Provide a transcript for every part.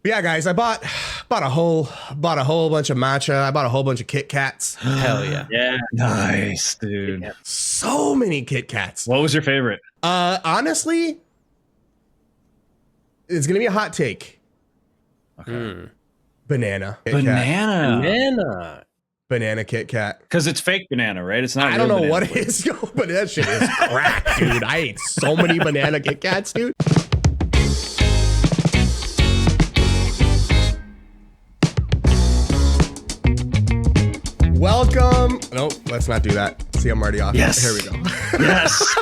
But yeah, guys, I bought a whole bunch of matcha. I bought a whole bunch of Kit Kats. Hell yeah. Yeah. Nice, dude. Yeah. So many Kit Kats. What was your favorite? Honestly, it's gonna be a hot take. Okay. Banana. Kit Kat. Banana Kit Kat. Because it's fake banana, right? It's not. I don't know real what banana it is, but that shit is crack, dude. I ate so many banana Kit Kats, dude. Welcome. Nope, let's not do that. See, I'm already off. Yes. Here we go. Yes.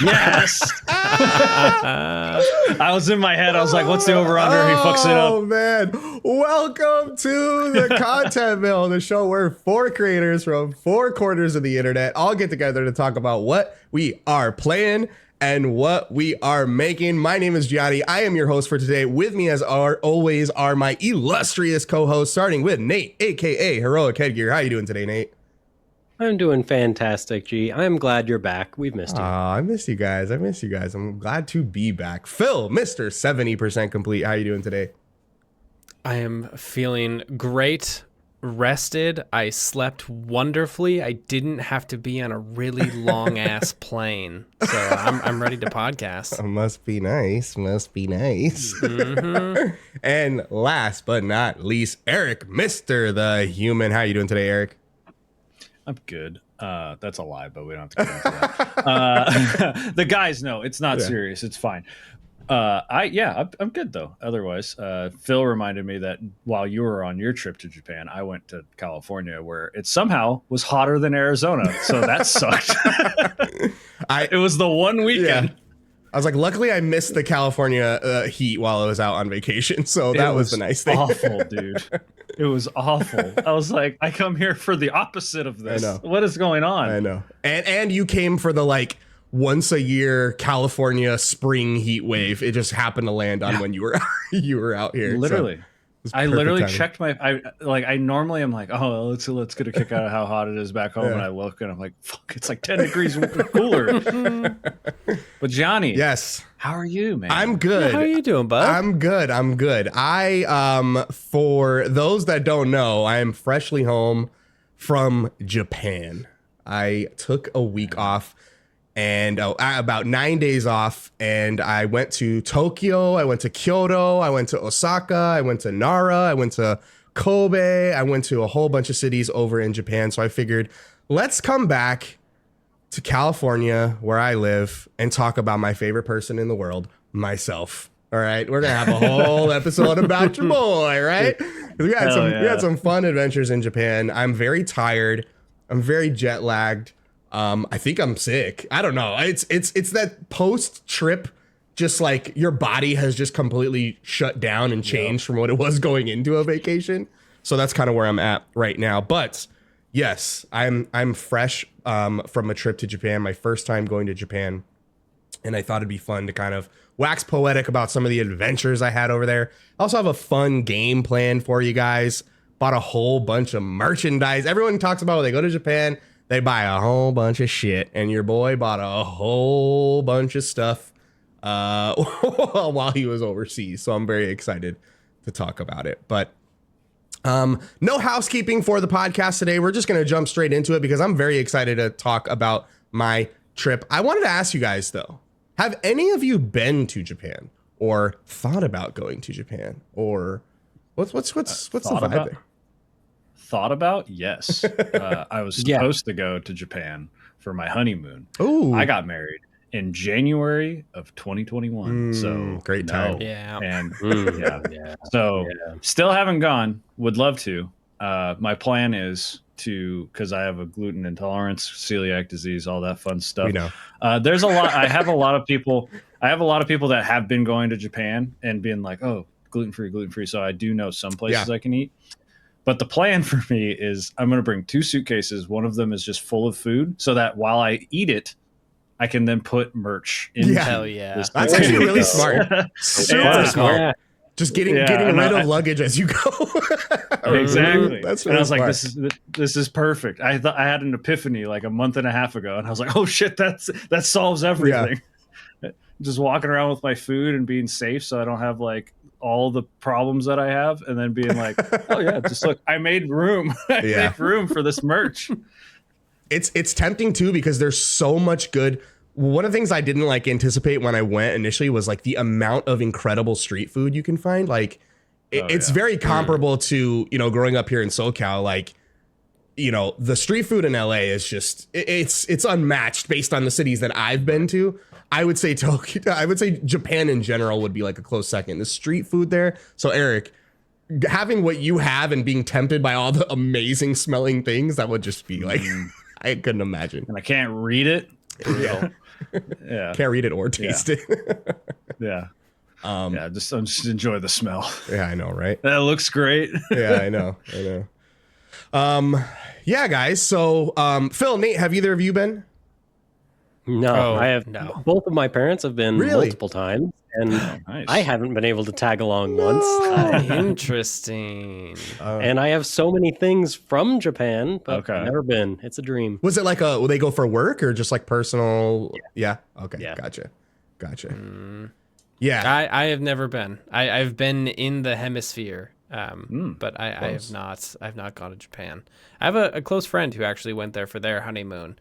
Yes. I was in my head. I was like, what's the over-under? He fucks it up. Oh, man. Welcome to the Content Mill, the show where four creators from four corners of the internet all get together to talk about what we are playing and what we are making. My name is Gianni. I am your host for today. With me, as always, are my illustrious co-hosts, starting with Nate, a.k.a. Heroic Headgear. How you doing today, Nate? I'm doing fantastic, G. I'm glad you're back. We've missed you. I miss you guys. I'm glad to be back. Phil, Mr. 70% Complete. How you doing today? I am feeling great, rested. I slept wonderfully. I didn't have to be on a really long ass plane, so I'm ready to podcast. Must be nice. Mm-hmm. And last but not least, Eric, Mr. the Human. How you doing today, Eric? I'm good. That's a lie, but we don't have to get into that. The guys know it's not serious. It's fine. I'm good though. Otherwise, Phil reminded me that while you were on your trip to Japan, I went to California where it somehow was hotter than Arizona. So that sucked. It was the one weekend. Yeah. I was like, luckily I missed the California heat while I was out on vacation. So that was the nice thing. Awful, dude. It was awful. I was like, I come here for the opposite of this. I know. What is going on? I know. And you came for the like once a year California spring heat wave. It just happened to land on when you were out here. Literally. So I literally timing. checked I normally am like, oh, let's get a kick out of how hot it is back home. And I look and I'm like, fuck, it's like 10 degrees cooler. But Gianni, yes. How are you, man? I'm good. How are you doing, bud? I'm good. I for those that don't know, I am freshly home from Japan. I took a week off and about 9 days off, and I went to Tokyo, I went to Kyoto, I went to Osaka, I went to Nara, I went to Kobe, I went to a whole bunch of cities over in Japan. So I figured, let's come back to California, where I live, and talk about my favorite person in the world, myself. All right, we're gonna have a whole episode about your boy, right? We had some fun adventures in Japan. I'm very tired. I'm very jet lagged. I think I'm sick. I don't know. It's that post trip, just like your body has just completely shut down and changed from what it was going into a vacation. So that's kind of where I'm at right now. But yes, I'm fresh from a trip to Japan, my first time going to Japan. And I thought it'd be fun to kind of wax poetic about some of the adventures I had over there. I also have a fun game plan for you guys. Bought a whole bunch of merchandise. Everyone talks about when they go to Japan, they buy a whole bunch of shit. And your boy bought a whole bunch of stuff while he was overseas. So I'm very excited to talk about it. But no housekeeping for the podcast today. We're just going to jump straight into it because I'm very excited to talk about my trip. I wanted to ask you guys, though, have any of you been to Japan or thought about going to Japan? Or what's the vibe there? Thought about? Yes. I was supposed to go to Japan for my honeymoon. Ooh. I got married in January of 2021. So great time. Yeah. And So still haven't gone. Would love to. My plan is to, because I have a gluten intolerance, celiac disease, all that fun stuff. We know. There's a lot. I have a lot of people that have been going to Japan and being like, oh, gluten free. So I do know some places I can eat. But the plan for me is I'm going to bring 2 suitcases. One of them is just full of food so that while I eat it, I can then put merch in. Hell yeah. That's actually really smart. Super smart. Yeah. Just getting rid of luggage as you go. Exactly. That's really and I was smart. like, this is perfect. I thought I had an epiphany like a month and a half ago, and I was like, oh shit, that solves everything. Just walking around with my food and being safe, so I don't have like all the problems that I have, and then being like, oh yeah, just look, I made room. I made room for this merch. It's tempting too because there's so much good. One of the things I didn't like anticipate when I went initially was like the amount of incredible street food you can find. Like it's very comparable to, you know, growing up here in SoCal. Like, you know, the street food in LA is just it's unmatched based on the cities that I've been to. I would say Tokyo. I would say Japan in general would be like a close second. The street food there. So Eric, having what you have and being tempted by all the amazing smelling things, that would just be like, I couldn't imagine. And I can't read it. Real. Yeah. Can't read it or taste it. Yeah. Just enjoy the smell. Yeah, I know, right? That looks great. Yeah, I know. Yeah, guys. So, Phil, Nate, have either of you been? No, I have. no. Both of my parents have been Really? multiple times, and Nice. I haven't been able to tag along once. Interesting. And I have so many things from Japan, but Okay. I've never been. It's a dream. Was it like will they go for work or just like personal? Yeah. Okay. Yeah. Gotcha. Yeah. I have never been. I've been in the hemisphere, but I have not. I've not gone to Japan. I have a close friend who actually went there for their honeymoon,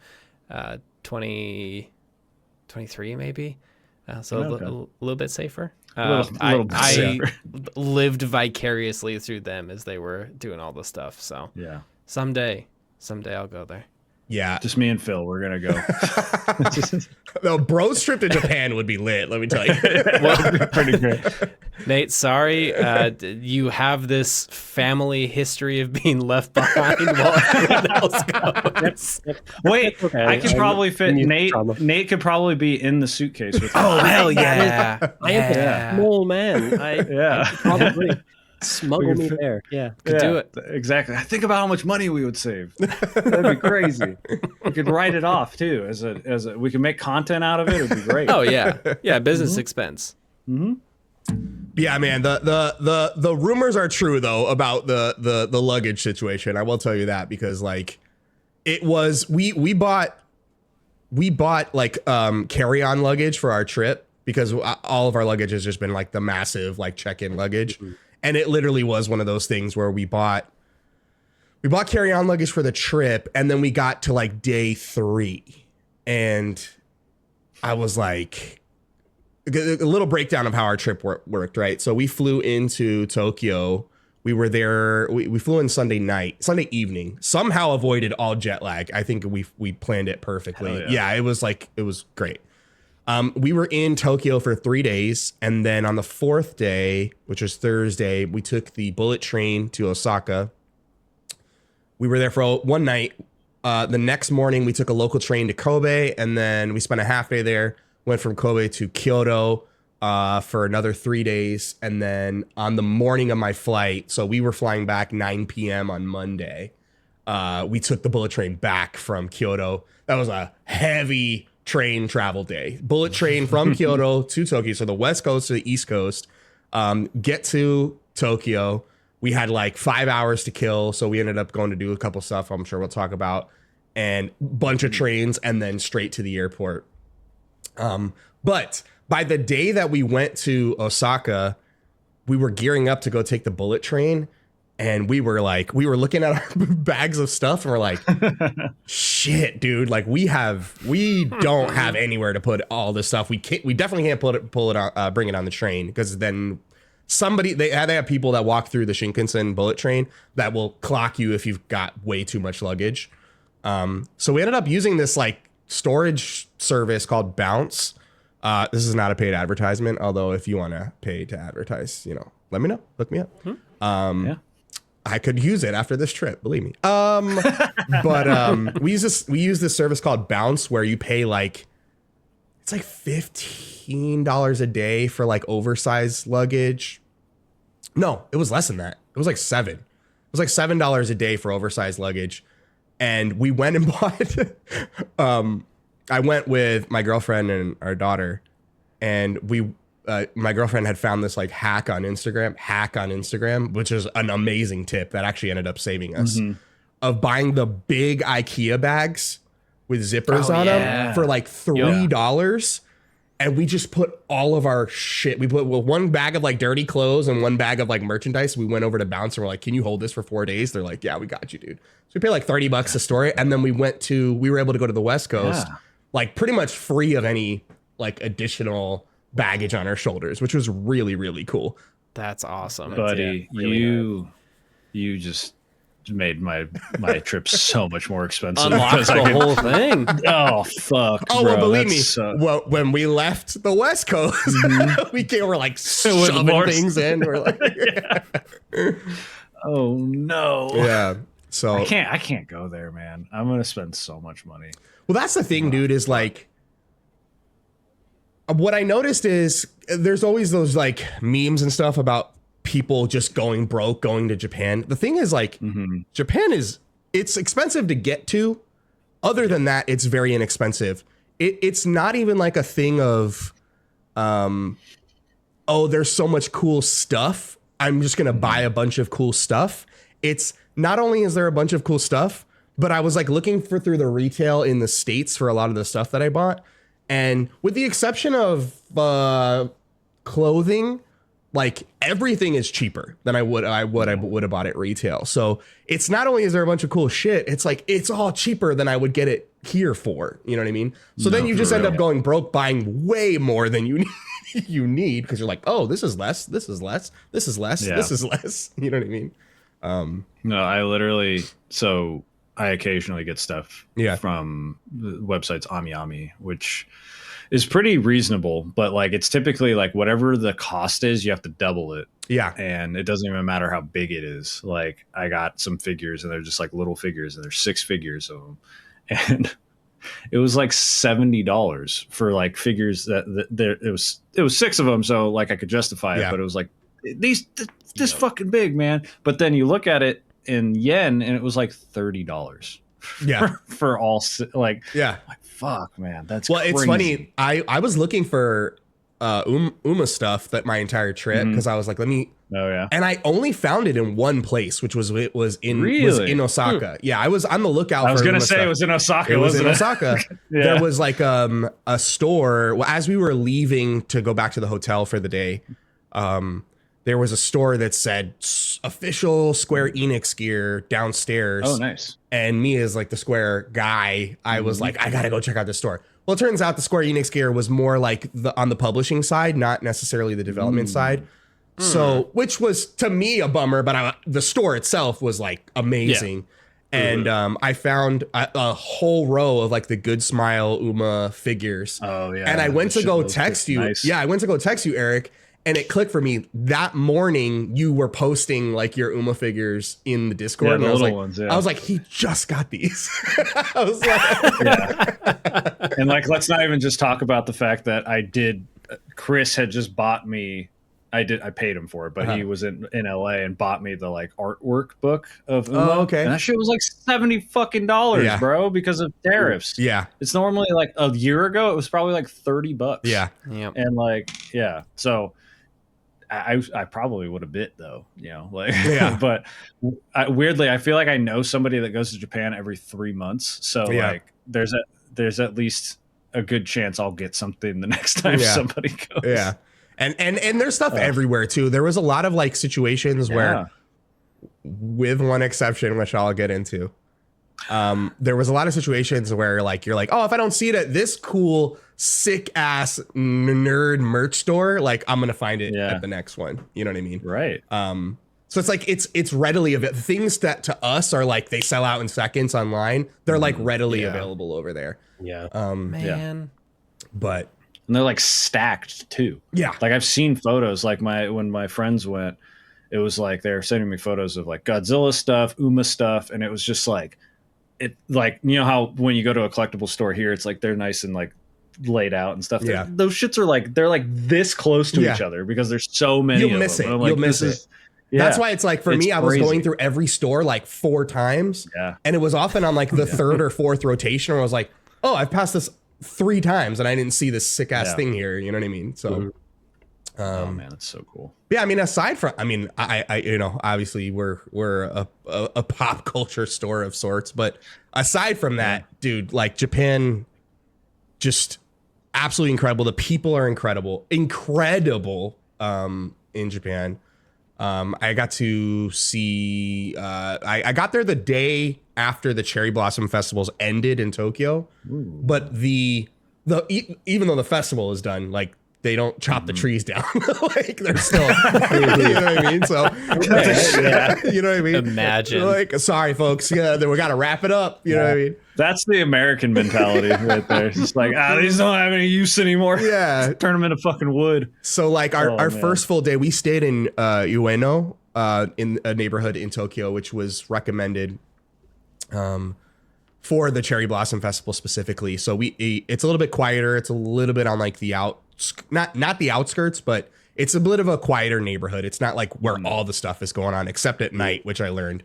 2023 maybe. So a little bit safer. little bit I safer. lived vicariously through them as they were doing all the stuff. So Yeah. someday I'll go there. Yeah. Just me and Phil. We're gonna go. The bros trip to Japan would be lit. Let me tell you. Pretty great. Nate, sorry, you have this family history of being left behind while everyone else goes. Wait, okay. I could probably fit I'm used to Nate. trauma. Nate could probably be in the suitcase with. Oh hell yeah! I am a small man. I Yeah. could probably smuggle me there. Yeah. Could do it. Exactly. I think about how much money we would save. That'd be crazy. We could write it off too as a we can make content out of it. It'd be great. Oh yeah, business expense. Yeah, man. The rumors are true though about the luggage situation. I will tell you that because like it was we bought like carry-on luggage for our trip because all of our luggage has just been like the massive like check-in luggage. And it literally was one of those things where we bought carry-on luggage for the trip, and then we got to like day 3, and I was like, a little breakdown of how our trip worked, right? So we flew into Tokyo. We were there. We flew in Sunday evening. Somehow avoided all jet lag. I think we planned it perfectly. Hell yeah. It was great. We were in Tokyo for 3 days, and then on the 4th day, which was Thursday, we took the bullet train to Osaka. We were there for one night. The next morning, we took a local train to Kobe, and then we spent a half day there. Went from Kobe to Kyoto for another 3 days, and then on the morning of my flight, so we were flying back 9 p.m. on Monday. We took the bullet train back from Kyoto. That was a heavy train travel day. Bullet train from Kyoto to Tokyo, so the west coast to the east coast. Get to Tokyo. We had like 5 hours to kill, so we ended up going to do a couple stuff I'm sure we'll talk about, and bunch of trains, and then straight to the airport. But by the day that we went to Osaka, we were gearing up to go take the bullet train, and we were looking at our bags of stuff, and we're like, shit, dude, like we don't have anywhere to put all this stuff. We definitely can't pull it on, bring it on the train, because then they have people that walk through the Shinkansen bullet train that will clock you if you've got way too much luggage. So we ended up using this like storage service called Bounce. This is not a paid advertisement, although if you want to pay to advertise, let me know. Look me up. Yeah. I could use it after this trip, believe me. But we use this service called Bounce, where you pay it's like $15 a day for like oversized luggage. No, it was less than that. It was like $7. It was like $7 a day for oversized luggage. And we went and bought I went with my girlfriend and our daughter, and my girlfriend had found this like hack on Instagram, which is an amazing tip that actually ended up saving us, of buying the big IKEA bags with zippers on them for like $3. And we just put all of our shit. We put one bag of like dirty clothes and one bag of like merchandise. We went over to Bounce and we're like, can you hold this for 4 days? They're like, yeah, we got you, dude. So we paid like $30 to store it. And then we were able to go to the West Coast, like pretty much free of any like additional baggage on our shoulders, which was really, really cool. That's awesome. Buddy, really you just made my trip so much more expensive. Unlocked the whole thing. Oh fuck! Oh, bro, well, believe me. so... When we left the West Coast, we're like shoving things in. We're like, oh no. Yeah. So I can't go there, man. I'm gonna spend so much money. Well, that's the thing, dude. Is like, what I noticed is there's always those like memes and stuff about people just going broke, going to Japan. The thing is like, Japan it's expensive to get to. Other than that, it's very inexpensive. It's not even like a thing of, oh, there's so much cool stuff, I'm just going to buy a bunch of cool stuff. It's not only is there a bunch of cool stuff, but I was like looking through the retail in the States for a lot of the stuff that I bought. And with the exception of clothing, like everything is cheaper than I would have bought at retail. So it's not only is there a bunch of cool shit, it's like it's all cheaper than I would get it here for. You know what I mean? So then you just end up going broke, buying way more than you need because you're like, oh, this is less, this is less, this is less, this is less. You know what I mean? No, I occasionally get stuff from the websites AmiAmi, which is pretty reasonable, but like it's typically like whatever the cost is, you have to double it. Yeah. And it doesn't even matter how big it is. Like I got some figures and they're just like little figures and there's 6 figures of them. And it was like $70 for like figures it was 6 of them. So like I could justify it, but it was like this fucking big, man. But then you look at it in yen and it was like $30. Yeah. for all like fuck, man, that's crazy. It's funny. I was looking for Uma stuff that my entire trip because I was like, let me. Oh yeah. And I only found it in one place, which was in Osaka. Yeah, I was on the lookout. I was for gonna Uma say stuff. it was in Osaka. It was in it? Osaka. There was like a store. Well, as we were leaving to go back to the hotel for the day, there was a store that said official Square Enix gear downstairs. Oh, nice. And me as like the Square guy, I was like, I gotta go check out this store. Well, it turns out the Square Enix gear was more like on the publishing side, not necessarily the development side. So, which was to me a bummer, but the store itself was like amazing. Yeah. And I found a whole row of like the Good Smile Uma figures. Oh yeah. And I went to go text you. Nice. Yeah, I went to go text you, Eric. And it clicked for me that morning. You were posting like your Uma figures in the Discord. Yeah, and the I was little like, ones, I was like, he just got these. I was like, And like, let's not even just talk about the fact that Chris had just bought me. I paid him for it, but he was in LA and bought me the like artwork book of Uma. Oh, okay. And that shit was like $70 bro, because of tariffs. Yeah. It's normally like a year ago, it was probably like $30. Yeah. And like, so I probably would have bit though, like, but weirdly, I feel like I know somebody that goes to Japan every 3 months. So like there's at least a good chance I'll get something the next time somebody goes. Yeah. And there's stuff everywhere too. There was a lot of like situations where, with one exception, which I'll get into, there was a lot of situations where like you're like, oh, if I don't see it at this cool sick ass nerd merch store, like I'm gonna find it at the next one. You know what I mean? Right. So it's like it's readily available. Things that to us are like they sell out in seconds online. They're like readily available over there. Yeah. Man. But. And they're like stacked too. Yeah. Like I've seen photos like when my friends went, it was like they're sending me photos of like Godzilla stuff, Uma stuff. And it was just like, it like, you know how when you go to a collectible store here, it's like they're nice and like laid out and stuff. Yeah. Those shits are like, they're like this close to each other because there's so many. You'll miss it. Like, you'll miss it. That's why it's like for me, I was going through every store like 4 times. Yeah. And it was often on like the 3rd or 4th rotation where I was like, oh, I've passed this 3 times and I didn't see this sick ass thing here. You know what I mean? So, oh man, that's so cool. Yeah. I mean, aside from, I obviously we're a pop culture store of sorts, but aside from that, dude, like Japan just, absolutely incredible. The people are incredible, in Japan. I got to see. I got there the day after the Cherry Blossom Festivals ended in Tokyo, but even though the festival is done, like they don't chop the trees down. Like they're still, you know what I mean? So, you know what I mean? Imagine. Like, sorry, folks. Yeah, then we got to wrap it up. You know what I mean? That's the American mentality right there. It's just like, these don't have any use anymore. Yeah. Turn them into fucking wood. So like our first full day, we stayed in Ueno, in a neighborhood in Tokyo, which was recommended for the Cherry Blossom Festival specifically. So it's a little bit quieter. It's a little bit on like the not the outskirts, but it's a bit of a quieter neighborhood. It's not like where all the stuff is going on, except at night, which I learned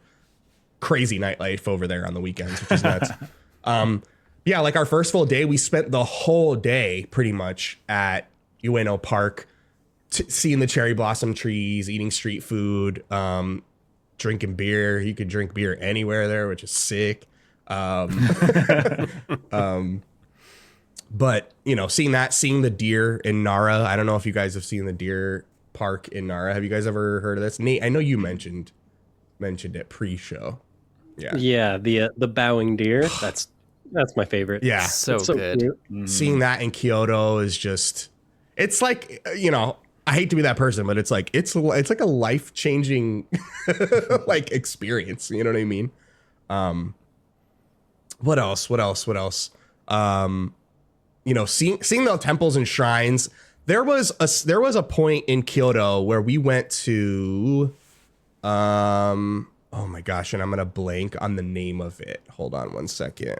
crazy nightlife over there on the weekends, which is nuts. Yeah, like our first full day, we spent the whole day pretty much at Ueno Park, seeing the cherry blossom trees, eating street food, drinking beer. You could drink beer anywhere there, which is sick. But you know, seeing the deer in Nara. I don't know if you guys have seen the deer park in Nara. Have you guys ever heard of this? Nate, I know you mentioned it pre-show. Yeah, the bowing deer. That's my favorite. Yeah, so good. Cute. Seeing that in Kyoto is just, it's like, you know, I hate to be that person, but it's like it's like a life-changing like experience. You know what I mean? What else? You know, seeing the temples and shrines. There was a point in Kyoto where we went to oh my gosh, and I'm gonna blank on the name of it. Hold on one second.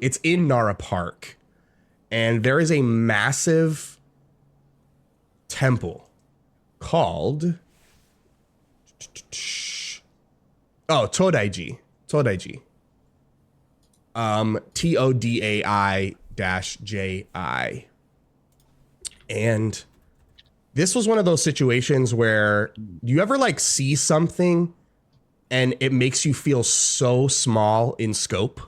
It's in Nara Park, and there is a massive temple called Todaiji. Todai-ji. And this was one of those situations where you ever like see something and it makes you feel so small in scope.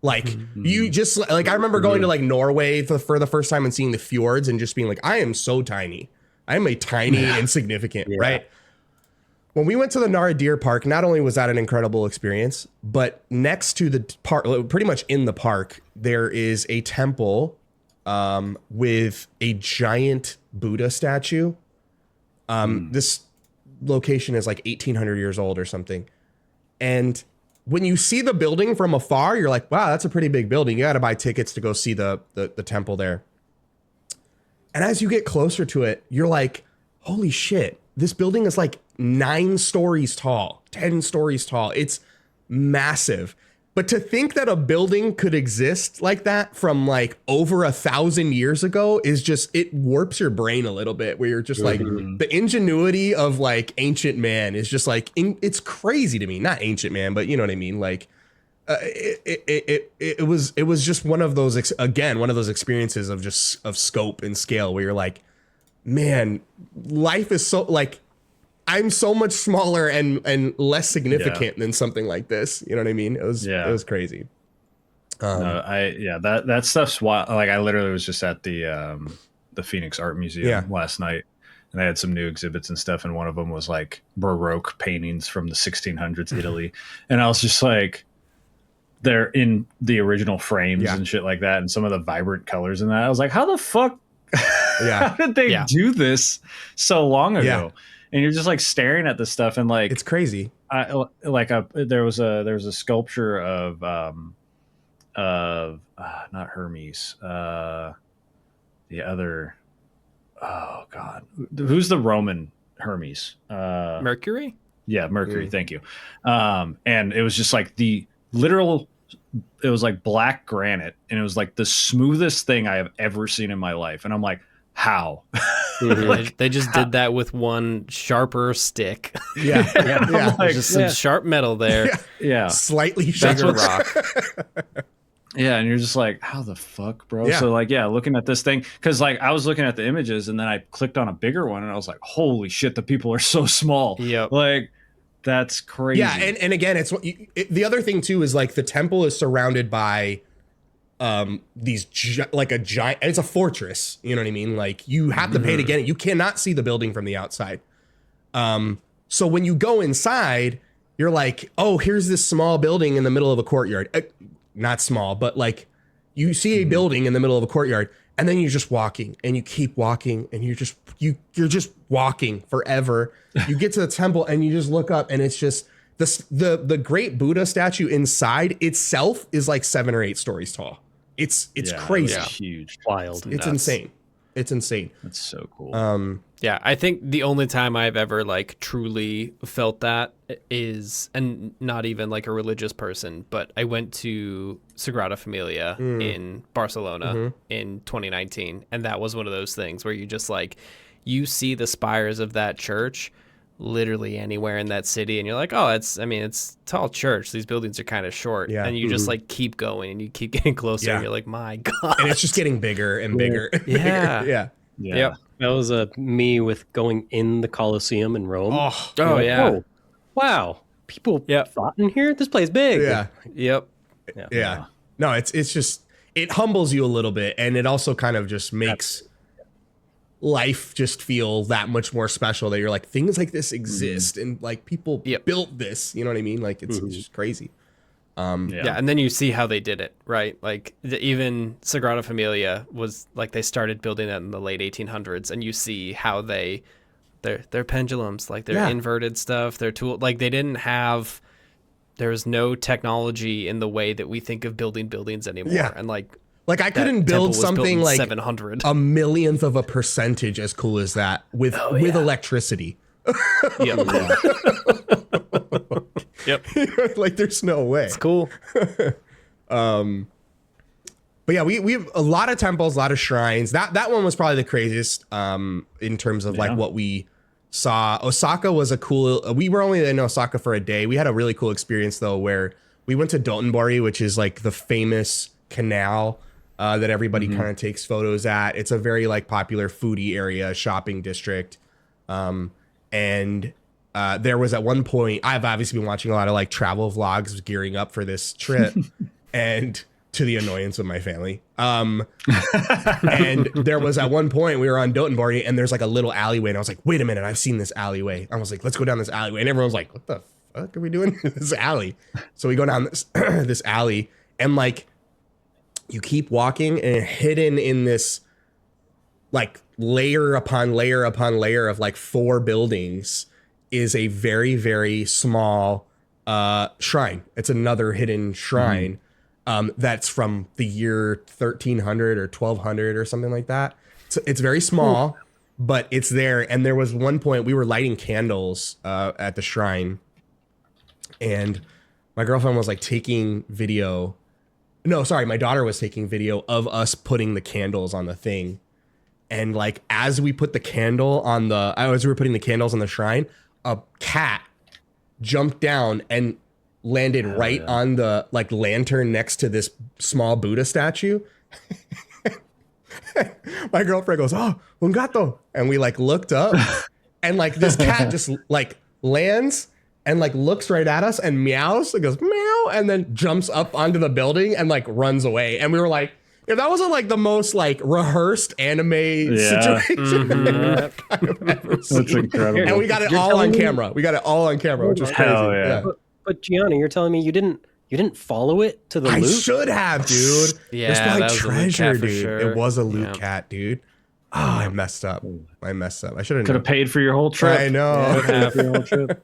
Like you just like, I remember going to like Norway for the first time and seeing the fjords and just being like, I am so tiny. I am a tiny insignificant, right? When we went to the Nara Deer Park, not only was that an incredible experience, but next to the park, pretty much in the park, there is a temple with a giant Buddha statue. This location is like 1,800 years old or something. And when you see the building from afar, you're like, wow, that's a pretty big building. You got to buy tickets to go see the temple there. And as you get closer to it, you're like, holy shit, this building is like 9 stories tall, 10 stories tall. It's massive. But to think that a building could exist like that from like over 1,000 years ago is just, it warps your brain a little bit, where you're just like, the ingenuity of like ancient man is just like, it's crazy to me. Not ancient man, but you know what I mean? Like, it was just one of those, one of those experiences of scope and scale where you're like, man, life is so like, I'm so much smaller and less significant than something like this. You know what I mean? It was crazy. That stuff's wild. Like I literally was just at the Phoenix Art Museum last night, and they had some new exhibits and stuff. And one of them was like Baroque paintings from the 1600s Italy, and I was just like, they're in the original frames and shit like that, and some of the vibrant colors in that. I was like, how the fuck? How did they do this so long ago? Yeah. And you're just like staring at this stuff, and like it's crazy. There was a sculpture of not Hermes, the other, oh god, who's the Roman Hermes? Mercury. Yeah, Mercury. Thank you. And it was just like the literal. It was like black granite, and it was like the smoothest thing I have ever seen in my life. And I'm like, how? Like, they just did that with one sharper stick. Yeah. Like, just some sharp metal there. Yeah. Slightly Bigger sharper rock. Yeah, and you're just like, how the fuck, bro? Yeah. So like, looking at this thing, because like I was looking at the images, and then I clicked on a bigger one, and I was like, holy shit, the people are so small. Yep. Like, that's crazy. Yeah, and again, the other thing too is like the temple is surrounded by like a giant, it's a fortress, you know what I mean? Like you have to pay to get it. You cannot see the building from the outside. So when you go inside, you're like, oh, here's this small building in the middle of a courtyard. Not small, but like you see a building in the middle of a courtyard, and then you're just walking and you keep walking and you're just walking forever. You get to the temple and you just look up and it's just the great Buddha statue inside itself is like 7 or 8 stories tall. It's crazy. It's huge. Wild. It's insane. It's insane. That's so cool. Yeah, I think the only time I've ever like truly felt that is, and not even like a religious person, but I went to Sagrada Familia in Barcelona in 2019, and that was one of those things where you just like, you see the spires of that church literally anywhere in that city, and you're like, oh, it's a tall church. These buildings are kind of short, and you just like keep going and you keep getting closer, and you're like, my God. And it's just getting bigger and bigger. Yeah. Yeah. Yep. That was me with going in the Colosseum in Rome. Oh, Like, yeah. oh, wow. People fought in here? This place big. yeah. Yep. Yeah. No, it's just, it humbles you a little bit, and it also kind of just makes life just feel that much more special, that you're like, things like this exist and like people built this, you know what I mean? Like it's just crazy. Yeah, and then you see how they did it, right? Like even Sagrada Familia was like, they started building it in the late 1800s, and you see how their pendulums, like their inverted stuff, their tool, like they didn't have, there was no technology in the way that we think of building buildings anymore. Yeah. And like I couldn't build something like 700. a millionth of a percentage as cool as that with electricity. Yep. Yep. Like there's no way. It's cool. But yeah, we have a lot of temples, a lot of shrines. That one was probably the craziest in terms of like what we saw. Osaka was a cool, we were only in Osaka for a day. We had a really cool experience though, where we went to Dotonbori, which is like the famous canal that everybody kind of takes photos at. It's a very like popular foodie area, shopping district. And there was at one point, I've obviously been watching a lot of like travel vlogs gearing up for this trip and to the annoyance of my family. And there was at one point we were on Dotonbori and there's like a little alleyway and I was like, wait a minute, I've seen this alleyway. I was like, let's go down this alleyway. And everyone was like, what the fuck are we doing in this alley? So we go down this, this alley and like you keep walking and hidden in this like layer upon layer upon layer of like 4 buildings is a very, very small shrine. It's another hidden shrine that's from the year 1300 or 1200 or something like that. So it's very small, but it's there. And there was one point we were lighting candles at the shrine, and my girlfriend was like taking video. No, sorry, my daughter was taking video of us putting the candles on the thing. And like as we put the candle on as we were putting the candles on the shrine, a cat jumped down and landed on the like lantern next to this small Buddha statue. My girlfriend goes, "Oh, un gato," and we like looked up, and like this cat just like lands and like looks right at us and meows. It goes meow, and then jumps up onto the building and like runs away. And we were like, if that wasn't like the most like rehearsed anime situation I've ever seen. That's incredible. And we got it all on camera. We got it all on camera, which was crazy. Hell yeah. But Gianni, you're telling me you didn't follow it to the I loop? should have, dude. Yeah, There's probably that was a loot treasure, cat for dude. sure. It was a loot cat, dude. Oh, I messed up. I should have Could have paid for your whole trip. I know. Paid for your whole trip.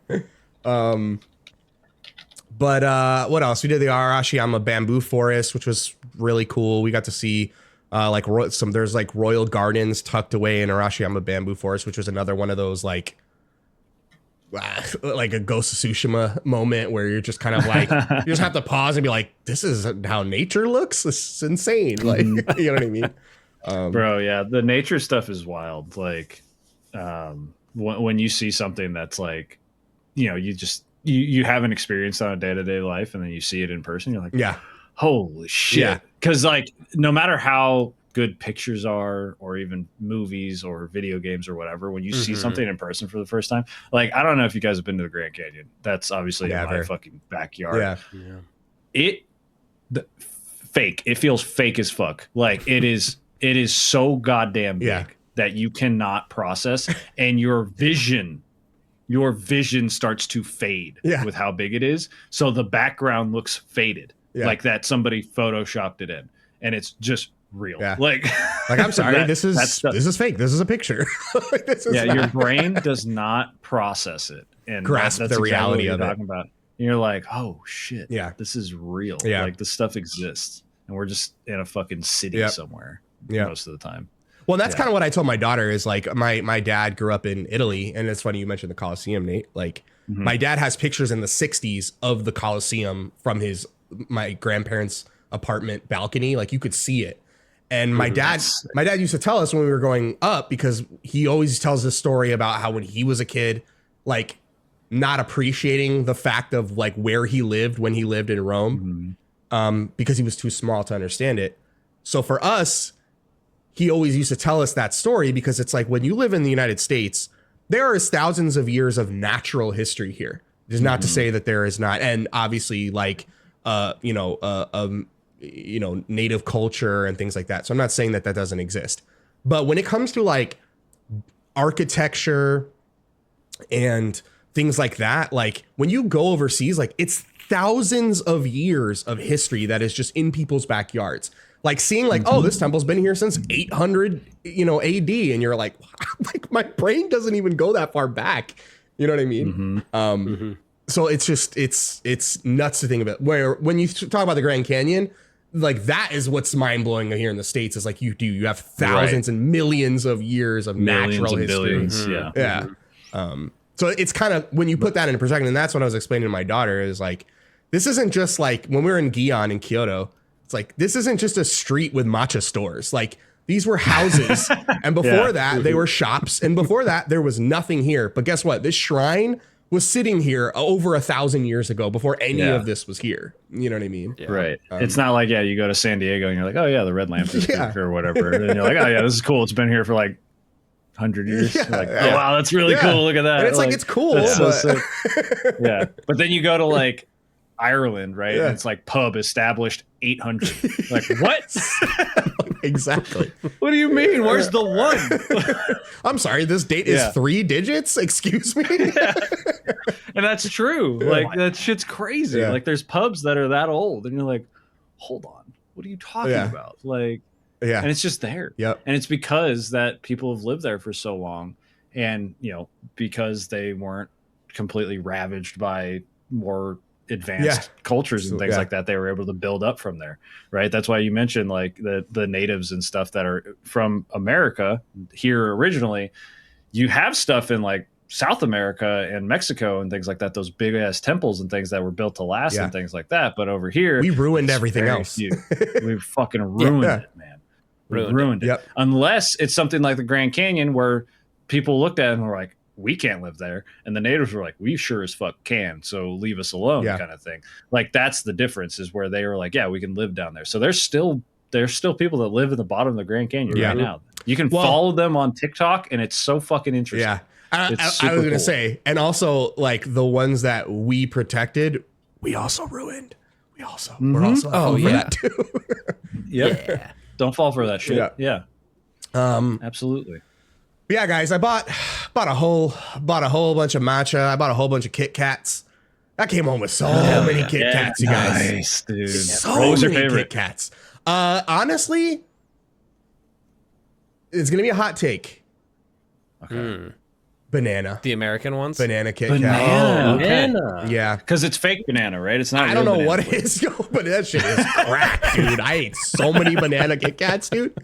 But what else? We did the Arashiyama bamboo forest, which was really cool. We got to see like there's like royal gardens tucked away in Arashiyama bamboo forest, which was another one of those like a Ghost of Tsushima moment where you're just kind of like you just have to pause and be like, this is how nature looks. This is insane. Like you know what I mean? Bro, yeah, the nature stuff is wild. Like when you see something that's like, you know, you haven't experienced on a day-to-day life, and then you see it in person, you're like, yeah, holy shit. Yeah. Because like no matter how good pictures are, or even movies or video games or whatever, when you see something in person for the first time, like I don't know if you guys have been to the Grand Canyon. That's obviously in my fucking backyard. yeah. fake. It feels fake as fuck. Like it is so goddamn big that you cannot process, and your vision starts to fade with how big it is. So the background looks faded, like that somebody photoshopped it in, and it's just real. Like I'm sorry, this is fake. This is a picture. Your brain does not process it and grasp the reality of it. Talking about. And you're like, oh shit, this is real. Like this stuff exists, and we're just in a fucking city somewhere most of the time. Well, that's kind of what I told my daughter is like my dad grew up in Italy, and it's funny you mentioned the Colosseum, Nate. Like my dad has pictures in the 60s of the Colosseum from my grandparents' apartment balcony. Like you could see it. And my dad used to tell us when we were growing up, because he always tells this story about how when he was a kid, like not appreciating the fact of like where he lived when he lived in Rome, because he was too small to understand it. So for us, he always used to tell us that story, because it's like when you live in the United States, there is thousands of years of natural history here. It's not to say that there is not. And obviously like, native culture and things like that. So I'm not saying that doesn't exist. But when it comes to like architecture and things like that, like when you go overseas, like it's thousands of years of history that is just in people's backyards. Like seeing like, oh, this temple's been here since 800, AD. And you're like, like my brain doesn't even go that far back. You know what I mean? So it's just, it's nuts to think of it. Where when you talk about the Grand Canyon, like that is what's mind blowing here in the States is like you have thousands and millions of years of natural history. So it's kind of, when you put that into perspective, and that's what I was explaining to my daughter is like, this isn't just like when we were in Gion in Kyoto, it's like, this isn't just a street with matcha stores. Like these were houses. And before that, they were shops. And before that, there was nothing here. But guess what? This shrine was sitting here over 1,000 years ago before any of this was here. You know what I mean? Right. It's not like, you go to San Diego and you're like, oh yeah, the red lamp is or whatever. And you're like, oh yeah, this is cool. It's been here for like 100 years. Like, oh wow, that's really cool. Look at that. And it's like it's cool. So sick. But then you go to like Ireland, right? And it's like pub established 800. Like what? Exactly. What do you mean? Where's the one? I'm sorry, this date is 3 digits? Excuse me? And that's true. Like that shit's crazy. Like there's pubs that are that old and you're like, hold on, what are you talking about? Like, and it's just there. And it's because that people have lived there for so long, and because they weren't completely ravaged by more advanced cultures and things like that, they were able to build up from there, right? That's why you mentioned like the natives and stuff that are from America here originally. You have stuff in like South America and Mexico and things like that, those big ass temples and things that were built to last and things like that. But over here, we ruined everything else. We fucking ruined it, man. Ruined it. Unless it's something like the Grand Canyon where people looked at it and were like, we can't live there. And the natives were like, we sure as fuck can. So leave us alone kind of thing. Like that's the difference, is where they were like, yeah, we can live down there. So there's still people that live in the bottom of the Grand Canyon right now. You can follow them on TikTok and it's so fucking interesting. Yeah. I was going to say, and also like the ones that we protected, we also ruined. We're also for that too. Don't fall for that shit. Absolutely. Yeah, guys, I bought a whole bunch of matcha. I bought a whole bunch of Kit Kats. I came home with so many Kit Kats, you guys. Nice, dude. So what was your many favorite? Kit Kats. Honestly, it's gonna be a hot take. Okay. Banana. The American ones? Banana Kit Kat. Banana. Yeah. Because it's fake banana, right? It's not. I don't know what it is, but that shit is crack, dude. I ate so many banana Kit Kats, dude.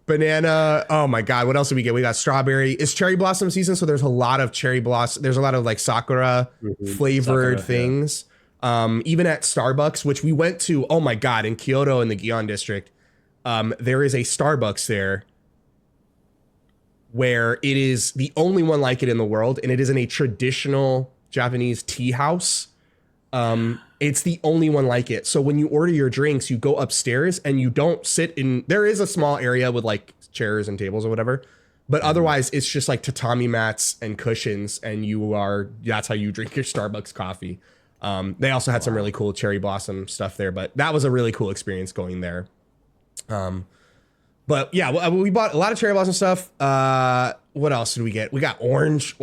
Banana. Oh my God. What else did we get? We got strawberry. It's cherry blossom season, so there's a lot of cherry blossom. There's a lot of like sakura flavored things. Even at Starbucks, which we went to. Oh my God, in Kyoto in the Gion district, there is a Starbucks there where it is the only one like it in the world, and it is in a traditional Japanese tea house. It's the only one like it. So when you order your drinks, you go upstairs and you don't sit in, there is a small area with like chairs and tables or whatever, but otherwise it's just like tatami mats and cushions, and that's how you drink your Starbucks coffee. They also had some really cool cherry blossom stuff there, but that was a really cool experience going there. But yeah, we bought a lot of cherry blossom stuff. What else did we get? We got orange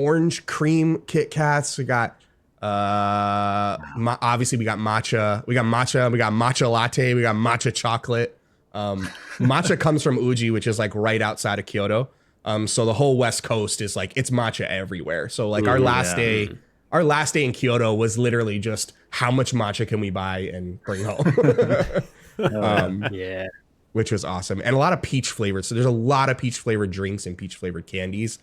cream Kit Kats. We got obviously we got matcha. We got matcha latte. We got matcha chocolate. Matcha comes from Uji, which is like right outside of Kyoto. So the whole West Coast is like it's matcha everywhere. So like our last day in Kyoto was literally just how much matcha can we buy and bring home. Yeah. Which was awesome. And a lot of peach flavored. So there's a lot of peach flavored drinks and peach flavored candies.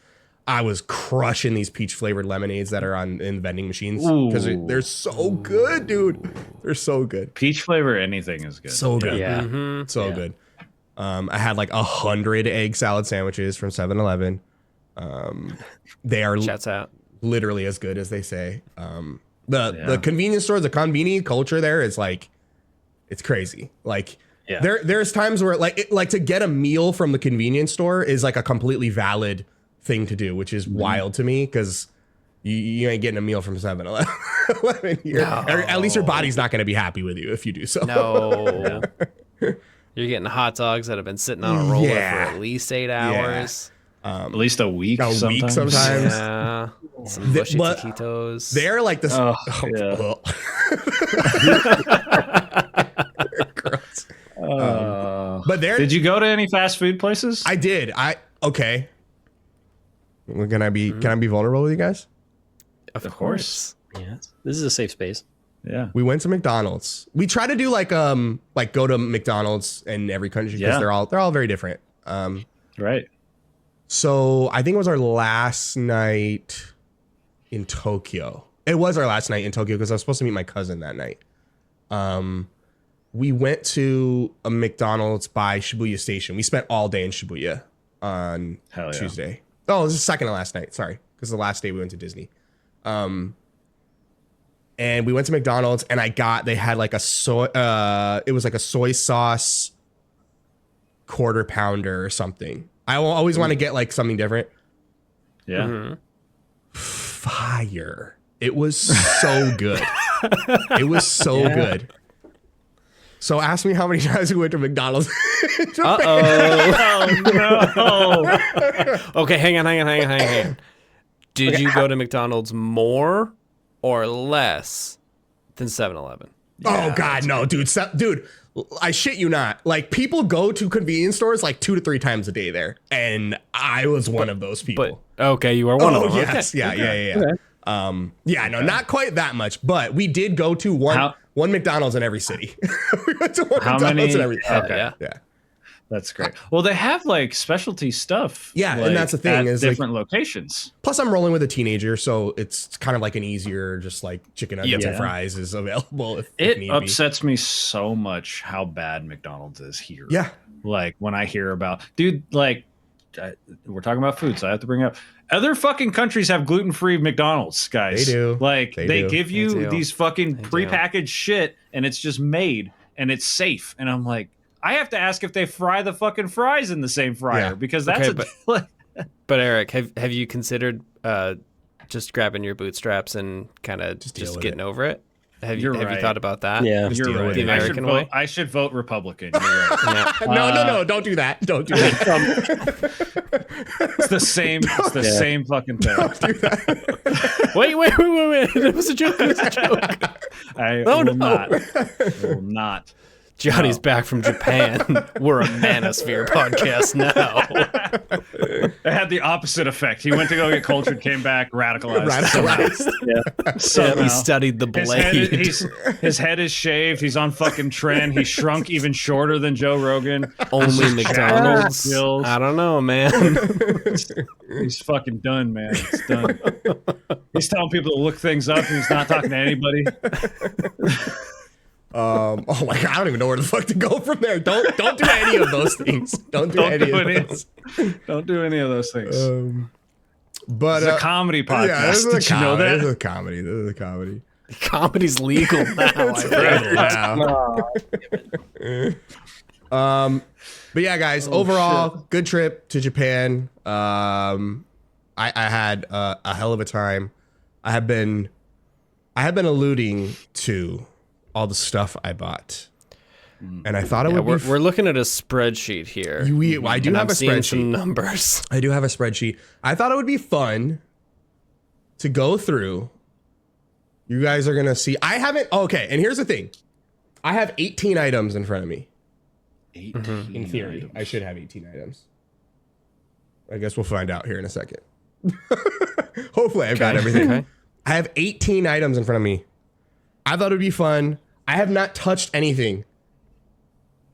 I was crushing these peach flavored lemonades that are in vending machines because they're so good, dude. They're so good. Peach flavor, anything is good. So good. Yeah. So good. I had like 100 egg salad sandwiches from 7-Eleven. They are Shouts out. literally as good as they say. The convenience stores, the conveni culture there is like, it's crazy. Like, there's times where like to get a meal from the convenience store is like a completely valid thing to do, which is wild to me because you ain't getting a meal from 7-Eleven here. No. Or at least your body's not going to be happy with you if you do so. No. You're getting hot dogs that have been sitting on a roller for at least 8 hours. At least a week. Sometimes. Yeah. Some bushy taquitos. They're like this. Gross. But did you go to any fast food places? I did. Okay. Can I be vulnerable with you guys? Of course. Yeah. This is a safe space. Yeah. We went to McDonald's. We try to do like go to McDonald's in every country because they're all very different. Right. So I think it was our last night in Tokyo. It was our last night in Tokyo because I was supposed to meet my cousin that night. We went to a McDonald's by Shibuya Station. We spent all day in Shibuya on Tuesday. Oh, it was the second to last night. Sorry, because the last day we went to Disney. And we went to McDonald's, and they had like a soy. It was like a soy sauce quarter pounder or something. I always want to get like something different. Yeah. Mm-hmm. Fire! It was so good. It was so good. So ask me how many times we went to McDonald's. Oh no. Okay, hang on. Did you go to McDonald's more or less than 7-Eleven? Oh God, no, dude. Dude, I shit you not. Like people go to convenience stores like 2 to 3 times a day there, and I was one of those people. But okay, you are one of them. Yes, Okay. Yeah. No, not quite that much, but we did go to one McDonald's in every city. We went to one McDonald's in every. Okay. Yeah. That's great. Well, they have like specialty stuff. Yeah, like, and that's the thing at is different locations. Plus, I'm rolling with a teenager, so it's kind of like an easier, just like chicken nuggets and fries is available. If It need upsets me so much how bad McDonald's is here. Yeah. Like when I hear about, dude, like we're talking about food, so I have to bring up other fucking countries have gluten-free McDonald's, guys. They do. Like they give you these fucking prepackaged shit, and it's just made and it's safe. And I'm like, I have to ask if they fry the fucking fries in the same fryer because that's but Eric, have you considered just grabbing your bootstraps and kind of just getting over it? Have you thought about that? Yeah, you're right. The American way. I should vote Republican. You're right. No, don't do that. Don't do that. It's the same. It's the same fucking thing. Don't do that. Wait! It was a joke. I will not. Johnny's back from Japan. We're a manosphere podcast now. It had the opposite effect. He went to go get cultured, came back, radicalized. So he studied the blade. His head is shaved. He's on fucking trend. He shrunk even shorter than Joe Rogan. Only McDonald's. I don't know, man. He's fucking done, man. He's done. He's telling people to look things up, and he's not talking to anybody. Oh my God, I don't even know where the fuck to go from there. Don't do any of those things. Don't do any of those. Don't do any of those things. But it's a comedy podcast. Yeah, this is Did you know that? This is a comedy. This is a comedy. Comedy's legal now. But yeah, guys, overall, good trip to Japan. I had a hell of a time. I I have been alluding to all the stuff I bought. And I thought it would be... We're looking at a spreadsheet here. I do have a seeing spreadsheet. some numbers. I do have a spreadsheet. I thought it would be fun to go through. You guys are going to see. I haven't... Okay, and here's the thing. I have 18 items in front of me. 18 In theory, items. I should have 18 items. I guess we'll find out here in a second. Hopefully I've got everything. Okay. I have 18 items in front of me. I thought it would be fun. I have not touched anything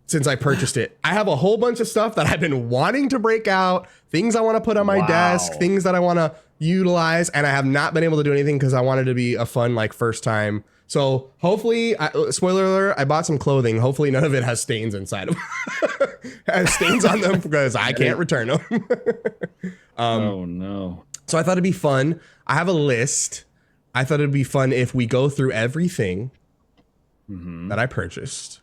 since I purchased it. I have a whole bunch of stuff that I've been wanting to break out, things I want to put on my desk, things that I want to utilize, and I have not been able to do anything because I wanted to be a fun, like, first time. So hopefully, spoiler alert, I bought some clothing. Hopefully none of it has stains inside of them. Has stains on them because I can't return them. Oh, no. So I thought it'd be fun. I have a list. I thought it'd be fun if we go through everything that I purchased.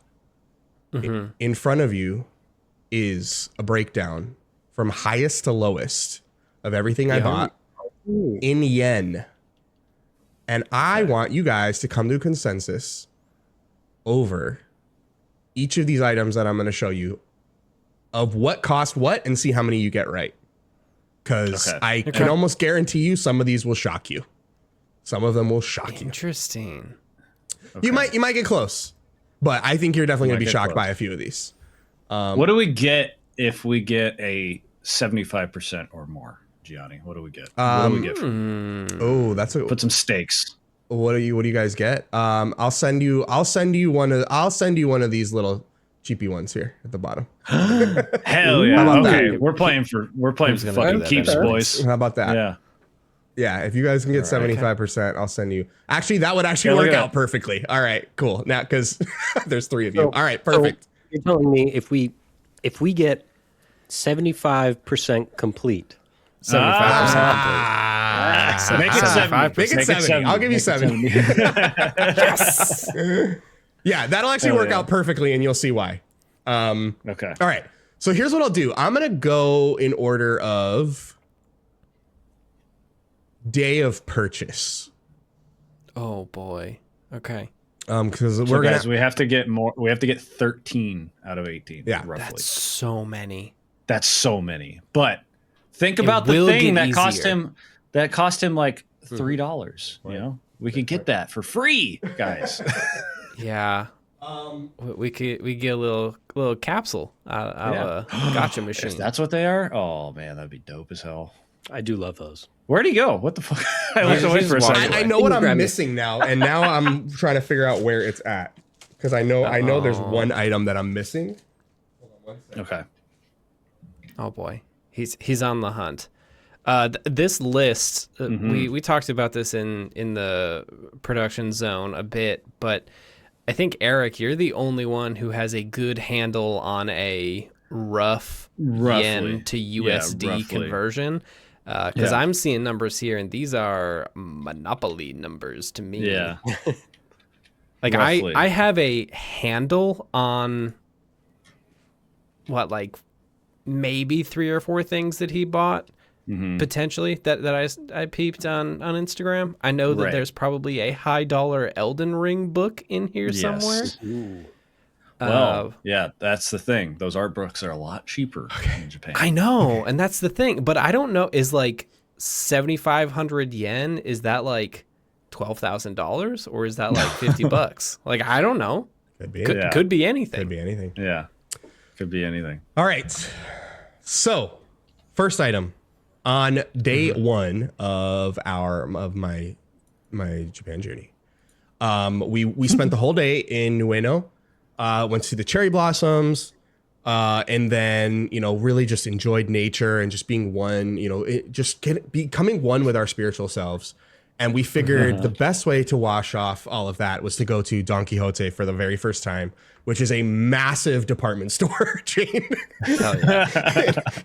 In front of you is a breakdown from highest to lowest of everything I bought in yen. And I want you guys to come to a consensus over each of these items that I'm going to show you of what cost what and see how many you get right. Because I can almost guarantee you some of these will shock you. Some of them will shock you. Interesting. You might get close, but I think you're definitely going to be shocked close. by a few of these. What do we get if we get a 75% or more, Gianni? What do we get? What do we get from Oh, that's a, Put some stakes. what do you guys get? I'll send you one of these little cheapy ones here at the bottom. Hell yeah. How about Okay, that? we're playing for gonna do fucking that keeps, better? boys. How about that? Yeah. Yeah, if you guys can get 75%, I'll send you. Actually, that would actually Yeah, look work at out perfectly. All right, cool. Now, because there's 3 of you. So- All right, perfect. So you're telling me if we get 75% complete, 75%. Make it 70. Make it 70. I'll give you 70. Yes. Yeah, that'll actually Hell work yeah. out perfectly, and you'll see why. Okay. All right. So here's what I'll do. I'm going to go in order of day of purchase. Oh boy. Okay. Because So we're going guys, we have to get more. We have to get 13 out of 18. Yeah. roughly. That's so many. That's so many. But think about the will thing get that cost easier. him. That cost him like $3. You know, we could get that for free, guys. Yeah. We get a little capsule out of a gotcha machine. If that's what they are, oh man, that'd be dope as hell. I do love those. Where'd he go? What the fuck? I looked He's away just for a walking second. I know what I'm Grab it. missing now, and now I'm trying to figure out where it's at. Because I know there's one item that I'm missing. Okay. Oh boy, he's on the hunt. This list, we talked about this in the production zone a bit, but I think Eric, you're the only one who has a good handle on a rough yen to USD roughly. conversion. Because Yeah. I'm seeing numbers here, and these are Monopoly numbers to me. Yeah. Like Roughly. I have a handle on what, like maybe 3 or 4 things that he bought potentially that I peeped on Instagram. I know that Right. there's probably a high dollar Elden Ring book in here somewhere. Well, yeah, that's the thing. Those art books are a lot cheaper in Japan. I know, and that's the thing. But I don't know. Is like 7,500 yen? Is that like $12,000, or is that like $50? Like I don't know. Could be. Could be anything. Could be anything. Yeah. Could be anything. All right. So, first item on day one of my Japan journey. We spent the whole day in Ueno. Went to see the cherry blossoms, and then really just enjoyed nature and just being one. Becoming one with our spiritual selves. And we figured the best way to wash off all of that was to go to Don Quixote for the very first time, which is a massive department store chain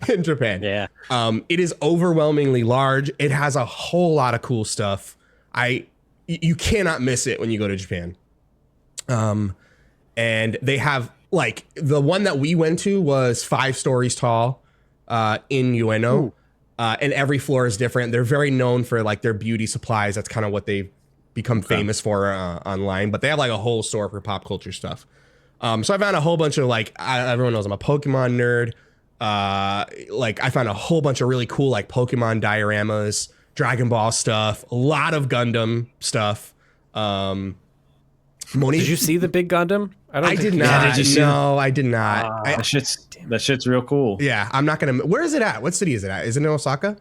in Japan. Yeah. It is overwhelmingly large. It has a whole lot of cool stuff. You cannot miss it when you go to Japan. And they have, like, the one that we went to was 5 stories tall in Ueno. And every floor is different. They're very known for, like, their beauty supplies. That's kind of what they become famous for online, but they have like a whole store for pop culture stuff. So I found a whole bunch of like, everyone knows I'm a Pokemon nerd. Like I found a whole bunch of really cool like Pokemon dioramas, Dragon Ball stuff, a lot of Gundam stuff. Did you see the big Gundam? I did not. Yeah, did you see I did not. That shit's real cool. Yeah, I'm not gonna. Where is it at? What city is it at? Is it in Osaka?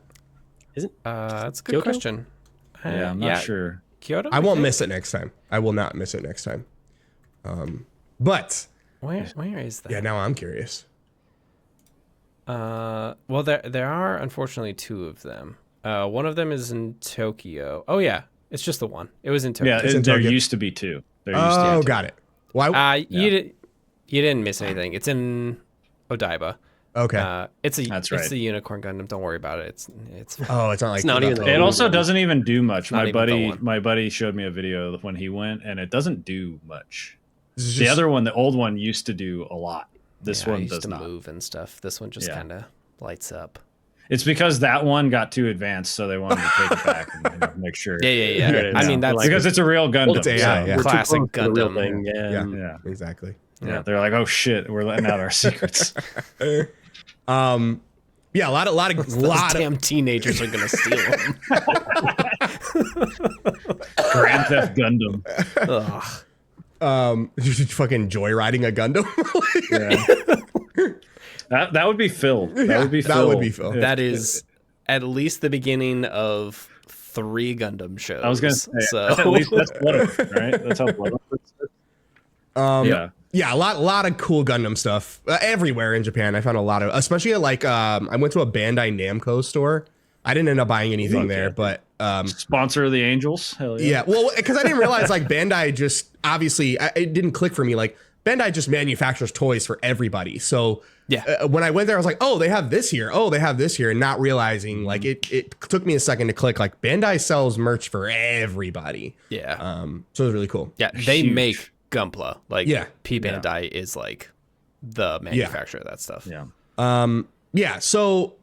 Isn't That's a good Kyoto? question. Yeah, I'm not sure. Kyoto? I won't miss it next time. I will not miss it next time. But Where is that? yeah, now I'm curious. Well, there are unfortunately two of them. One of them is in Tokyo. Oh yeah, it's just the one. It was in Tokyo. Yeah, in there Tokyo. used to be two. There used to Oh, be two. got it. Why? You didn't miss anything. It's in Odaiba. Okay. It's right. the Unicorn Gundam. Don't worry about it. It's Oh, it's not like not even the- the- It also doesn't even do much. not even the one. My buddy showed me a video when he went, and it doesn't do much. This is The just- other one, the old one, used to do a lot. This I one used does to not. move and stuff. This one just Yeah. kind of lights up. It's because that one got too advanced, so they wanted to take it back and make sure. Yeah. I mean, that's because it's a real Gundam. It's AI, yeah. We're too Classic close to the real Gundam. thing. Yeah. Yeah. Yeah. Exactly. Yeah, they're like, oh shit, we're letting out our secrets. Yeah, a lot Those of damn teenagers are gonna steal them. Grand Theft Gundam. Ugh. fucking joyriding a Gundam. Yeah. That would be Phil. That would be Phil. that would be Phil. That is at least the beginning of 3 Gundam shows. I was gonna say so. at least that's Blood, right? That's how Blood. Yeah. Yeah, a lot of cool Gundam stuff everywhere in Japan. I found a lot of, especially at like I went to a Bandai Namco store. I didn't end up buying anything Fuck there, yeah. but Sponsor of the Angels. Hell yeah, well, because I didn't realize like Bandai just obviously it didn't click for me. Like Bandai just manufactures toys for everybody. So Yeah. when I went there, I was like, oh, they have this here. Oh, they have this here, and not realizing like it took me a second to click. Like Bandai sells merch for everybody. Yeah. So it was really cool. Yeah, they Huge. make Gunpla. Like Yeah. P Bandai is like the manufacturer of that stuff. Yeah. Yeah, so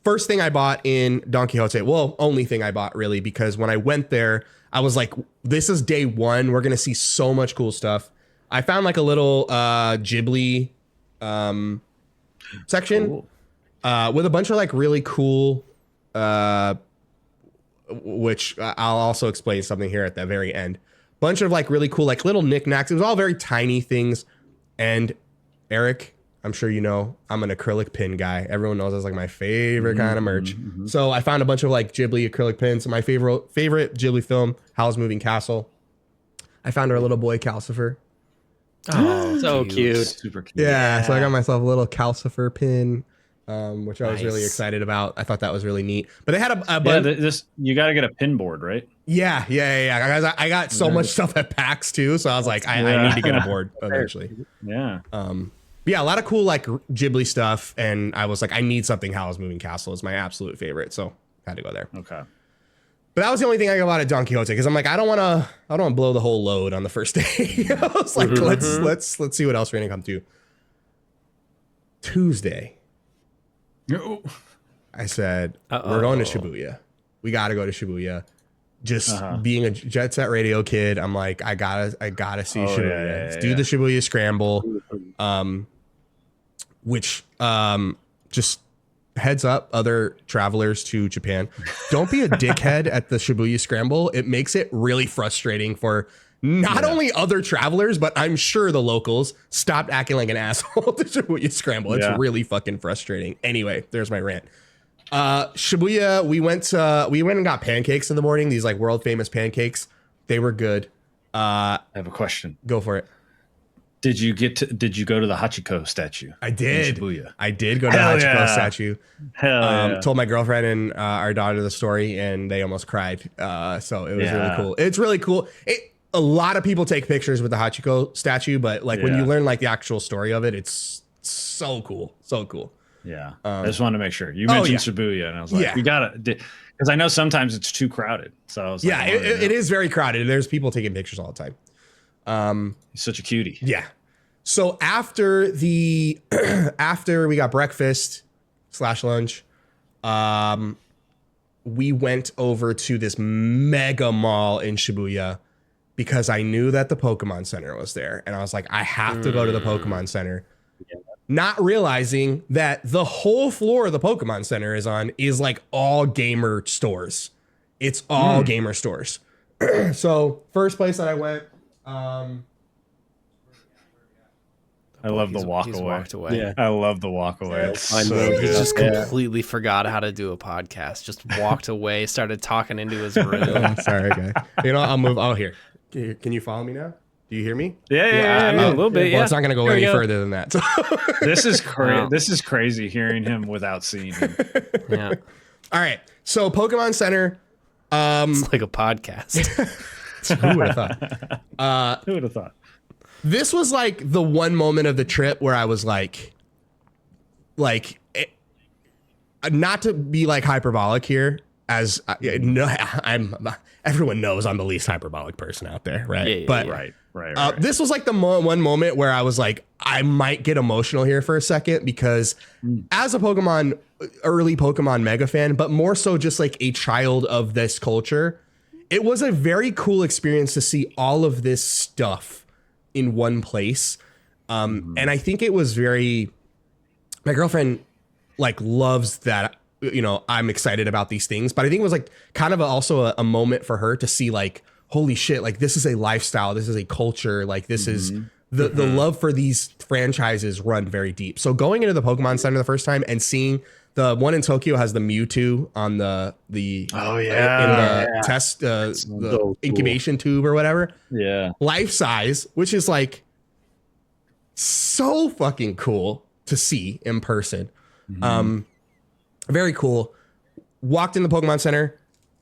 first thing I bought in Don Quixote, well, only thing I bought really, because when I went there, I was like, this is day one. We're going to see so much cool stuff. I found like a little Ghibli section Cool. with a bunch of like really cool, which I'll also explain something here at the very end. Bunch of like really cool, like little knickknacks. It was all very tiny things. And Eric, I'm sure you know, I'm an acrylic pin guy. Everyone knows that's like my favorite kind of merch. So I found a bunch of like Ghibli acrylic pins. My favorite Ghibli film, Howl's Moving Castle. I found our little boy Calcifer. Oh, So cute. Super cute. Yeah, so I got myself a little Calcifer pin, which I was really Nice. excited about. I thought that was really neat. But they had a Yeah, bunch. this you got to get a pin board, right? Yeah. Guys, I got so much stuff at PAX too, so I was like, I need to get a board eventually. Yeah. But yeah, a lot of cool like Ghibli stuff, and I was like, I need something. Howl's Moving Castle is my absolute favorite, so had to go there. Okay. But that was the only thing I got out of Don Quixote, because I'm like, I don't want to blow the whole load on the first day. I was like, let's see what else we're gonna come to. Tuesday, I said, we're going to Shibuya. We got to go to Shibuya. Just being a Jet Set Radio kid, I'm like, I gotta see Shibuya. yeah, Let's do the Shibuya Scramble. Which just heads up other travelers to Japan. Don't be a dickhead at the Shibuya Scramble. It makes it really frustrating for not only other travelers, but I'm sure the locals. Stopped acting like an asshole at the Shibuya Scramble. It's Yeah. really fucking frustrating. Anyway, there's my rant. Shibuya, we went and got pancakes in the morning. These like world famous pancakes. They were good. I have a question. Go for it. Did you go to the Hachiko statue? I did. In Shibuya? I did go to the Hell Hachiko yeah. statue. Hell yeah. Told my girlfriend and our daughter the story, and they almost cried. So it was really Yeah. cool. It's really cool. A lot of people take pictures with the Hachiko statue, but like when you Yeah. learn like the actual story of it, it's so cool. So cool. Yeah. I just wanted to make sure. You mentioned Shibuya, and I was like, Yeah. you gotta, because I know sometimes it's too crowded. So I was like, Yeah, I wanted to it know. is very crowded. There's people taking pictures all the time. He's such a cutie. Yeah. So after after we got breakfast / lunch, we went over to this mega mall in Shibuya because I knew that the Pokemon Center was there. And I was like, I have to go to the Pokemon Center. Yeah. Not realizing that the whole floor the Pokemon Center is like all gamer stores. It's all gamer stores. So first place that I went, I love the walk away. Yeah. I love the walk away. He just completely forgot how to do a podcast. Just walked away, started talking into his room. I'm sorry, guy. You know, I'll move. Oh, here. Can you follow me now? Do you hear me? Yeah. A little bit. Well, it's not going to go any further than that. So. This is crazy. This is crazy hearing him without seeing him. Yeah. All right. So Pokemon Center. It's like a podcast. Who would have thought? Who would have thought? This was like the one moment of the trip where I was like, not to be like hyperbolic here, as everyone knows I'm the least hyperbolic person out there, right? Right. This was like the one moment where I was like, I might get emotional here for a second because as a early Pokemon mega fan, but more so just like a child of this culture, it was a very cool experience to see all of this stuff in one place. And I think it was my girlfriend like loves that, you know, I'm excited about these things, but I think it was like kind of also a moment for her to see like, holy shit, like this is a lifestyle. This is a culture. Like this is the love for these franchises run very deep. So going into the Pokemon Center the first time and seeing the one in Tokyo has the Mewtwo on the test, the incubation tube or whatever. Yeah. Life size, which is like so fucking cool to see in person. Very cool. Walked in the Pokemon Center.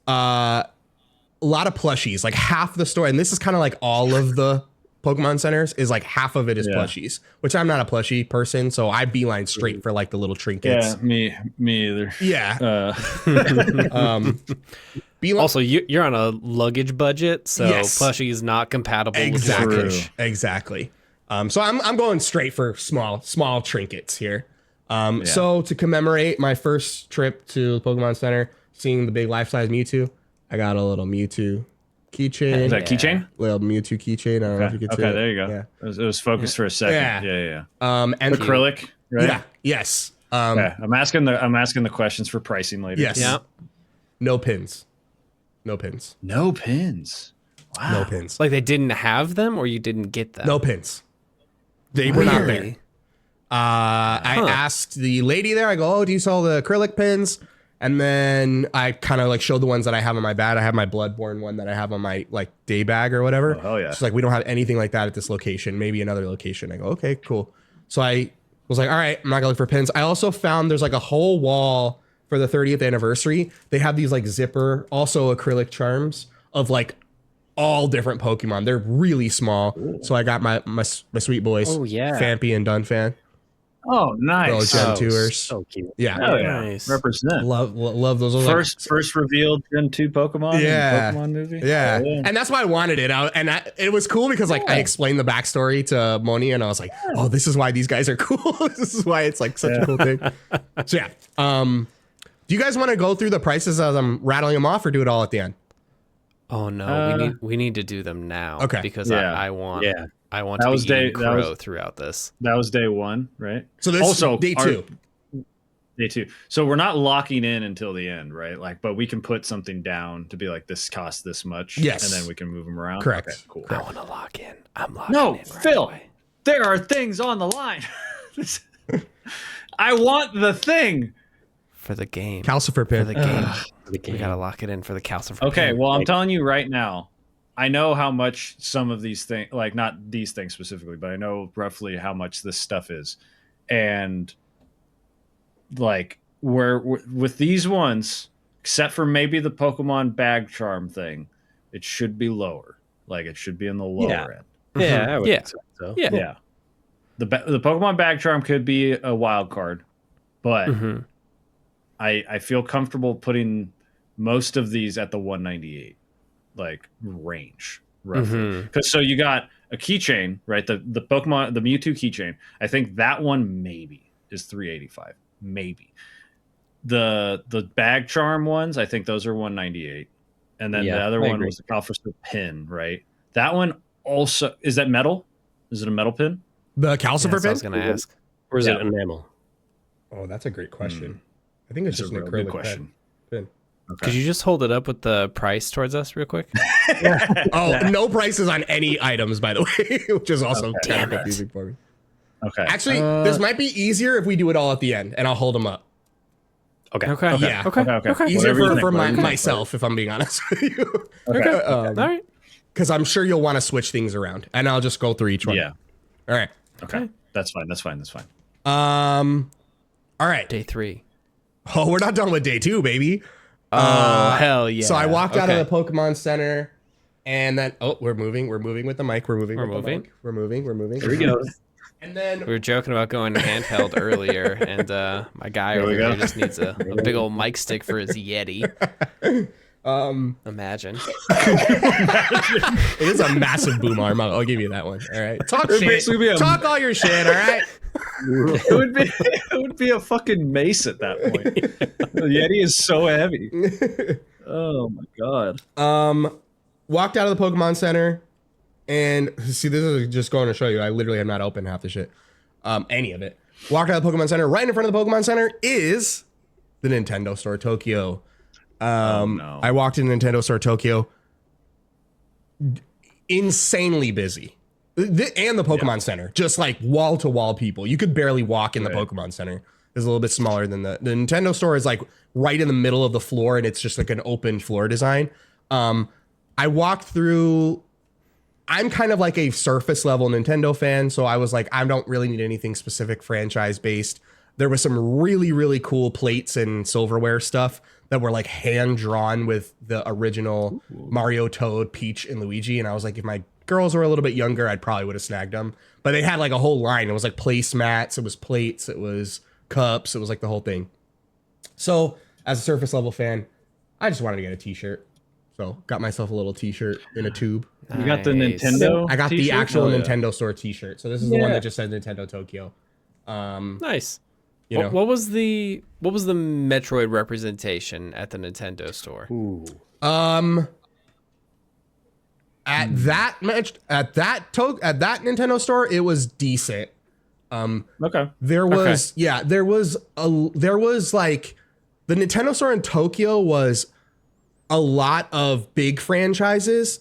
A lot of plushies, like half the store. And this is kind of like all of the Pokemon Centers is like half of it is plushies, which I'm not a plushie person. So I beeline straight for like the little trinkets. Yeah, me either. Yeah. Also, you're on a luggage budget, so plushie is not compatible with luggage. Exactly. So I'm going straight for small trinkets here. So to commemorate my first trip to the Pokemon Center, seeing the big life-size Mewtwo, I got a little Mewtwo keychain. Is that keychain? Little Mewtwo keychain. I don't know if you can see it. Okay, there you go. Yeah. It was focused for a second. Yeah. And acrylic, right? Yeah. Yes. Okay. I'm asking the questions for pricing later. Yes. Yeah. No pins. No pins. Wow. No pins. Like they didn't have them, or you didn't get them. No pins. They were not there. I asked the lady there. I go, "Oh, do you sell the acrylic pins?" And then I kind of like showed the ones that I have on my bag. I have my Bloodborne one that I have on my like day bag or whatever. Oh, hell yeah. She's like, we don't have anything like that at this location. Maybe another location. I go, okay, cool. So I was like, all right, I'm not gonna look for pins. I also found there's like a whole wall for the 30th anniversary. They have these like zipper, also acrylic charms of like all different Pokemon. They're really small. Ooh. So I got my sweet boys, Fampy and Dunfan. Oh, nice. Gen 2ers. So cute. Yeah. Oh, yeah. Nice. Represent. Love those. First revealed Gen 2 Pokemon in the Pokemon movie. Yeah. And that's why I wanted it. It was cool because like I explained the backstory to Moni and I was like, oh, this is why these guys are cool. This is why it's like such a cool thing. So yeah. Do you guys want to go through the prices as I'm rattling them off or do it all at the end? Oh no, we need to do them now. Okay. Because I want to be eating crow throughout this. That was day one, right? So this also day two. Day two. So we're not locking in until the end, right? Like, but we can put something down to be like, this costs this much. Yes. And then we can move them around. Correct. Okay, cool. I want to lock in. I'm locking in. No, Phil, away. There are things on the line. I want the thing. For the game. Calcifer pin. For the game. We got to lock it in for the calcifer pin. Okay, well, I'm telling you right now, I know how much some of these things, like not these things specifically, but I know roughly how much this stuff is. And like with these ones, except for maybe the Pokemon bag charm thing, it should be lower. Like it should be in the lower end. Yeah, I would think so. Yeah. The Pokemon bag charm could be a wild card, but I feel comfortable putting most of these at the 198 like range roughly. Because so you got a keychain, right? The Pokemon, the Mewtwo keychain. I think that one maybe is 385, maybe. the bag charm ones, I think those are 198, and then the other one was the Calfrester pin, right? That one also is that metal? Is it a metal pin? The calcifer pin? I was going to ask. Or is it enamel? Oh, that's a great question. I think it's just an acrylic question. Pin. Okay. Could you just hold it up with the price towards us real quick? No prices on any items, by the way, which is also kind of confusing for me. Okay. Actually, this might be easier if we do it all at the end, and I'll hold them up. Okay. Yeah. Okay. Easier for myself, if I'm being honest with you. Okay. All right. Because I'm sure you'll want to switch things around, and I'll just go through each one. Yeah. All right. Okay. That's fine. All right. Day 3. Oh, we're not done with day 2, baby. Hell yeah. So I walked out of the Pokemon Center, and then we're moving with the mic. We're moving. Here we go. And then we were joking about going handheld earlier, and my guy over here just needs a big old mic stick for his Yeti. Imagine. It is a massive boom arm. I'll give you that one. All right. Talk shit. Talk all your shit. All right. It would be a fucking mace at that point. The Yeti is so heavy. Oh my god. Walked out of the Pokemon Center, and see, this is just going to show you. I literally have not opened half the shit. Any of it. Walked out of the Pokemon Center. Right in front of the Pokemon Center is the Nintendo Store Tokyo. No. I walked in Nintendo Store Tokyo. Insanely busy. And the Pokemon Center, just like wall to wall people. You could barely walk in the Pokemon Center. It's a little bit smaller than the Nintendo Store is like right in the middle of the floor, and it's just like an open floor design. I walked through. I'm kind of like a surface level Nintendo fan, so I was like, I don't really need anything specific franchise based. There was some really, really cool plates and silverware stuff that were like hand drawn with the original Mario, Toad, Peach, and Luigi. And I was like, if my girls were a little bit younger, I'd probably would have snagged them. But they had like a whole line. It was like placemats, it was plates, it was cups, it was like the whole thing. So as a surface level fan, I just wanted to get a t-shirt. So got myself a little t-shirt in a tube. You got the Nintendo I got the t-shirt? actual Nintendo Store t-shirt. So this is the one that just says Nintendo Tokyo. Nice. You know, what was the Metroid representation at the Nintendo Store? Ooh. At that Nintendo Store, it was decent. Okay. There was like the Nintendo Store in Tokyo was a lot of big franchises.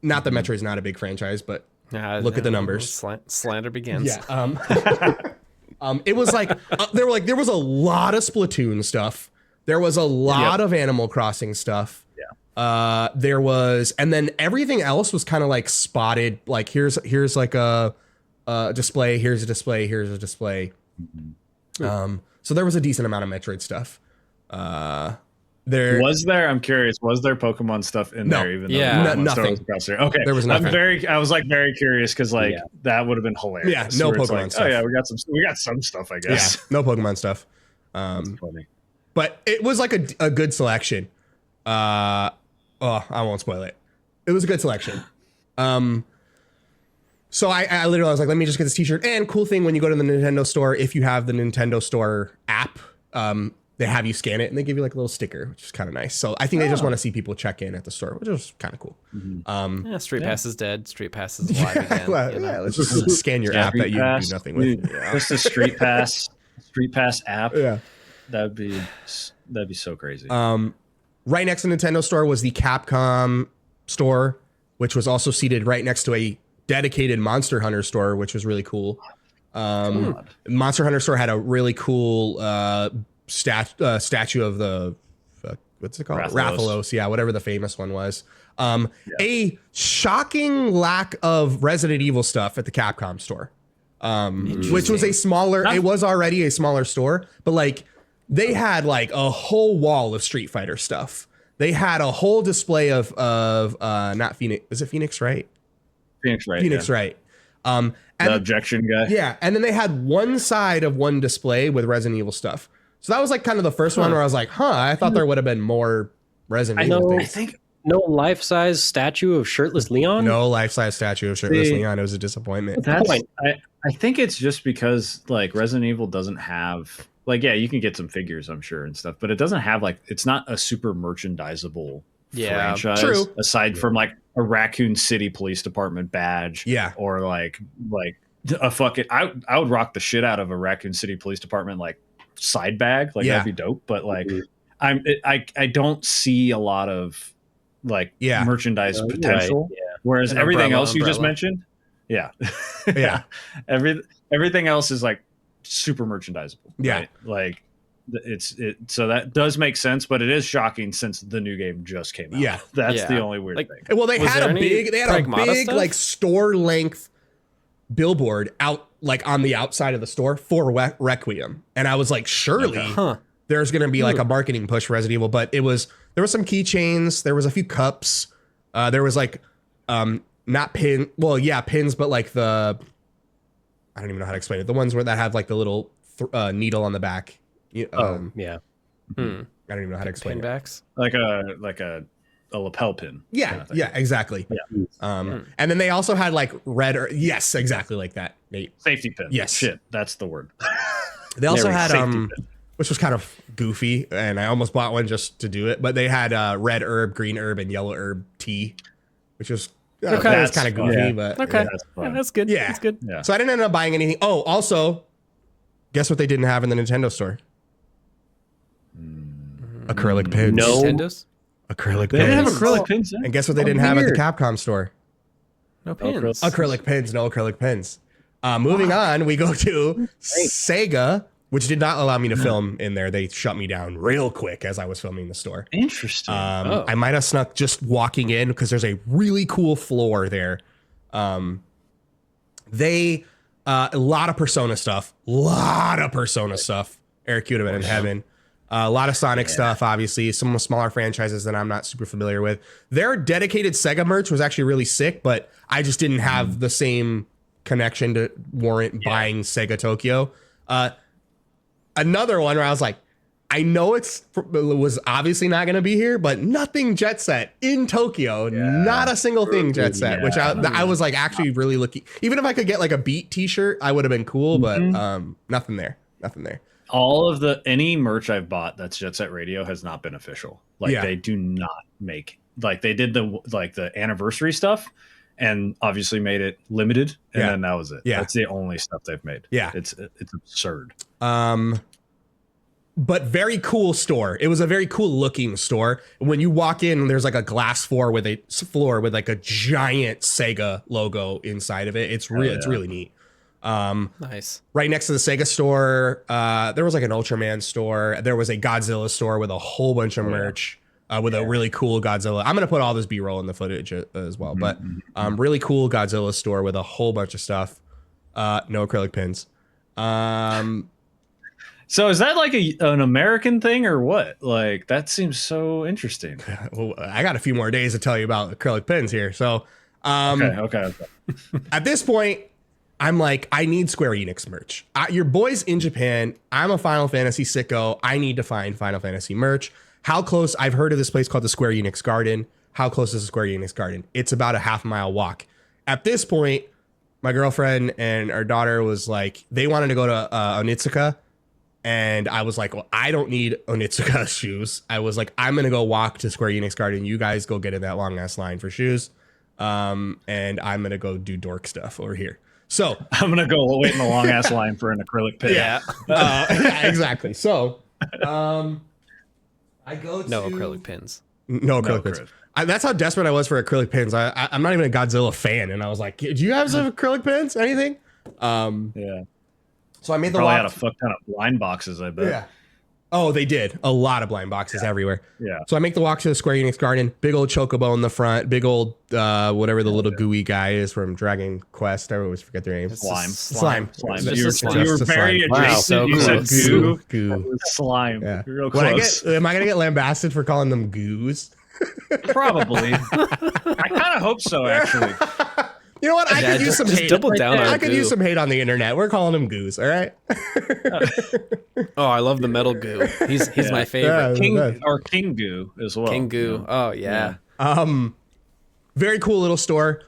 Not that Metroid's not a big franchise, but look at the numbers. Slander begins. Yeah. It was like there was a lot of Splatoon stuff. There was a lot of Animal Crossing stuff. Yeah. There was, and then everything else was kind of like spotted. Like here's like a display. Here's a display. Here's a display. So there was a decent amount of Metroid stuff. I'm curious, was there Pokemon stuff in there? Even though nothing. Was across there? Okay, there was nothing. I was like very curious because that would have been hilarious. Yeah, no Pokemon stuff. Oh yeah, we got some stuff, I guess. Yeah, no Pokemon stuff. That's funny. But it was like a good selection. I won't spoil it. It was a good selection. So I literally was like, let me just get this t-shirt. And cool thing, when you go to the Nintendo Store, if you have the Nintendo Store app, they have you scan it and they give you like a little sticker, which is kind of nice. So I think they just want to see people check in at the store, which is kind of cool. Street Pass is dead. Street Pass is alive again. Let's just scan your app that you do nothing with. Just a Street Pass app. Yeah, that'd be so crazy. Right next to the Nintendo Store was the Capcom store, which was also seated right next to a dedicated Monster Hunter store, which was really cool. Monster Hunter store had a really cool statue of the what's it called? Rathalos. Yeah, whatever the famous one was. A shocking lack of Resident Evil stuff at the Capcom store, which was a smaller. It was already a smaller store, but like they had like a whole wall of Street Fighter stuff. They had a whole display of not Phoenix. Is it Phoenix Wright? Phoenix Wright. And the objection guy. Yeah, and then they had one side of one display with Resident Evil stuff. So that was like kind of the first one where I was like, I thought there would have been more Resident Evil things. I think no life-size statue of shirtless Leon? No life-size statue of shirtless Leon. It was a disappointment. I think it's just because like Resident Evil doesn't have like, yeah, you can get some figures, I'm sure, and stuff, but it doesn't have like, it's not a super merchandisable franchise. True. Aside from like a Raccoon City Police Department badge, or like a fucking, I would rock the shit out of a Raccoon City Police Department like side bag, like that'd be dope. But like, I don't see a lot of like merchandise potential. Right. Whereas An everything umbrella, else you just mentioned, everything else is like super merchandisable. Right? Like so that does make sense, but it is shocking since the new game just came out. That's the only weird thing. Well, they had a big like store length billboard out like on the outside of the store for Requiem, and I was like, surely there's gonna be like a marketing push for Resident Evil, but there was some keychains, there was a few cups, there was like not pins, but like the, I don't even know how to explain it, the ones where that have like the little needle on the back. I don't even know how to explain Pinbacks? Like a lapel pin. Yeah, exactly. And then they also had like red, yes, exactly like that. Safety pin. Yes, shit, that's the word. They also had which was kind of goofy, and I almost bought one just to do it. But they had red herb, green herb, and yellow herb tea, which was that's kind of goofy, but that's good. Yeah, that's good. So I didn't end up buying anything. Oh, also, guess what they didn't have in the Nintendo store? Acrylic pins. No. Nintendos? Acrylic They pins. didn't have acrylic pins. And guess what they didn't have at the Capcom store? No pins. Acrylic pins. No acrylic pins. Moving on, we go to Sega, which did not allow me to film in there. They shut me down real quick as I was filming the store. Interesting. I might have snuck just walking in because there's a really cool floor there. They a lot of Persona stuff. Eric, you'd have been in heaven. A lot of Sonic stuff, obviously. Some smaller franchises that I'm not super familiar with. Their dedicated Sega merch was actually really sick, but I just didn't have the same connection to warrant buying Sega Tokyo. Another one where I was like, I know it was obviously not going to be here, but nothing Jet Set in Tokyo. Not a single thing Jet Set, which I was like actually really looking. Even if I could get like a Beat t-shirt, I would have been cool, but nothing there. All of any merch I've bought that's Jet Set Radio has not been official. Like they do not make, like they did the anniversary stuff and obviously made it limited, and then that was it. That's the only stuff they've made. It's absurd. But very cool store. It was a very cool looking store. When you walk in, there's like a glass floor with a like a giant Sega logo inside of it. It's really neat. Nice. Right next to the Sega store, there was like an Ultraman store. There was a Godzilla store with a whole bunch of merch, with a really cool Godzilla. I'm gonna put all this B-roll in the footage as well, but really cool Godzilla store with a whole bunch of stuff. No acrylic pins. So is that like an American thing or what? Like that seems so interesting. Well, I got a few more days to tell you about acrylic pins here. So, okay. At this point, I'm like, I need Square Enix merch. Your boy's in Japan. I'm a Final Fantasy sicko. I need to find Final Fantasy merch. How close? I've heard of this place called the Square Enix Garden. How close is the Square Enix Garden? It's about a half-mile walk. At this point, my girlfriend and our daughter was like, they wanted to go to Onitsuka. And I was like, well, I don't need Onitsuka shoes. I was like, I'm going to go walk to Square Enix Garden. You guys go get in that long-ass line for shoes. And I'm going to go do dork stuff over here. So I'm going to go wait in the long-ass line for an acrylic pin. Yeah, exactly. So I go to... No acrylic pins. No acrylic pins. That's how desperate I was for acrylic pins. I'm not even a Godzilla fan. And I was like, do you have some acrylic pins? Anything? Yeah. So I made the Probably walk. had a fuck ton of blind boxes, I bet. Yeah. Oh, they did. A lot of blind boxes everywhere. Yeah. So I make the walk to the Square Enix Garden. Big old chocobo in the front. Big old whatever the little gooey guy is from Dragon Quest. I always forget their name. Slime. Just You were very Wow, adjacent. so You said close. goo. Slime. Yeah. Real When close. am I gonna get lambasted for calling them goos? Probably. I kind of hope so, actually. You know what? I could use some just hate. double down on I could goo. use some hate on the internet. We're calling them goos. All right. Oh, I love the metal goo. He's my favorite. King Goo as well. King goo. Oh yeah. Very cool little store.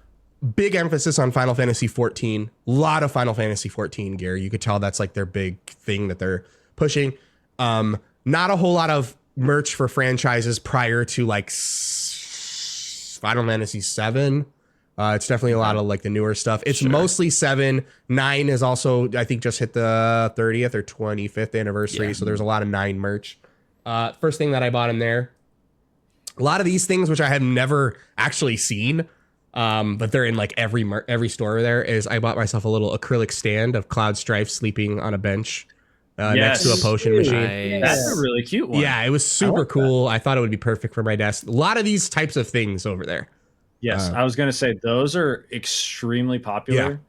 Big emphasis on Final Fantasy 14. A lot of Final Fantasy 14 gear. You could tell that's like their big thing that they're pushing. Not a whole lot of merch for franchises prior to like Final Fantasy 7. It's definitely a lot of like the newer stuff. It's mostly 7. 9 is also, I think, just hit the 30th or 25th anniversary. So there's a lot of 9 merch. First thing that I bought in there, a lot of these things, which I have never actually seen, but they're in like every store there, is I bought myself a little acrylic stand of Cloud Strife sleeping on a bench next to a potion machine. That's a really cute one. Yeah, it was super cool. I thought it would be perfect for my desk. A lot of these types of things over there. Yes, I was going to say those are extremely popular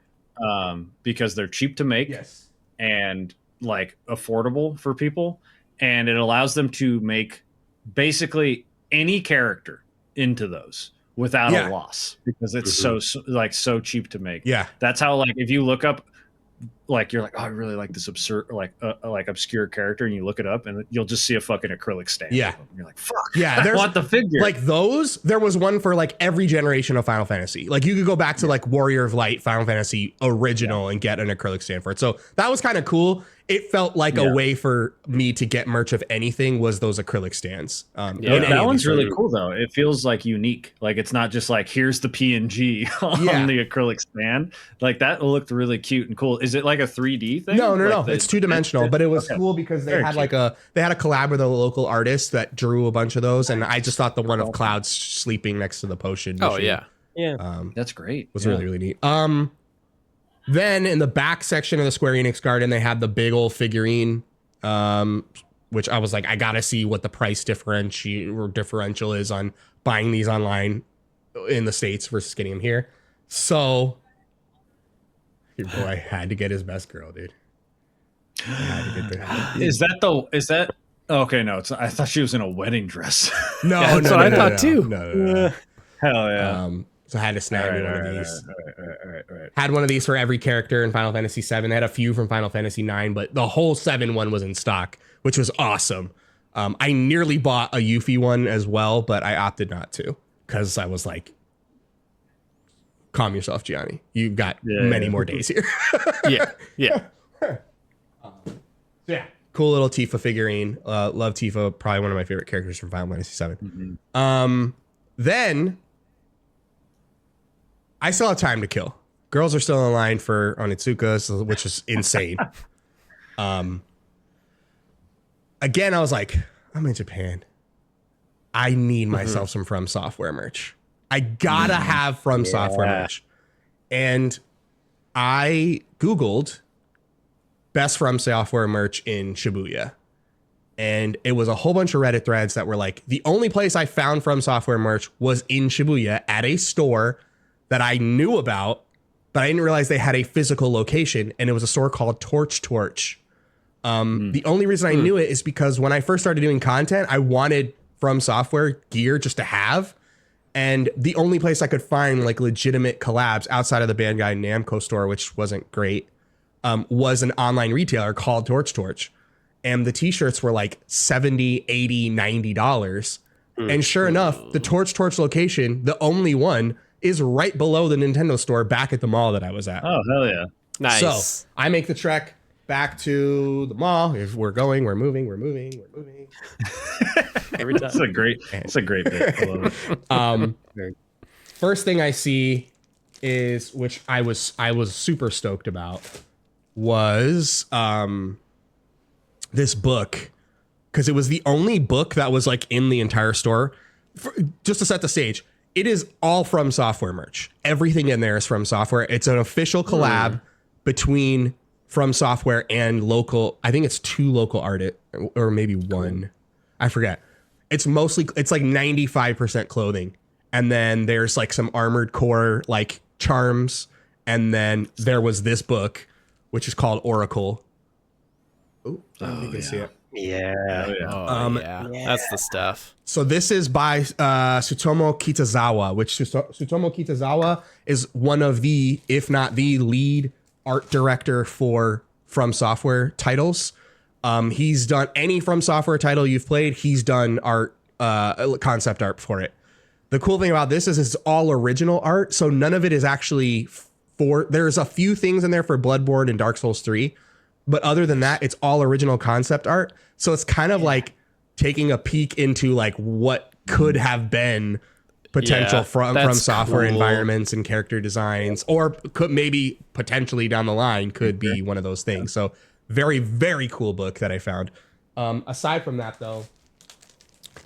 because they're cheap to make and like affordable for people, and it allows them to make basically any character into those without a loss because it's so cheap to make. Yeah, that's how, like, if you look up, like, you're like, oh, I really like this absurd, like obscure character, and you look it up, and you'll just see a fucking acrylic stand. Yeah, and you're like, fuck. Yeah, I want the figure. Like those, there was one for like every generation of Final Fantasy. Like you could go back to like Warrior of Light, Final Fantasy original, and get an acrylic stand for it. So that was kind of cool. It felt like a way for me to get merch of anything was those acrylic stands. That one's really cool though. It feels like unique. Like it's not just like here's the PNG on the acrylic stand. Like that looked really cute and cool. Is it like a 3D thing? No. Like It's 2-dimensional, but it was cool because they had like a collab with a local artist that drew a bunch of those, and I just thought the one of Cloud sleeping next to the potion machine, that's great. Was really neat. Then in the back section of the Square Enix garden, they had the big old figurine, which I was like, I gotta see what the price differential is on buying these online in the States versus getting them here. So your boy had to get his best girl, dude. Is that okay? No, it's. I thought she was in a wedding dress. No, that's what I thought too. No. Hell yeah. So I had to snag me one of these. Right. Had one of these for every character in Final Fantasy 7. They had a few from Final Fantasy 9, but the whole 7 one was in stock, which was awesome. I nearly bought a Yuffie one as well, but I opted not to because I was like, calm yourself, Gianni. You've got many more days here. Yeah. Yeah. Cool little Tifa figurine. Love Tifa. Probably one of my favorite characters from Final Fantasy 7. Then I still have time to kill. Girls are still in line for Onitsuka, which is insane. Again, I was like, I'm in Japan. I need myself some From Software merch. I gotta have From Software merch. And I Googled best From Software merch in Shibuya. And it was a whole bunch of Reddit threads that were like, the only place I found From Software merch was in Shibuya at a store that I knew about, but I didn't realize they had a physical location, and it was a store called Torch. The only reason I knew it is because when I first started doing content, I wanted From Software gear just to have, and the only place I could find like legitimate collabs outside of the Bandai Namco store, which wasn't great, was an online retailer called Torch. And the t-shirts were like $70, $80, $90. And sure enough, the Torch location, the only one, is right below the Nintendo store back at the mall that I was at. Oh, hell yeah. Nice. So I make the trek back to the mall. If we're moving. Every time. It's a great bit. I love it. First thing I see is, which I was super stoked about, was this book, because it was the only book that was like in the entire store. Just to set the stage, it is all From Software merch. Everything in there is From Software. It's an official collab between From Software and local. I think it's 2 local artists, or maybe 1. I forget. It's like 95% clothing. And then there's like some Armored Core like charms. And then there was this book, which is called Oracle. Ooh, you can see it. Yeah. That's the stuff. So this is by Tsutomu Kitazawa, which Tsutomu Kitazawa is one of the, if not the lead art director for From Software titles. He's done any From Software title you've played. He's done art, concept art for it. The cool thing about this is it's all original art. So none of it is actually there's a few things in there for Bloodborne and Dark Souls 3, But other than that, it's all original concept art. So it's kind of like taking a peek into like what could have been potential from software environments and character designs, or could maybe potentially down the line could be one of those things. So very, very cool book that I found. Aside from that though,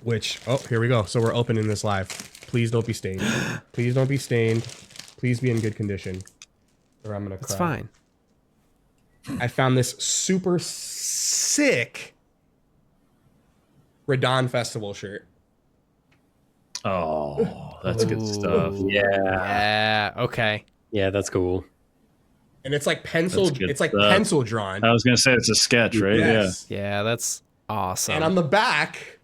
which, oh, here we go. So we're opening this live. Please don't be stained. Please don't be stained. Please be in good condition or I'm going to cry. It's fine. I found this super sick Radon Festival shirt. Oh, that's good stuff. Yeah. Okay. Yeah, that's cool. And it's like pencil. It's like stuff. pencil drawn. I was gonna say it's a sketch, right? Yes. Yeah, that's awesome. And on the back,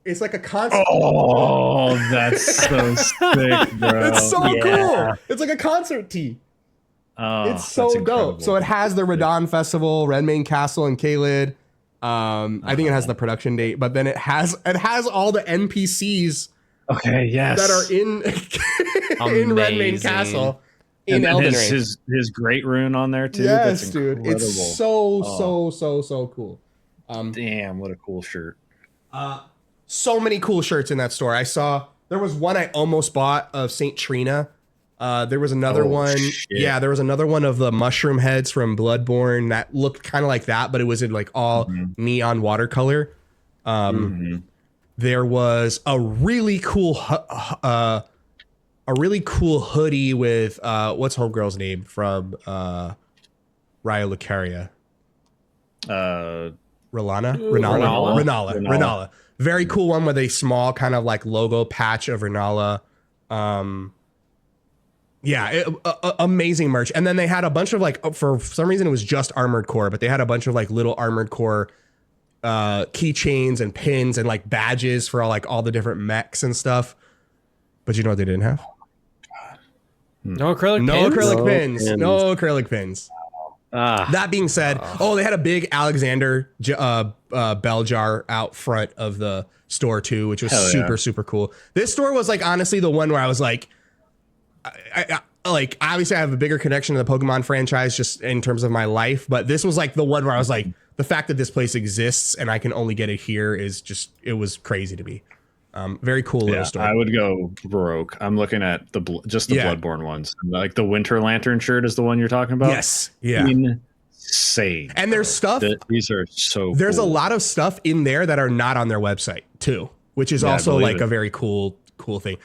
it's like a concert. Oh, that's so sick, bro. It's so cool. It's like a concert tee. Oh, It's so that's dope. incredible. So it has the Radon Festival, Redmayne Castle, and Caelid. I think it has the production date, but then it has all the NPCs Okay, yes. that are in Redmayne Castle in Elden Ring. His great rune on there too. Yes, That's dude. incredible. It's so cool. Damn, what a cool shirt. So many cool shirts in that store. There was one I almost bought of Saint Trina. There was another one. Shit. Yeah, there was another one of the mushroom heads from Bloodborne that looked kind of like that, but it was in like all neon watercolor. There was a really cool hoodie with what's homegirl's name from Raya Lucaria? Renala. Very cool one with a small kind of like logo patch of Renala. Amazing merch. And then they had a bunch of like, for some reason it was just Armored Core, but they had a bunch of like little Armored Core keychains and pins and like badges for all the different mechs and stuff. But you know what they didn't have? No acrylic pins? No acrylic pins. That being said, they had a big Alexander bell jar out front of the store too, which was super cool. This store was like honestly the one where I was like, I obviously I have a bigger connection to the Pokemon franchise just in terms of my life, but this was like the one where I was like, the fact that this place exists and I can only get it here is just, it was crazy to me. Very cool little store. I would go broke. I'm looking at the Bloodborne ones. Like the Winter Lantern shirt is the one you're talking about. Yes. Yeah. Insane. And there's stuff. These are so. There's cool. a lot of stuff in there that are not on their website too, which is also like a very cool thing.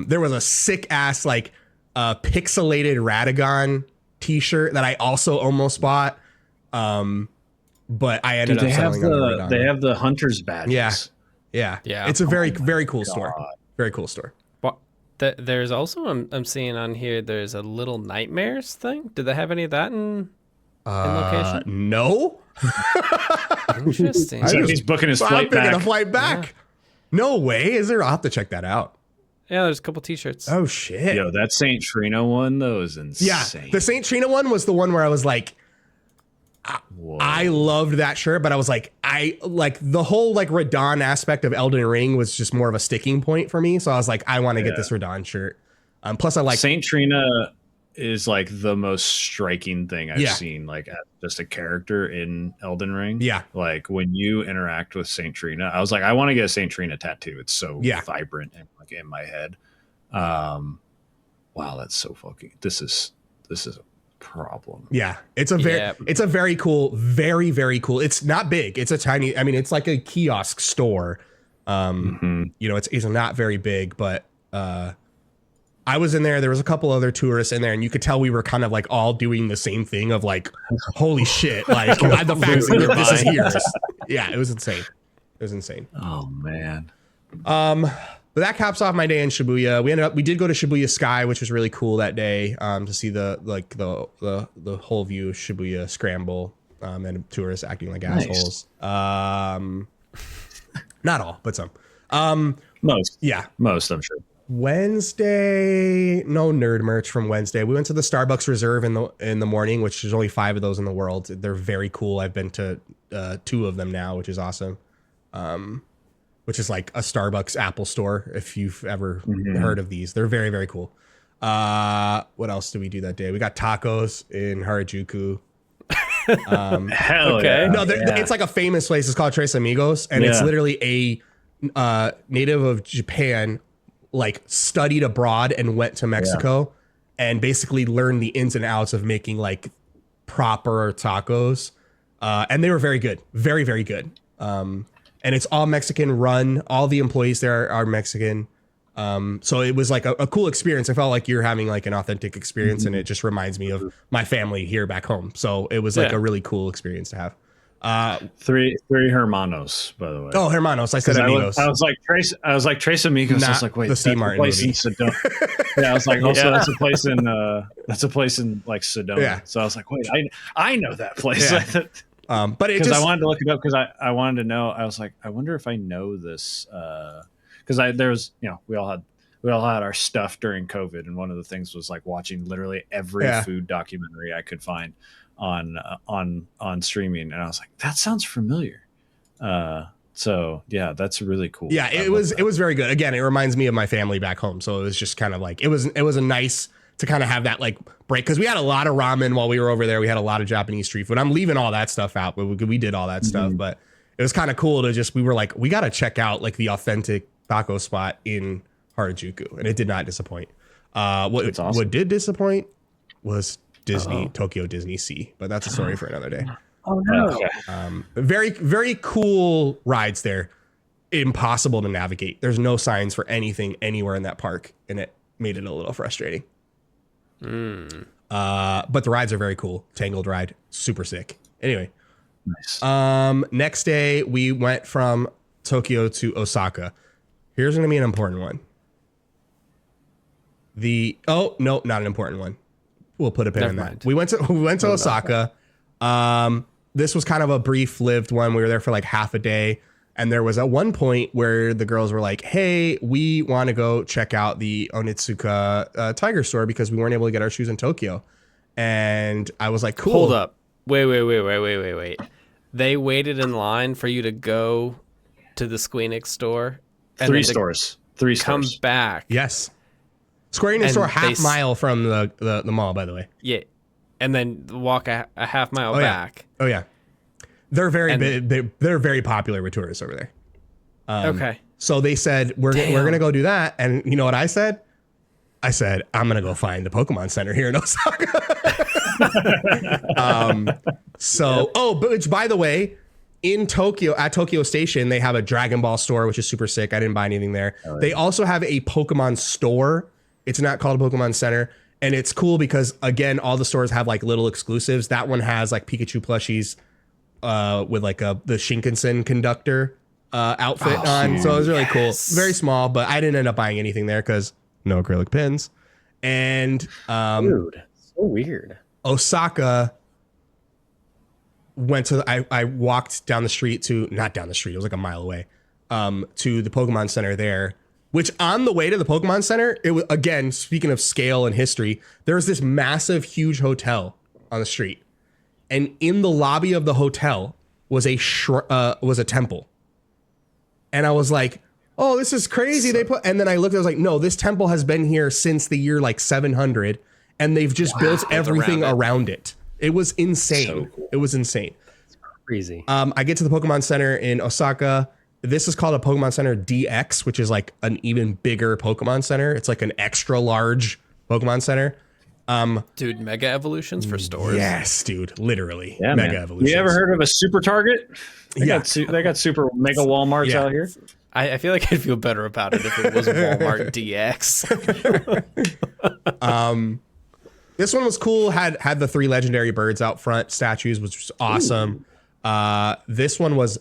There was a sick ass like pixelated Radagon t-shirt that I also almost bought. But I ended up selling on Radagon. They have the hunter's badges. Yeah. It's a very cool store. Very cool store. Well, there's also I'm seeing on here. There's a Little Nightmares thing. Did they have any of that in location? No. Interesting. So he's booking his flight back. A flight back. Yeah. No way. Is there? I'll have to check that out. Yeah, there's a couple t-shirts. Oh shit. Yo, that Saint Trina one though is insane. Yeah, the Saint Trina one was the one where I was like, I loved that shirt, but I was like, I like the whole like Radon aspect of Elden Ring was just more of a sticking point for me. So I was like, I want to get this Radon shirt. Plus, I like Saint Trina is like the most striking thing I've seen, like just a character in Elden Ring. Yeah, like when you interact with Saint Trina, I was like, I want to get a Saint Trina tattoo. It's so vibrant and like in my head. Wow, that's so fucking. This is a problem. Yeah, it's a very cool, very cool. It's not big. It's a tiny. I mean, it's like a kiosk store. You know, it's not very big, but I was in there. There was a couple other tourists in there, and you could tell we were kind of like all doing the same thing of like, holy shit, like the fact that this is here. Yeah, it was insane. It was insane. Oh man. But that caps off my day in Shibuya. We did go to Shibuya Sky, which was really cool that day, to see the whole view of Shibuya scramble, and tourists acting like assholes. Not all, but some. Most. Yeah. Most, I'm sure. Wednesday, no nerd merch from Wednesday. We went to the Starbucks Reserve in the morning, which there's only 5 of those in the world. They're very cool. I've been to 2 of them now, which is awesome. Which is like a Starbucks Apple store. If you've ever heard of these, they're very, very cool. What else did we do that day? We got tacos in Harajuku. Hell Okay. yeah. No, Yeah. it's like a famous place. It's called Tres Amigos, and it's Yeah. literally a native of Japan, like studied abroad and went to Mexico, and basically learned the ins and outs of making like proper tacos. And they were very good, very very good. And it's all Mexican run. All the employees there are Mexican. So it was like a cool experience. I felt like you're having like an authentic experience, and it just reminds me of my family here back home. So it was like Yeah. a really cool experience to have. Three hermanos, by the way. Oh, hermanos. I said 'Cause amigos. I was like Tres Amigos. I was Not like, wait, the that's Steve a Martin place movie. in Sedona. Yeah, I was like, also Yeah. that's a place in like Sedona. Yeah. So I was like, wait, I know that place. Yeah. But it Because just I wanted to look it up because I wanted to know. I was like, I wonder if I know this. Because there was, we all had our stuff during COVID, and one of the things was like watching literally every food documentary I could find on streaming, and I was like, that sounds familiar. So yeah, that's really cool. yeah, it was very good. Again, it reminds me of my family back home. So it was just kind of like it was a nice to kind of have that like break, because we had a lot of ramen while we were over there. We had a lot of Japanese street food. I'm leaving all that stuff out, but we did all that stuff. But it was kind of cool to just, we were like, we got to check out like the authentic taco spot in Harajuku, and it did not disappoint. What did disappoint was Tokyo Disney Sea, but that's a story for another day. Oh no. Okay. Very, very cool rides there. Impossible to navigate. There's no signs for anything anywhere in that park, and it made it a little frustrating. But the rides are very cool. Tangled ride, super sick. Anyway, Nice. next day we went from Tokyo to Osaka. Here's going to be an important one. No, not an important one. We'll put a pin in that. mind. We went to Osaka. This was kind of a brief-lived one. We were there for like half a day, and there was at one point where the girls were like, "Hey, we want to go check out the Onitsuka Tiger store because we weren't able to get our shoes in Tokyo." And I was like, "Cool." Hold up. Wait. They waited in line for you to go to the Squeenix store. And Three then to stores. come back. Yes. Square Enix And store they half mile from the mall, by the way. Yeah. And then walk a half mile Oh, yeah. back. Oh yeah, they're very And- they're very popular with tourists over there. Okay. So they said we're gonna go do that, and you know what I said? I said I'm gonna go find the Pokemon Center here in Osaka. But which, by the way, in Tokyo at Tokyo Station they have a Dragon Ball store, which is super sick. I didn't buy anything there. They also have a Pokemon store. It's not called a Pokemon Center. And it's cool because, again, all the stores have like little exclusives. That one has like Pikachu plushies with like the Shinkansen conductor outfit on. So it was really cool. Very small, but I didn't end up buying anything there because no acrylic pins. And Dude, so weird. Osaka went to, I walked down the street to, not down the street, it was like a mile away, to the Pokemon Center there. Which on the way to the Pokemon Center, it was, again, speaking of scale and history, there's this massive, huge hotel on the street, and in the lobby of the hotel was a temple, and I was like, "Oh, this is crazy!" And then I looked, I was like, "No, this temple has been here since the year like 700, and they've just built everything around it. It was insane. So cool. It was insane." Crazy. I get to the Pokemon Center in Osaka. This is called a Pokemon Center DX, which is like an even bigger Pokemon Center. It's like an extra large Pokemon Center. Dude, Mega Evolutions for stores. Yes, dude, literally. Yeah, Mega man. Evolutions. You ever heard of a Super Target? They Yeah. got super mega Walmarts Yeah. out here. I feel like I'd feel better about it if it was Walmart DX. This one was cool. Had the 3 legendary birds out front, statues, which was awesome. This one was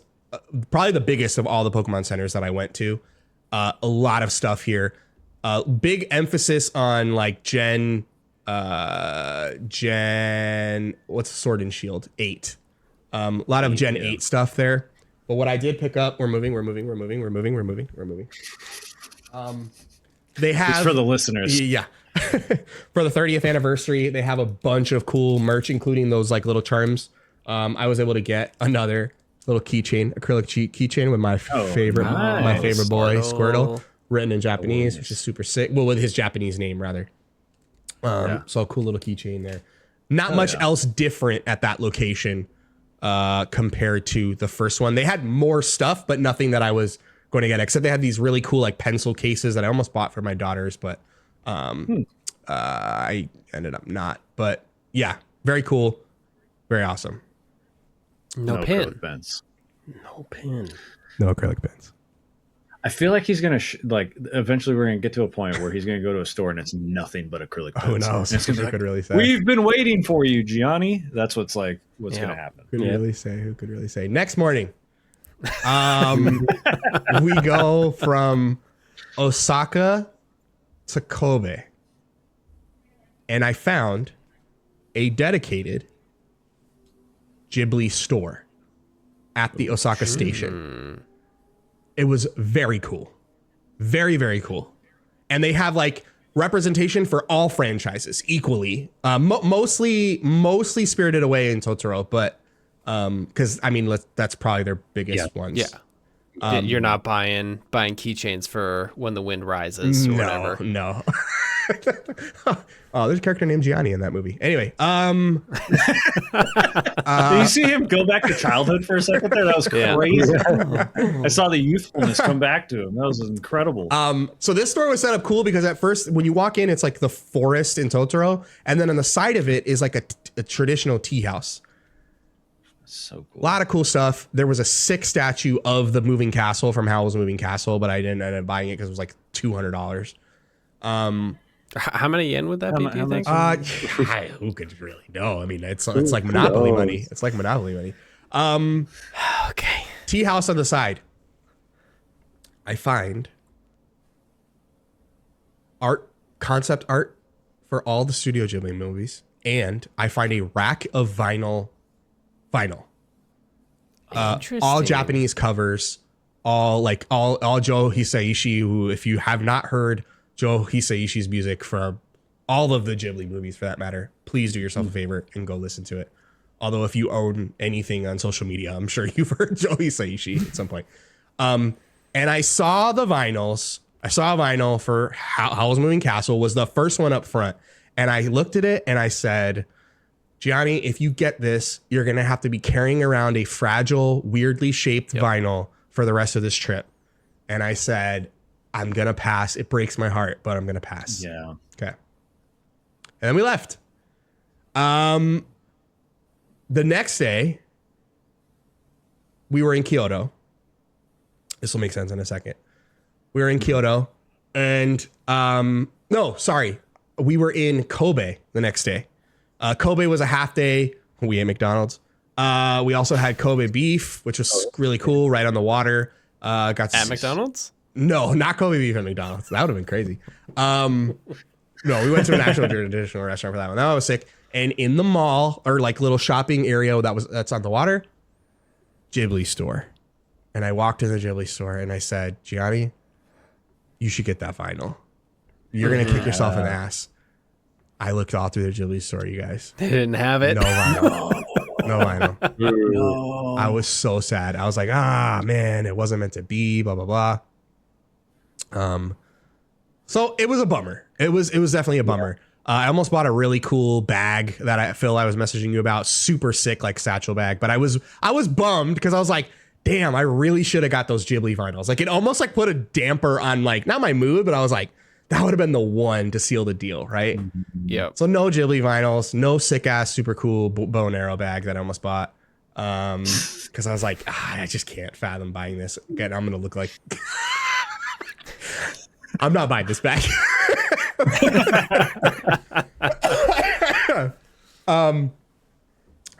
probably the biggest of all the Pokemon centers that I went to. A lot of stuff here. Big emphasis on like Gen, what's Sword and Shield 8. A lot of Gen 8 stuff there. But what I did pick up, we're moving. They have It's for the listeners. yeah. For the 30th anniversary, they have a bunch of cool merch, including those like little charms. I was able to get another little keychain, acrylic keychain with my favorite nice. boy, Squirtle. Squirtle, written in Japanese, which is super sick. Well, with his Japanese name rather. So a cool little keychain there. Not much else different at that location compared to the first one. They had more stuff, but nothing that I was going to get, except they had these really cool like pencil cases that I almost bought for my daughters, but I ended up not. But yeah, very cool. Very awesome. No pin. acrylic pens. No pin. No acrylic pens. I feel like he's gonna eventually we're gonna get to a point where he's gonna go to a store and it's nothing but acrylic pens. Who knows? And it's gonna be Who like, could really say? we've been waiting for you, Gianni. That's what's gonna happen. Who could really say? Who could really say? Next morning, we go from Osaka to Kobe, and I found a dedicated Ghibli store at the Osaka station. It was very cool. Very, very cool. And they have like representation for all franchises equally. Mostly Spirited Away and Totoro, but because I mean that's probably their biggest ones. Yeah. You're not buying keychains for When the Wind Rises or whatever. No. Oh, there's a character named Gianni in that movie. Anyway, Did you see him go back to childhood for a second there? That was crazy. I saw the youthfulness come back to him. That was incredible. So this store was set up cool because at first when you walk in, it's like the forest in Totoro, and then on the side of it is like a traditional tea house. So cool. A lot of cool stuff. There was a sick statue of the moving castle from Howl's Moving Castle, but I didn't end up buying it because it was like $200. How many yen would that be, do you think? Who could really know? I mean, it's like Monopoly money. It's like Monopoly money. Okay. Tea house on the side. I find concept art for all the Studio Ghibli movies, and I find a rack of vinyl. All Japanese covers, all Joe Hisaishi, who, if you have not heard Joe Hisaishi's music for all of the Ghibli movies for that matter, please do yourself a favor and go listen to it. Although if you own anything on social media, I'm sure you've heard Joe Hisaishi at some point. And I saw the vinyls. I saw a vinyl for Howl's Moving Castle was the first one up front. And I looked at it and I said, Gianni, if you get this, you're going to have to be carrying around a fragile, weirdly shaped vinyl for the rest of this trip. And I said, I'm going to pass. It breaks my heart, but I'm going to pass. Yeah. Okay. And then we left. The next day, we were in Kyoto. This will make sense in a second. We were in Kyoto and we were in Kobe the next day. Kobe was a half day. We ate McDonald's. We also had Kobe beef, which was really cool, right on the water. At McDonald's? No, not Kobe beef at McDonald's. That would have been crazy. No, we went to an actual traditional restaurant for that one. That was sick. And in the mall or like little shopping area that's on the water, Ghibli store. And I walked in the Ghibli store and I said, Gianni, you should get that vinyl. You're gonna kick yourself in the ass. I looked all through the Ghibli store, you guys. They didn't have it. No vinyl. No vinyl. No. I was so sad. I was like, man, it wasn't meant to be, blah, blah, blah. So it was a bummer. It was definitely a bummer. I almost bought a really cool bag that I was messaging you about, super sick, like satchel bag. But I was bummed because I was like, damn, I really should have got those Ghibli vinyls. Like it almost like put a damper on like, not my mood, but I was like, that would have been the one to seal the deal, right? Yeah. So no Ghibli vinyls, no sick ass, super cool bow and arrow bag that I almost bought. Because I was like, I just can't fathom buying this. Again, I'm gonna look like I'm not buying this bag.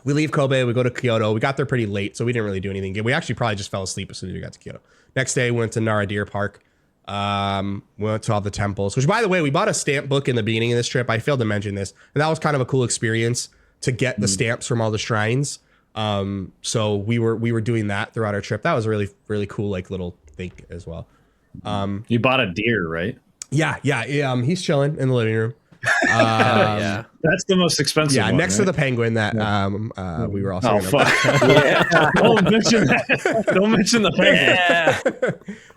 We leave Kobe, we go to Kyoto. We got there pretty late, so we didn't really do anything. We actually probably just fell asleep as soon as we got to Kyoto. Next day, we went to Nara Deer Park. We went to all the temples, which, by the way, we bought a stamp book in the beginning of this trip. I failed to mention this, and that was kind of a cool experience to get the stamps from all the shrines. So we were doing that throughout our trip. That was a really, really cool, like little thing as well. You bought a deer, right? Yeah. He's chilling in the living room. Yeah. That's the most expensive one, next to the penguin that we were also fuck. Don't mention that. Don't mention the penguin.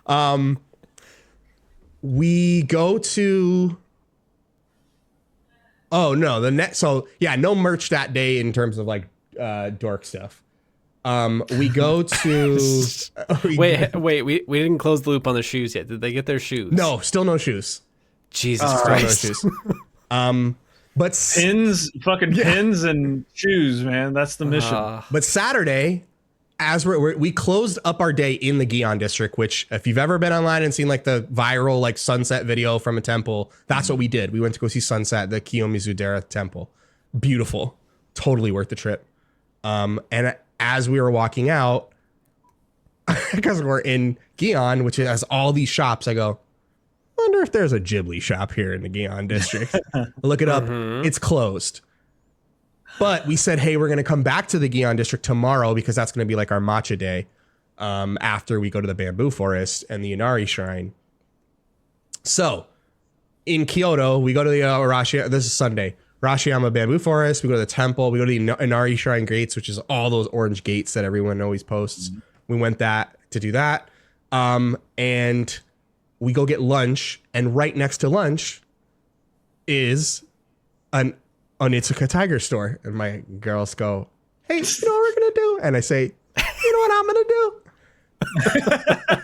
Yeah. We go to Oh no, so yeah, no merch that day in terms of like dork stuff. We go to Wait, we didn't close the loop on the shoes yet. Did they get their shoes? No, still no shoes. Jesus Still no Christ. shoes. But Pins and shoes, man. That's the mission. But Saturday, as we closed up our day in the Gion district, which if you've ever been online and seen like the viral like sunset video from a temple, that's what we did. We went to go see sunset, the Kiyomizu-dera temple. Beautiful. Totally worth the trip. And as we were walking out, because we're in Gion, which has all these shops, I go, wonder if there's a Ghibli shop here in the Gion district. Look it up. It's closed. But we said, hey, we're going to come back to the Gion district tomorrow because that's going to be like our matcha day after we go to the bamboo forest and the Inari shrine. So in Kyoto, we go to the this is Sunday, Rashiyama bamboo forest. We go to the temple. We go to the Inari shrine gates, which is all those orange gates that everyone always posts. We went to do that. And we go get lunch. And right next to lunch is an Onitsuka Tiger store. And my girls go, hey, you know what we're going to do? And I say, you know what I'm going to do?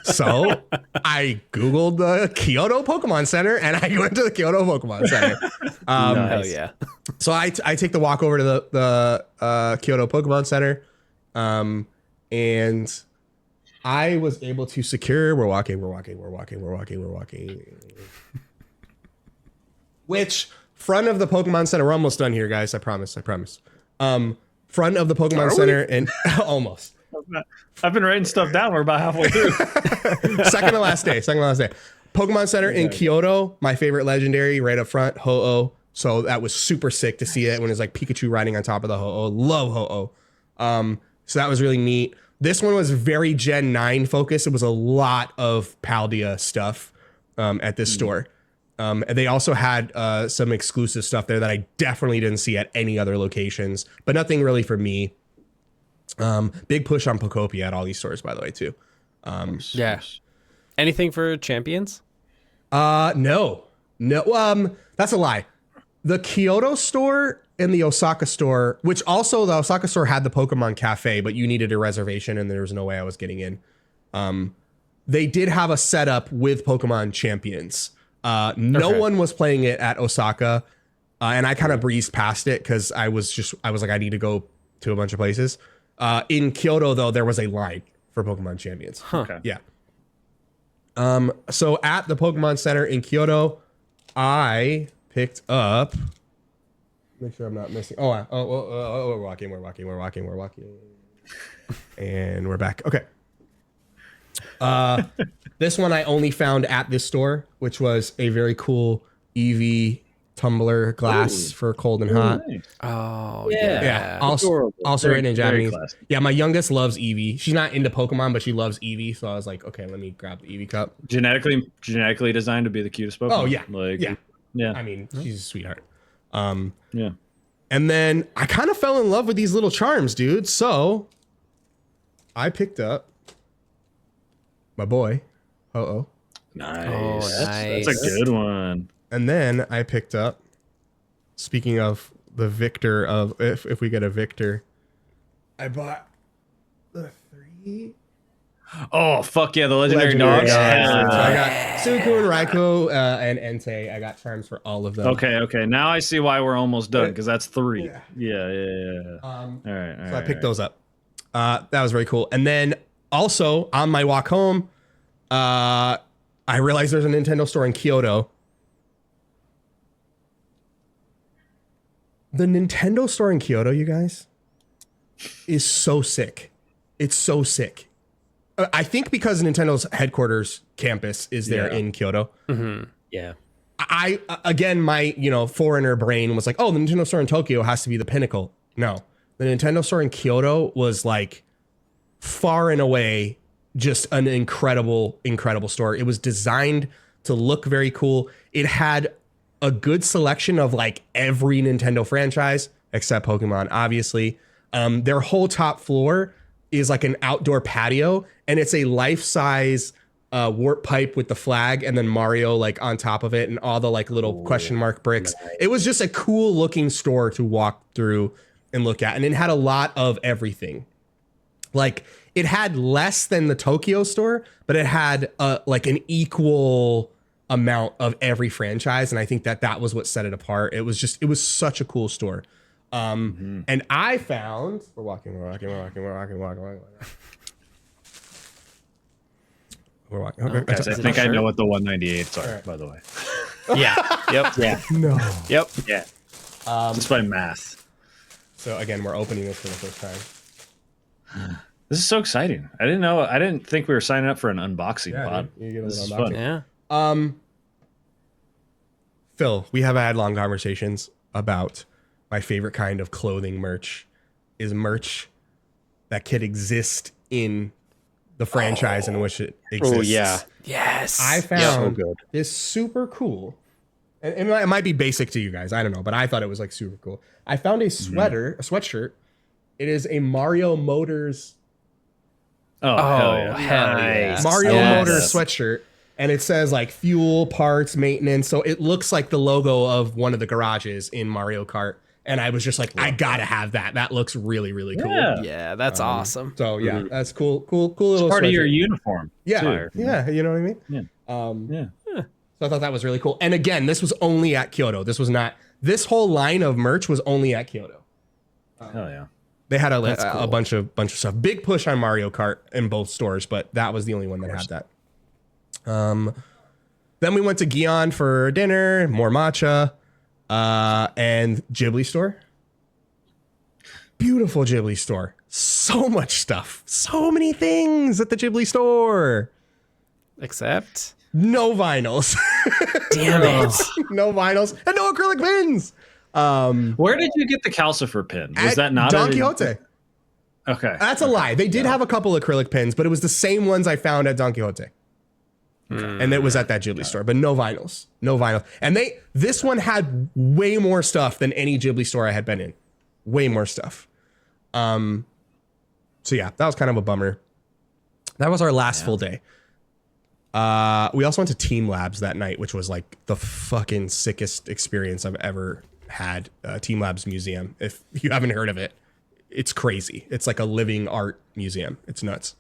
So I Googled the Kyoto Pokemon Center and I went to the Kyoto Pokemon Center. Hell yeah. So I take the walk over to the Kyoto Pokemon Center. And I was able to secure, we're walking. Which front of the Pokemon Center, we're almost done here, guys. I promise. Front of the Pokemon Center and almost. I've been writing stuff down. We're about halfway through. Second to last day. Pokemon Center in Kyoto, my favorite legendary right up front, Ho-Oh. So that was super sick to see it when it's like Pikachu riding on top of the Ho-Oh. Love Ho-Oh. So that was really neat. This one was very Gen 9 focused. It was a lot of Paldea stuff at this store. And they also had some exclusive stuff there that I definitely didn't see at any other locations, but nothing really for me. Big push on Pokopia at all these stores, by the way, too. Yeah. Anything for champions? No. That's a lie. The Kyoto store and the Osaka store, which also the Osaka store had the Pokemon Cafe, but you needed a reservation and there was no way I was getting in. They did have a setup with Pokemon champions. No one was playing it at Osaka. And I kind of breezed past it because I was like, I need to go to a bunch of places. In Kyoto, though, there was a line for Pokemon champions. Okay. Yeah. So at the Pokemon Center in Kyoto, I picked up. Make sure I'm not missing. We're walking. And we're back. Okay. This one I only found at this store, which was a very cool Eevee tumbler glass for cold and hot. Nice. Oh, Yeah. Also written in Japanese. Yeah, my youngest loves Eevee. She's not into Pokemon, but she loves Eevee. So I was like, okay, let me grab the Eevee cup. Genetically designed to be the cutest Pokemon. Oh yeah, yeah. I mean, she's a sweetheart. Yeah. And then I kind of fell in love with these little charms, dude. So I picked up my boy, Ho-Oh. Nice. Oh, nice. That's a good one. And then I picked up, speaking of the Victor of, if we get a Victor, I bought the 3 Oh, fuck yeah, the legendary dogs. dogs. So Yeah. I got Suicune, Raikou, and Entei. I got charms for all of them. Okay. Now I see why we're almost done, because that's 3. Yeah. All right. So I picked those up. That was very cool. And then also on my walk home, I realized there's a Nintendo store in Kyoto. The Nintendo store in Kyoto, you guys, is so sick. It's so sick. I think because Nintendo's headquarters campus is there in Kyoto. Mm-hmm. Yeah. I again, my foreigner brain was like, oh, the Nintendo store in Tokyo has to be the pinnacle. No, the Nintendo store in Kyoto was like far and away just an incredible store. It was designed to look very cool. It had a good selection of like every Nintendo franchise except Pokemon, obviously. Their whole top floor is like an outdoor patio, and it's a life-size warp pipe with the flag, and then Mario like on top of it, and all the like little question mark bricks. Nice. It was just a cool looking store to walk through and look at, and it had a lot of everything. Like it had less than the Tokyo store, but it had like an equal amount of every franchise, and I think that was what set it apart. It was such a cool store. And I found we're walking. Okay. Guys, I think I know what the 198s are, by the way. Yeah. Yep. Yeah. No. Yep. Yeah. Just by math. So again, we're opening this for the first time. This is so exciting. I didn't think we were signing up for an unboxing pod. You get a This is little fun. Yeah. Phil, we have had long conversations about my favorite kind of clothing merch is merch that could exist in the franchise in which it exists. Oh yeah. Yes. I So found good. this super cool. And it might be basic to you guys. I don't know, but I thought it was like super cool. I found a sweatshirt. It is a Mario Motors Oh, hell yeah. hell yeah. Nice. Mario Yes. Motors sweatshirt, and it says like fuel, parts, maintenance. So it looks like the logo of one of the garages in Mario Kart. And I was just like, I gotta have that. That looks really, really cool. Yeah. Yeah, that's awesome. So yeah, that's cool. Cool little Part of your sweatshirt. uniform. Yeah, too. yeah, you know what I mean? Yeah. Yeah. So I thought that was really cool. And again, this was only at Kyoto. This whole line of merch was only at Kyoto. Hell yeah. They had That's a cool. bunch of stuff. Big push on Mario Kart in both stores, but that was the only one that had that. Then we went to Gion for dinner, more matcha, and Ghibli store. Beautiful Ghibli store. So much stuff. So many things at the Ghibli store. Except, No vinyls. damn it. No vinyls and no acrylic pins. Where did you get the calcifer pin? Was At that not Don a- Quixote? Okay. That's a lie. They did have a couple acrylic pins, but it was the same ones I found at Don Quixote. And it was at that Ghibli store, but no vinyls. No vinyl. And this one had way more stuff than any Ghibli store I had been in. Way more stuff. So yeah, that was kind of a bummer. That was our last full day. We also went to Team Labs that night, which was like the fucking sickest experience I've ever had. Team Labs Museum. If you haven't heard of it, it's crazy. It's like a living art museum. It's nuts.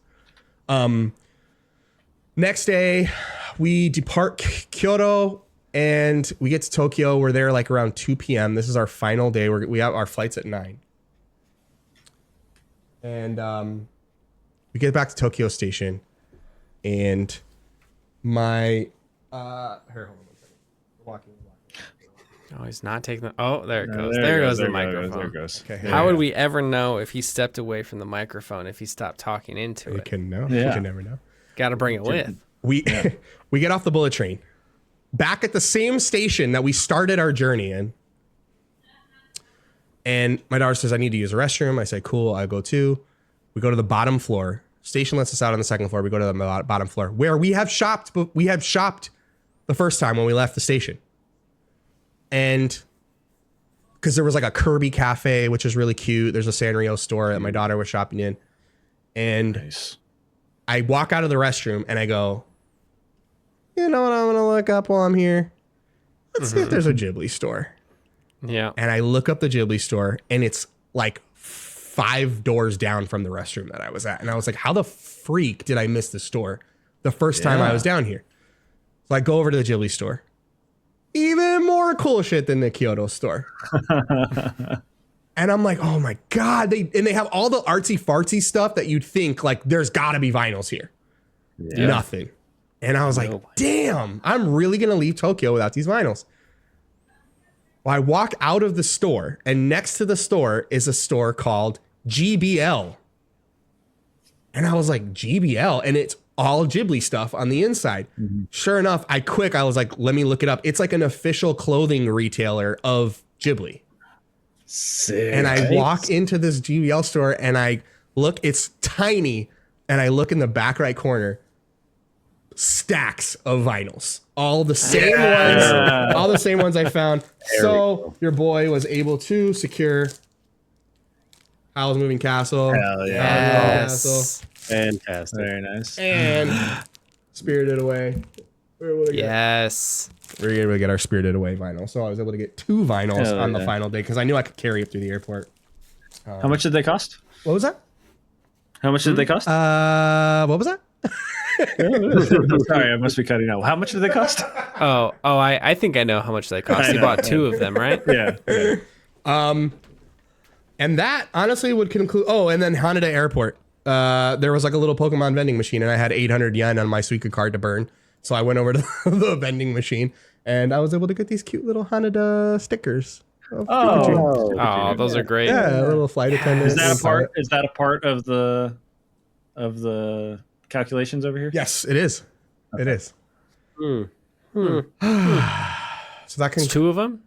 Next day, we depart Kyoto and we get to Tokyo. We're there like around 2 p.m. This is our final day. We have our flights at 9. And we get back to Tokyo Station, and my here, hold on one second. We're walking. Oh, he's not taking the. Oh, there it No, goes. There goes the there microphone. There it goes. Okay, here How we would go. we ever know if he stepped away from the microphone if he stopped talking into You it? can know. Yeah. You can never know. Got to bring it with. We we get off the bullet train, back at the same station that we started our journey in. And my daughter says, I need to use the restroom. I say, cool, I'll go too. We go to the bottom floor. Station lets us out on the second floor. We go to the bottom floor where we have shopped, but we have shopped the first time when we left the station. And because there was like a Kirby cafe, which is really cute. There's a Sanrio store that my daughter was shopping in. And Nice. I walk out of the restroom and I go, you know what I'm going to look up while I'm here? Let's see if there's a Ghibli store. Yeah. And I look up the Ghibli store and it's like 5 doors down from the restroom that I was at. And I was like, how the freak did I miss the store the first time I was down here? So I go over to the Ghibli store. Even more cool shit than the Kyoto store. And I'm like, oh my God. They have all the artsy fartsy stuff that you'd think like there's gotta be vinyls here. Yeah. Nothing. And I was like, damn, I'm really gonna leave Tokyo without these vinyls. Well, I walk out of the store, and next to the store is a store called GBL. And I was like, GBL? And it's all Ghibli stuff on the inside. Sure enough, I was like, let me look it up. It's like an official clothing retailer of Ghibli. Sick. And I walk into this GBL store and I look, it's tiny. And I look in the back right corner, stacks of vinyls, all the same ones, all the same ones I found. So your boy was able to secure Howl's Moving Castle. Hell yeah. Castle. Fantastic. Very nice. And Spirited Away. Yes. We're able to get our Spirited Away vinyl. So I was able to get 2 vinyls Hell on the yeah. final day because I knew I could carry it through the airport. How much did they cost? What was that? How much did they cost? What was that? Sorry, I must be cutting out. How much did they cost? I think I know how much they cost. I You know. bought 2 of them, right? Yeah. And that honestly would conclude. Oh, and then Haneda Airport. There was like a little Pokemon vending machine, and I had 800 yen on my Suica card to burn. So I went over to the vending machine, and I was able to get these cute little Haneda stickers. Of Pikachu. Oh, those are great. Yeah, a little flight attendant. Is that a inside part? it. Is that a part of the calculations over here? Yes, it is. It is. So that can. It's 2 of them.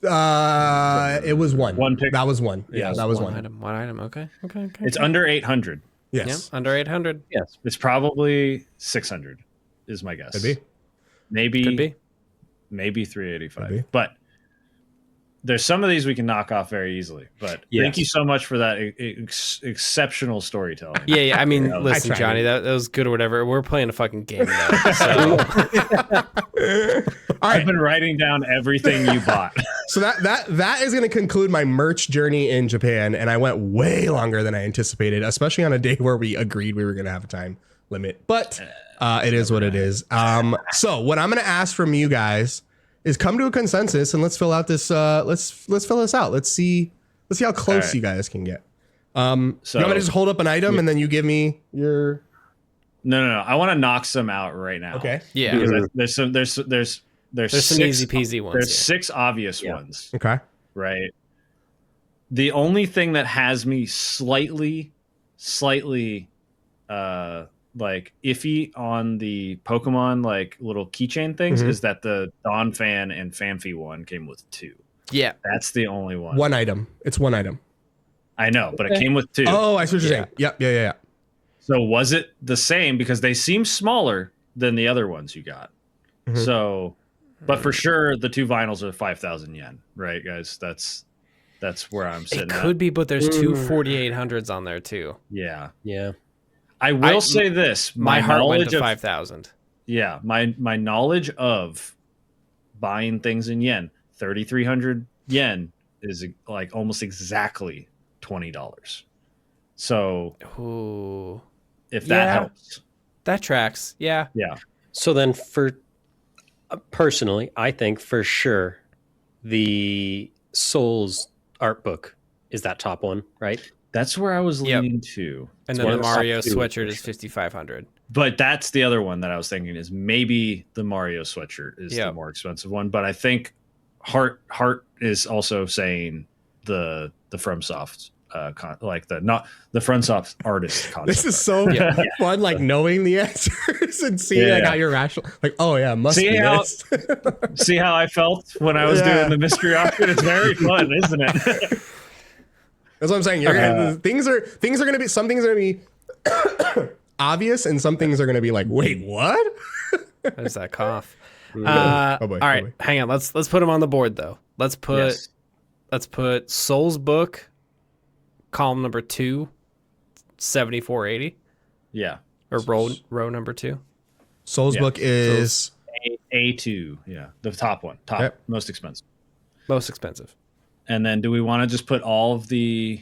It was one. One pick. That was one. Yeah, that was one. Item. One item. Okay. It's under 800. Yeah, Yes. under 800. Yes. It's probably 600, is my guess. Could be. Could be. Maybe 385. Could be. But there's some of these we can knock off very easily. But thank you so much for that exceptional storytelling. Yeah. I mean, I listen, tried Johnny, it. that was good or whatever. We're playing a fucking game though. So All I've right. been writing down everything you bought. So that is going to conclude my merch journey in Japan, and I went way longer than I anticipated, especially on a day where we agreed we were going to have a time limit. But it is what it is. So what I'm going to ask from you guys is come to a consensus and let's fill out this. Let's fill this out. Let's see how close right. you guys can get. So You want me to just hold up an item and then you give me your. no. I want to knock some out right now. Okay. yeah, Because there's there's some six, easy peasy ones. There's Here. 6 obvious ones, Okay. right? The only thing that has me slightly like iffy on the Pokemon like little keychain things is that the Dawn Fan and Phanpy one came with 2. Yeah, That's the only one. One item. It's one item. I know, but it came with 2. Oh, I see what you're saying. Yep. Yeah. So was it the same? Because they seem smaller than the other ones you got. Mhm. So, but for sure, the 2 vinyls are 5,000 yen, right, guys? That's where I'm sitting. it at. could be, but there's 2 4800s on there too. Yeah. Yeah. I will say this: My heart went knowledge to of 5,000. yeah, my knowledge of buying things in yen, 3,300 yen is like almost exactly $20. So Ooh, if that Yeah. helps, that tracks. Yeah, yeah. So then, for personally, I think for sure the Souls art book is that top one, right? That's where I was Yep. leaning to. and It's then one the of the top Mario 2 sweatshirt for is sure. 5,500. But that's the other one that I was thinking is maybe the Mario sweatshirt is the Yep. more expensive one. But I think Heart is also saying the FromSoft like the FromSoft artist concept. This is so fun, like knowing the answers and seeing like Yeah. how you're rational. Like, oh yeah, must See be how- this. See how I felt when I was Yeah. doing the mystery option? It's very fun, isn't it? That's what I'm saying. You're gonna, things are gonna be, some things are gonna be obvious, and some things are gonna be like, wait, what? There's that cough. Oh boy, All oh right, boy. hang on. Let's put them on the board though. Let's put Soul's book, column number 2, 7480, Yeah. or row number 2. Soul's Yeah. book is A2. Yeah. The top one. Yep. Most expensive. Most expensive. And then do we want to just put all of the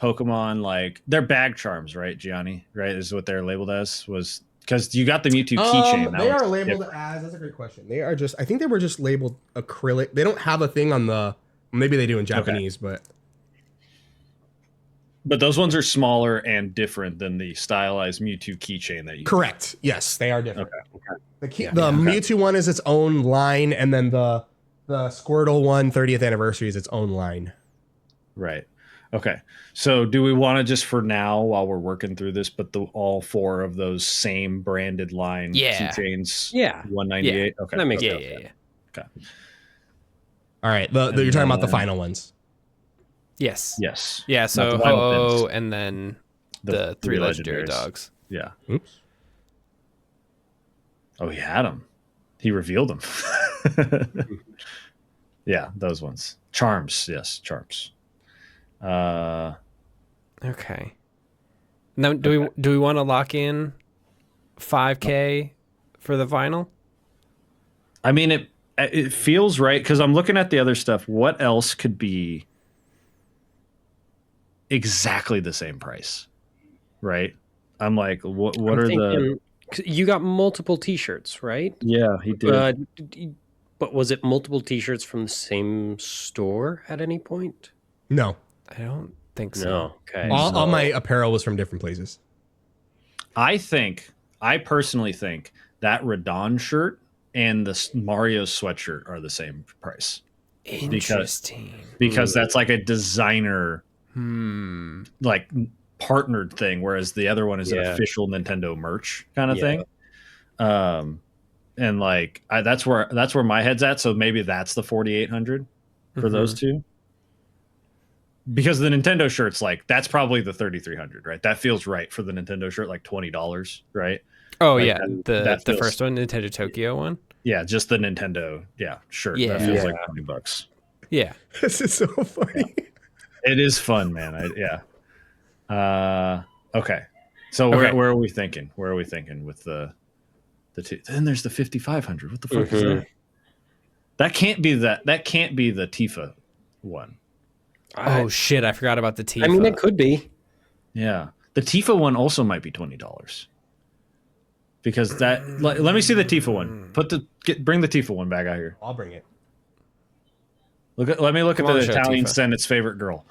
Pokemon, like they're bag charms, right, Gianni? Right? Is what they're labeled as, was because you got the Mewtwo keychain. they are labeled as. That's a great question. They are just. I think they were just labeled acrylic. They don't have a thing on the. Maybe they do in Japanese, but But those ones are smaller and different than the stylized Mewtwo keychain that you correct. Yes, they are different. Okay. The Mewtwo one is its own line, and then the Squirtle one, 30th anniversary, is its own line. Right. Okay. So do we want to just for now, while we're working through this, put all 4 of those same branded line keychains? Yeah. 198. Okay. That makes okay. sense. Okay. All right, you're talking about the final ones. Yes. Yes. Yeah. So Not the vinyl Ho-Oh pins. and then the 3 legendary legendaries. dogs. Yeah. Oops. Oh, he had them. He revealed them. Yeah, those ones. Charms. Yes, charms. Okay. Now, do we want to lock in $5K for the vinyl? I mean, it feels right because I'm looking at the other stuff. What else could be exactly the same price? Right? I'm like, what I'm are thinking, you got multiple T-shirts, right? Yeah, he did. But was it multiple T-shirts from the same store at any point? No. I don't think so. No. Okay. All my apparel was from different places. I personally think that Radon shirt and the Mario sweatshirt are the same price. Interesting. Because that's like a designer like partnered thing, whereas the other one is an official Nintendo merch kind of thing. And like that's where my head's at. So maybe that's the 4,800 for those two. Because the Nintendo shirt's like that's probably the 3,300, right? That feels right for the Nintendo shirt, like $20, right? Oh Like yeah, that the feels- first one, Nintendo Tokyo one. Yeah, just the Nintendo, shirt. Yeah. That feels like $20. Yeah. This is so funny. It is fun, man. Okay. So where are we thinking? Where are we thinking with the two? Then there's the 5,500. What the fuck is that? That can't be that can't be the Tifa one. Oh shit! I forgot about the Tifa. I mean, it could be. Yeah, the Tifa one also might be $20 because that. Let me see the Tifa one. Bring the Tifa one back out here. I'll bring it. Let me look Come at on, the show Italian Tifa. Senate's favorite girl.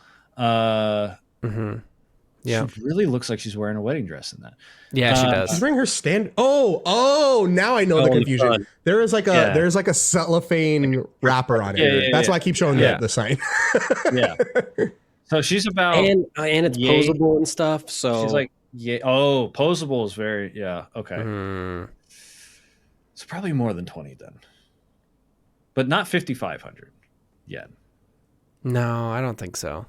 Yeah. She really looks like she's wearing a wedding dress in that. Yeah, she Just does. bring her stand. Oh! Now I know the in confusion. front. There is like a cellophane wrapper on it. That's why I keep showing the sign. Yeah. So she's about And it's posable and stuff. So she's like posable is very okay. It's probably more than 20 then, but not 5,500 yet. No, I don't think so.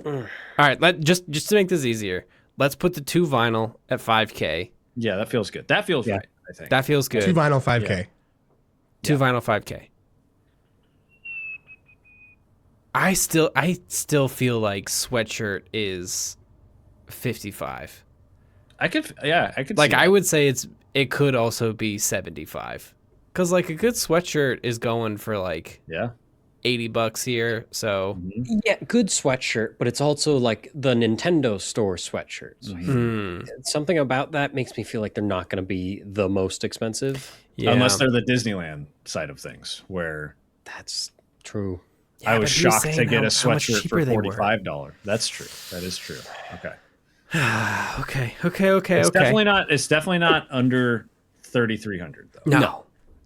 All right, just to make this easier, let's put the two vinyl at $5K. Yeah, that feels good. That feels right. I think That feels good. Two vinyl 5K. Two vinyl 5K. I still feel like sweatshirt is 55. I could Like see I that. would say it could also be 75. Cuz like a good sweatshirt is going for like $80 here, so yeah, good sweatshirt, but it's also like the Nintendo store sweatshirts. Something about that makes me feel like they're not going to be the most expensive. yeah. unless they're the Disneyland side of things where That's true. I was but he was shocked to saying get a how much sweatshirt cheaper for they were. $45. That's true. That is true. Okay. Okay. It's definitely not under 3,300 though. No.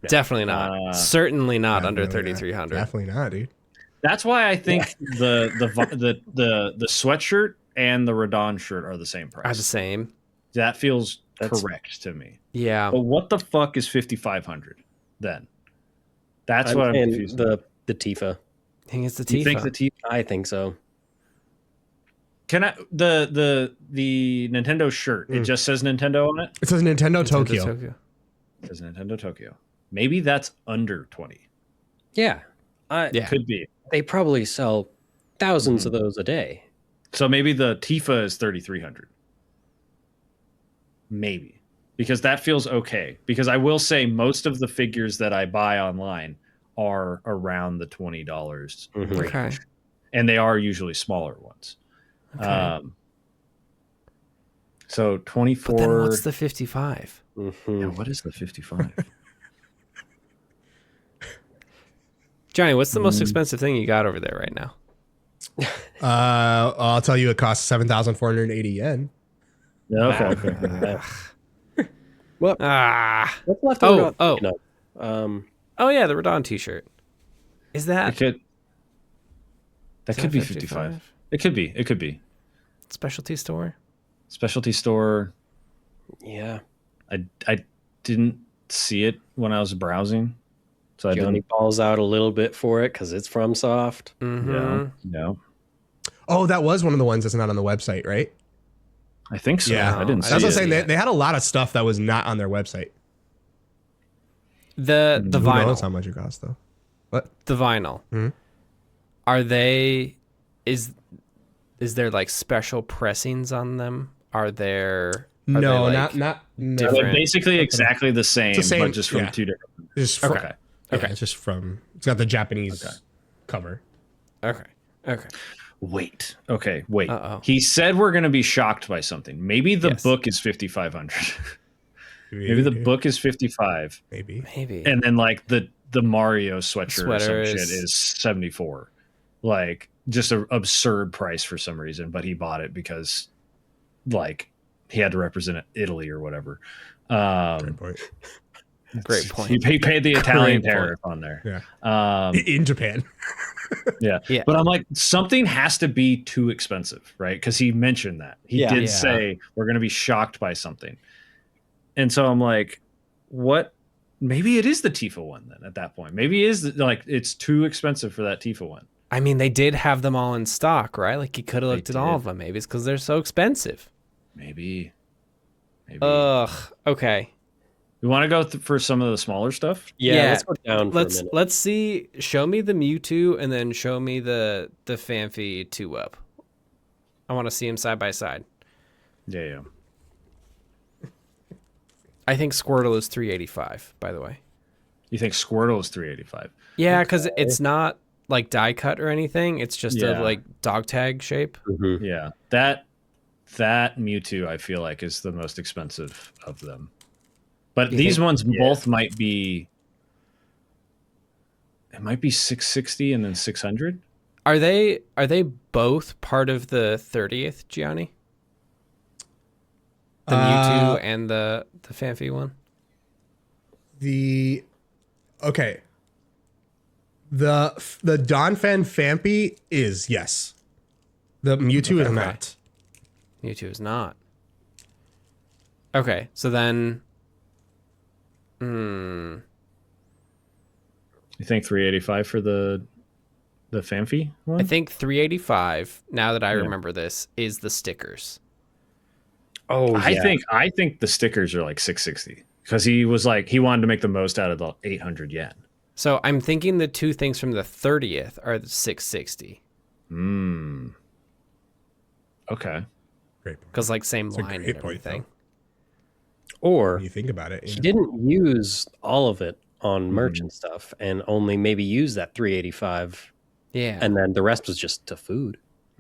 Definitely not. Certainly not under Definitely not. 3,300. Definitely not, dude. That's why I think the sweatshirt and the Radon shirt are the same price. Are the same. That feels correct to me. Yeah. But what the fuck is 5,500 then? That's I'm what I'm saying confused. the Tifa. I think it's the You think Tifa. the Tifa? I think so. Can I the Nintendo shirt? It just says Nintendo on it. It says Nintendo Nintendo Tokyo. It says Nintendo Tokyo. Maybe that's under 20. Yeah. Yeah. Could be. They probably sell thousands of those a day. So maybe the Tifa is 3,300. Maybe. Because that feels okay. Because I will say most of the figures that I buy online are around the $20 range. Okay. And they are usually smaller ones. Okay. So 24. But then what's the 55? Yeah, what is the 55? Johnny, what's the most expensive thing you got over there right now? I'll tell you, it costs 7,480 yen. Yeah, okay. Well, Ah. what's left Oh, over? oh. You know, Oh yeah, the Radon t-shirt. Is that That is could that be 55. It could be. Specialty store? Specialty store. yeah. I didn't see it when I was browsing. So I Gianni didn't. balls out a little bit for it because it's from Soft. Mm-hmm. No. Oh, that was one of the ones that's not on the website, right? I think so. Yeah. I didn't That's see what I'm it. saying. They had a lot of stuff that was not on their website. The Who knows how vinyl. much it costs, though? What? The vinyl. Mhm. Are they is there like special pressings on them? Are there Are No, they, not like, not no. They're different? basically exactly the same, the same, but just from yeah. two different. Just Okay. Yeah, Okay. it's just from. It's got the Japanese Okay. cover. Okay. Okay. Wait. Uh-oh. He said we're going to be shocked by something. Maybe the Yes. book is 5,500. Maybe the book is 55, Maybe. Maybe. and then like the Mario sweatshirt or some Sweater shit is- is 74. Like just an absurd price for some reason, but he bought it because like he had to represent Italy or whatever. Great point. Great point. He paid the Italian Great point. tariff on there. Yeah. In Japan. Yeah. Yeah. But I'm like, something has to be too expensive, right? Because he mentioned that. He Yeah. did Yeah. say we're going to be shocked by something. And so I'm like, what? Maybe it is the Tifa one then at that point. Maybe it is like it's too expensive for that Tifa one. I mean, they did have them all in stock, right? Like you could have They looked at all did. of them. Maybe it's because they're so expensive. Maybe. Ugh. Okay. We want to go for some of the smaller stuff. Yeah, let's go down for a Let's minute. let's see. Show me the Mewtwo and then show me the Fanphy 2-up. I want to see them side by side. Yeah. I think Squirtle is 385. By the way. You think Squirtle is 385? Yeah, because it's not like die cut or anything. It's just Yeah. a like dog tag shape. Mhm. Yeah. That Mewtwo I feel like is the most expensive of them. But You these think- ones both might be. It might be 660 and then 600. Are they both part of the 30th, Gianni? The Mewtwo and the Fanphy one? Okay. The Donphan Fampi is yes. The Mewtwo is not. Mewtwo is not. Okay, so then You think 385 for the Famfi one? I think 385, now that I Yeah. remember this, is the stickers. Oh, I yeah. think the stickers are like 660 because he was like he wanted to make the most out of the 800 yen. So I'm thinking the two things from the 30th are the 660. Okay. Great. Because like same a line and great point, everything. Or When you think about it. he Yeah. didn't use all of it on merch and stuff, and only maybe use that 385, Yeah. and then the rest was just to food.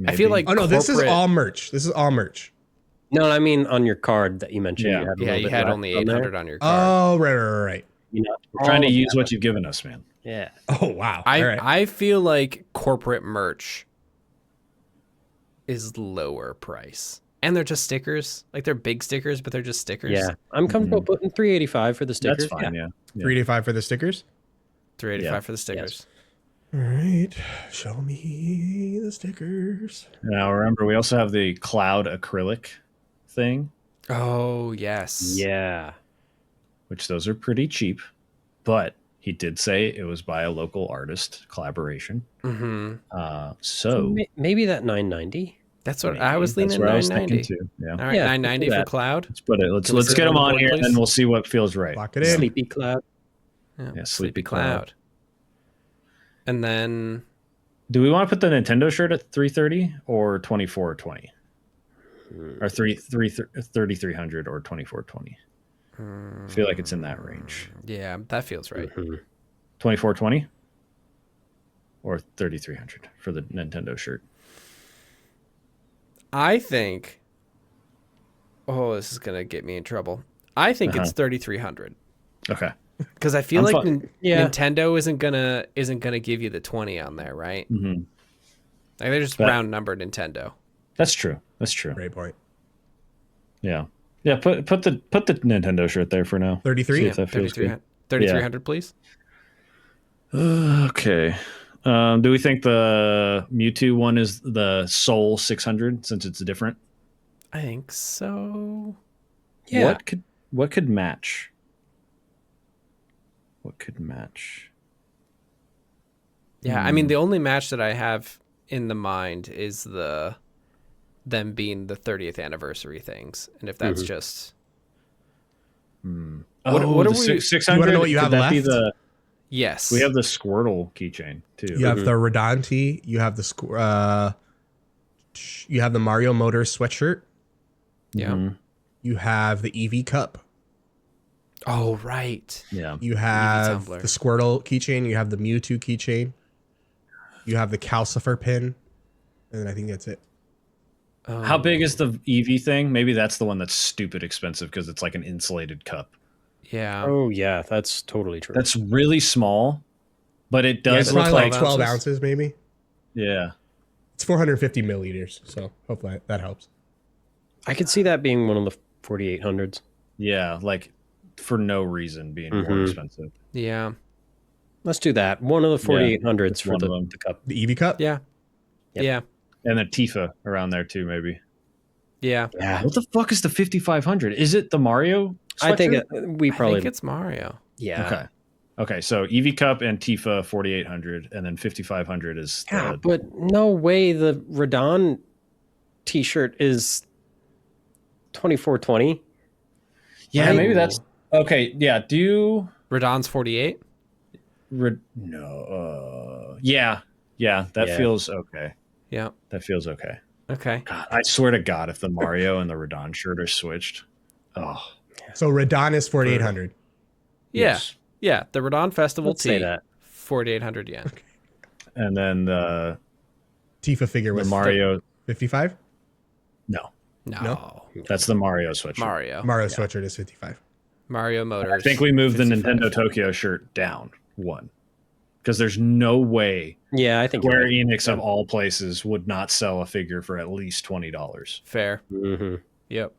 I feel Maybe. like Oh no, this is corporate- all merch. This is all merch. No, I mean on your card that you mentioned. Yeah. You had a yeah, little you bit had left only on there. 800 on your card. Oh, right. You know, We're trying to all of use that. what you've given us, man. Yeah. Oh wow. I all right. I feel like corporate merch is lower price. And they're just stickers. Like they're big stickers, but they're just stickers. Yeah. I'm comfortable putting 385 for the stickers. That's fine. Yeah. 385 for the stickers. 385 Yeah. for the stickers. All right. Show me the stickers. Now remember, we also have the cloud acrylic thing, Oh, yes. Yeah. which those are pretty cheap, but he did say it was by a local artist collaboration. Mm-hmm. So Maybe that 990. That's what maybe. I was That's leaning what I was thinking 990. too. Yeah. All right, Yeah, 990 let's do for that. Cloud. Let's put it. Can we Let's sit get on them on board, here, and then please? we'll see what feels right. Lock it in. Sleepy Cloud. Yeah, Sleepy Cloud. And then Do we want to put the Nintendo shirt at 330 or 2420? Or 3300 or 2420? I feel like it's in that range. yeah, that feels right. 2420 or 3300 for the Nintendo shirt. I think this is going to get me in trouble. I think it's 3300 Okay. cuz I feel I'm like fine. Nintendo isn't going to give you the 20 on there, right? Mhm. Like they're just That- round number Nintendo. That's true. That's true. Great point. Yeah. Yeah, put the Nintendo shirt there for now. 33? See if that feels good. 3300 please. Okay. Do we think the Mewtwo one is the Soul 600 since it's different? I think so. Yeah. What could match? What could match? Yeah, I mean the only match that I have in the mind is them being the 30th anniversary things, and if that's just what are we- 600? You wanna know what you could have that be left? yes, We have the Squirtle keychain too. You have the Rodanti. You have you have the Mario Motors sweatshirt. yeah. Mhm. You have the EV cup. Oh, right. Yeah. You have tumbler. the Squirtle keychain. You have the Mewtwo keychain. You have the Calcifer pin. And then I think that's it. Oh. How big is the EV thing? Maybe that's the one that's stupid expensive because it's like an insulated cup. Yeah. Oh yeah, that's totally true. That's really small, but it Yeah, does it's look probably like like 12 ounces maybe. yeah. It's 450 milliliters. So hopefully that helps. I could see that being one of the 4800s. Yeah, like for no reason being more expensive. Yeah. Let's do that. One of the 4800s it's for one of the them. cup. The EV cup? Yeah. Yep. Yeah. And then Tifa around there too, maybe. Yeah. Yeah, What the fuck is the 5500? Is it the Mario? I think sweatshirt? we I probably. think it's Mario. Yeah. Okay. Okay, so EV Cup and Tifa 4800, and then 5500 is Yeah, the, but no way the Radon T-shirt is 2420. yeah, Right. maybe that's okay. Yeah, do Radon's 48. yeah, that Yeah. feels okay. Yeah. That feels okay. Okay. God, I swear to God, if the Mario and the Radon shirt are switched, oh, So Radon is 4,800. Yeah. yes. Yeah. The Radon Festival Let's say tee. that. 4,800 yen. And then the Tifa figure was Mario, 55. no, No. that's the Mario sweatshirt. Mario. Mario sweatshirt is 55. Mario Motors. I think we moved the 55. Nintendo Tokyo shirt down one because there's no way Yeah, I think you're Square right. Enix of all places would not sell a figure for at least $20. Fair. Mhm. Yep.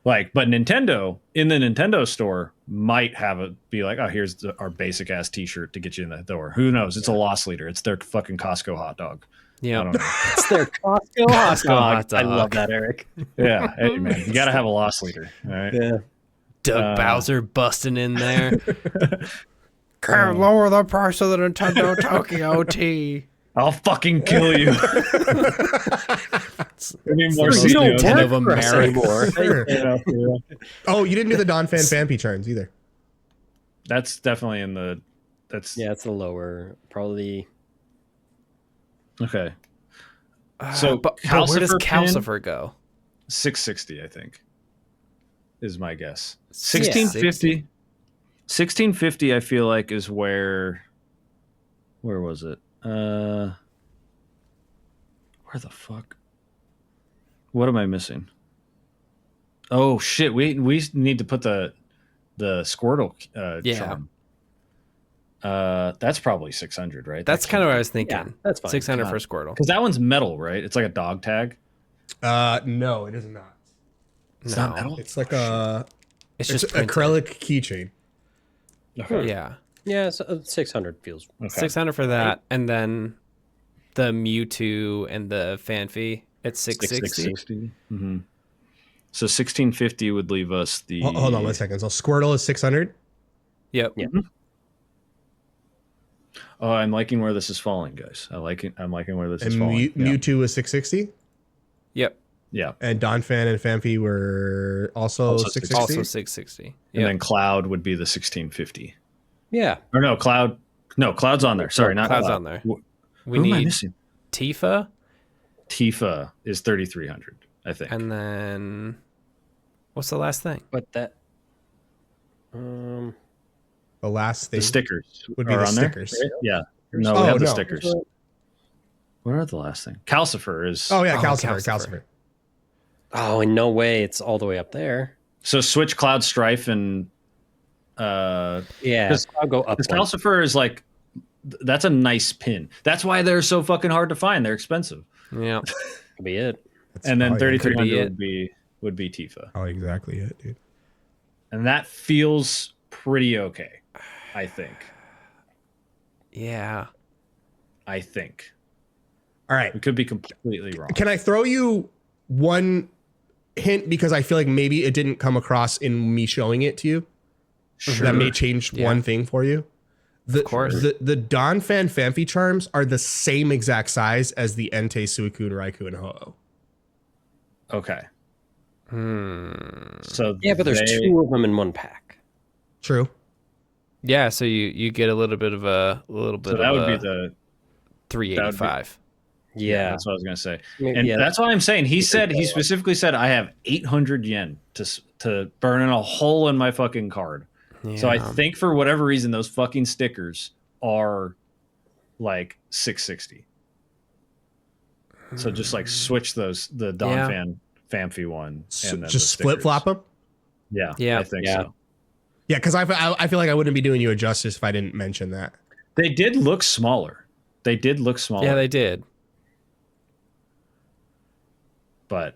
Like, but Nintendo in the Nintendo store might have it be like, oh, here's our basic ass T-shirt to get you in the door. Who knows? It's a loss leader. It's their fucking Costco hot dog. I Yep. don't know. It's their Costco hot hot dog. I dog. love that, Eric. Yeah, hey man, you got to have a loss leader. All right. Yeah. Doug Bowser busting in there. Can't lower the price of the Nintendo Tokyo T. I'll fucking kill you. We need more the most CEOs. Nintendo of work for us America. anymore. Yeah. Oh, you didn't do the Don Fan Fampy charms either. That's definitely in the. That's Yeah, it's the lower, probably. okay. So But where does Calcifer pin? Calcifer go? 660, I think, is my guess. 1650. 1650, I feel like is where was it? Where the fuck? What am I missing? Oh shit, we need to put the Squirtle Yeah. charm. That's probably 600, right? That's kind of what I was thinking. Yeah, that's fine. 600 for Squirtle. because that one's metal, right? It's like a dog tag. No, it is not. It's No. not metal. It's like a It's it's just printed. acrylic keychain. Okay. Yeah. Yeah, so 600 feels. Okay. 600 for that. And then the Mewtwo and the Fanfi at 660. 660. Mm-hmm. So 1650 would leave us the. Hold on 1 second. So Squirtle is 600. Yep. Yeah. Oh, I'm liking where this is falling, guys. I'm liking where this is And falling. Yeah. Mewtwo is 660. Yep. Yeah. And Don Fan and Fanfi were also Also 660. Also 660. And Yep. then Cloud would be the 1650. Yeah. Or no, Cloud. No, Cloud's on there. Sorry, not Cloud's Cloud. on there. Who We am I need missing? Tifa Tifa is 3300, I think. and then what's the last thing? But that. The last thing the stickers would be are the on there? stickers. Yeah. No, we Oh, have the no. stickers. What are the last thing? Calcifer is. Oh yeah, Oh, Calcifer. Calcifer. Oh, in no way it's all the way up there. So switch Cloud Strife and. Yeah. 'Cause- I'll go up. Because one. Calcifer is like. That's a nice pin. That's why they're so fucking hard to find. They're expensive. Yeah. Could be it. That's And then probably- 3300 be would be Tifa. Oh, exactly it, dude. And that feels pretty okay, I think. Yeah. I think. All right. We could be completely wrong. Can I throw you one hint because I feel like maybe it didn't come across in me showing it to you? That may change Yeah. one thing for you. Of course. The Don Fan Fanfi charms are the same exact size as the Entei, Suicune, Raikou, and Ho-Oh. Okay. Hmm. So Yeah, but there's two of them in one pack. True. Yeah, so you get a little bit of So that would be the 385. Yeah. That's what I was gonna say. Maybe, And yeah. that's why I'm saying he specifically said I have 800 yen to to burning a hole in my fucking card. So I think for whatever reason, those fucking stickers are like $660. So just like switch those, the Don Famfi one, and then Just flip flop them. Yeah, Yeah. I think so. Yeah, because I feel like I wouldn't be doing you a justice if I didn't mention that. They did look smaller. Yeah, they did. But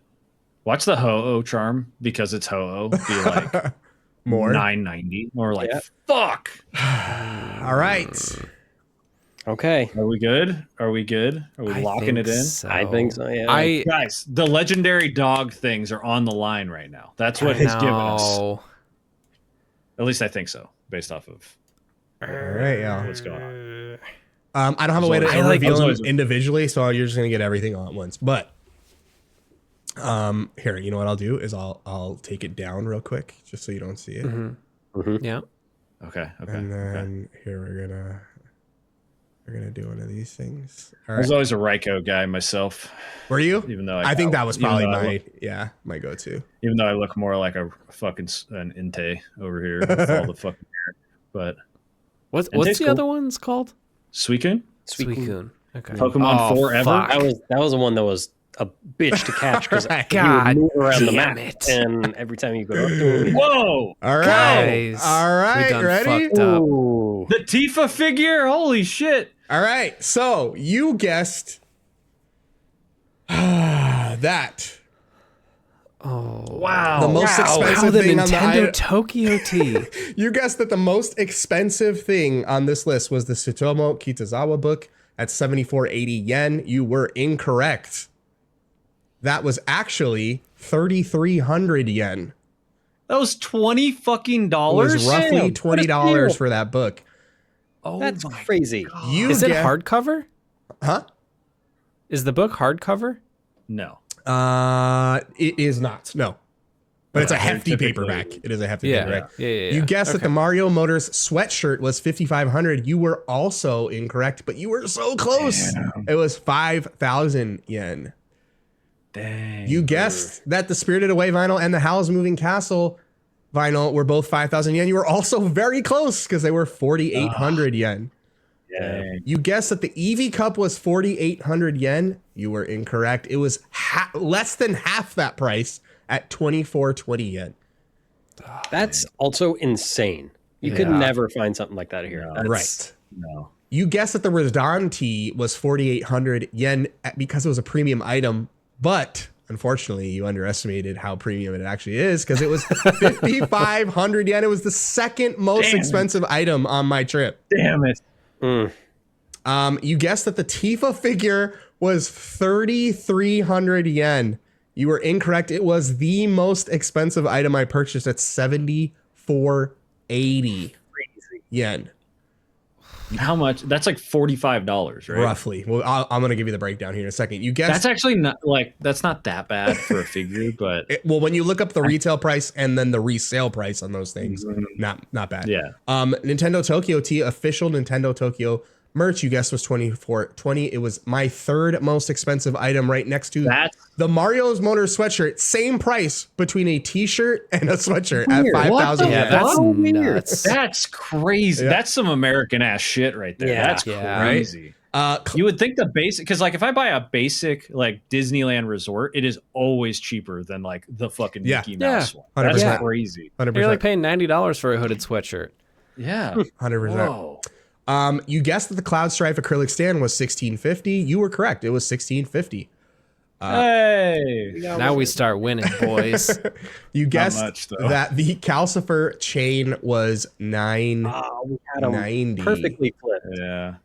watch the Ho-Oh charm, because it's Ho-Oh, be like More $9.90 or like fuck. All right. Okay. Are we good? Are we locking it in? So. I think so. Yeah. Guys, the legendary dog things are on the line right now. That's what he's given us. At least I think so, based off of All right, yeah. what's going on. I don't have a way to I like- reveal I them was always- individually, so you're just gonna get everything all at once. But here, you know what I'll do is I'll take it down real quick, just so you don't see it. Yeah. Okay. And then here we're gonna do one of these things. All I was right. always a Ryko guy myself, Were you? even though I think that was probably my my go-to. even though I look more like a fucking an Inte over here with all the fucking hair. But What's tastes the cool. other ones called? Suicune, Suicune. Okay. Pokemon Forever. fuck. That was the one that was a bitch to catch because God move around the damn map, it. and every time you go up to him, Whoa! All right. Guys, All we right. done Ready? fucked up. ooh, The Tifa figure. Holy shit! All right. So you guessed that Oh. Wow. the most Wow, expensive the thing on the Nintendo item. Tokyo T. You guessed that the most expensive thing on this list was the Tsutomu Kitazawa book at 7480 yen. You were incorrect. That was actually 3,300 yen. That was $20 fucking It dollars. was roughly Damn, what a $20 steal. for that book. Oh that's my crazy. You Is it guess- hardcover? Huh? Is the book hardcover? No. It is not. No. But it's a Okay, hefty typically- paperback. It is a hefty Yeah. paperback. Yeah. You guessed that the Mario Motors sweatshirt was 5,500. You were also incorrect, but you were so close. Damn. It was 5,000 yen. Dang. You guessed that the Spirited Away vinyl and the Howl's Moving Castle vinyl were both 5,000 yen. You were also very close because they were 4,800 yen. Dang. You guessed that the Eevee Cup was 4,800 yen. You were incorrect. It was less than half that price at 2,420 yen. That's also insane. You could never find something like that here. No. That's- Right. No. You guessed that the Radon tee was 4,800 yen because it was a premium item, but unfortunately, you underestimated how premium it actually is because it was 5,500 yen. It was the second most expensive item on my trip. Damn it. You guessed that the Tifa figure was 3,300 yen. You were incorrect. It was the most expensive item I purchased at 7,480 yen. How much? That's like $45, right? Roughly. Well, I'm going to give you the breakdown here in a second. You guessed. That's actually not that's not that bad for a figure, but Well, when you look up the retail price and then the resale price on those things, not bad. yeah. Nintendo Tokyo T, official Nintendo Tokyo merch, you guessed was 2,420. It was my third most expensive item, right next to That's the Mario's Motor sweatshirt. Same price between a T-shirt and a sweatshirt at Weird. 5,000 Yeah, yen. that's Oh, weird. nuts. that's crazy. Yeah. That's some American ass shit right there. Yeah. That's Yeah. crazy. Cl- You would think the basic, because like if I buy a basic like Disneyland resort, it is always cheaper than like the fucking Yeah. Mickey Mouse one. 100%. That's crazy. 100%. You're like paying $90 for a hooded sweatshirt. Yeah. 100%. Whoa. You guessed that the Cloud Strife acrylic stand was 1,650. You were correct. It was 1,650. Hey. Now we start winning, boys. You guessed much, though. that the Calcifer chain was we had 990. them perfectly flipped. Yeah.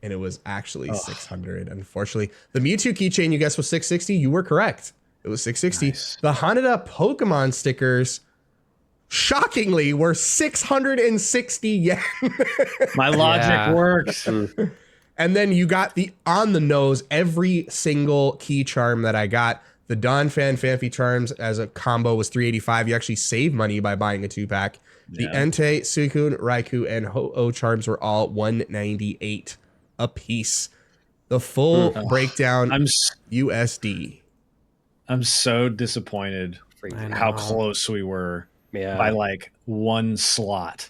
And it was actually 600. Unfortunately, the Mewtwo keychain you guessed was 660. You were correct. It was 660. Nice. The Haneda Pokemon stickers, shockingly, were 660 yen. My logic Yeah. works. And then you got the on the nose every single key charm that I got. The Don Fanfi charms as a combo was 385. You actually save money by buying a 2-pack. The Yeah. Entei, Suicune, Raikou, and Ho-Oh charms were all 198 a piece. The full breakdown I'm USD. I'm so disappointed Crazy. I know. how close we were Yeah. by like one slot.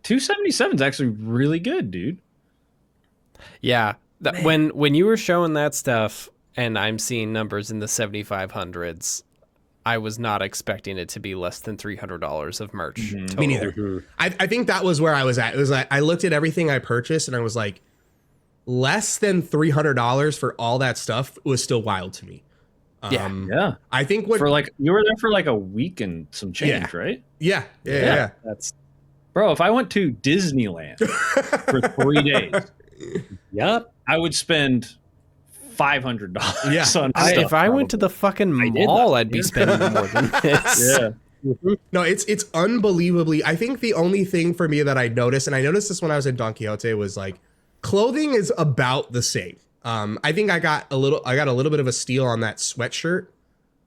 277 is actually really good, dude. Yeah. When you were showing that stuff and I'm seeing numbers in the 7,500s, I was not expecting it to be less than $300 of merch. Mhm. Me neither. Mhm. I think that was where I was at. It was like I looked at everything I purchased and I was like, less than $300 for all that stuff was still wild to me. Yeah. Yeah. I think what For like, you were there for like a week and some change, right? yeah. That's Bro, if I went to Disneyland for 3 days, yep. I would spend $500 Yeah. on I mean, stuff, if I went to the fucking did mall, that, I'd be yeah. spending more than this. yeah. No, it's unbelievably. I think the only thing for me that I noticed, and I noticed this when I was in Don Quixote, was like clothing is about the same. I think I got a little bit of a steal on that sweatshirt.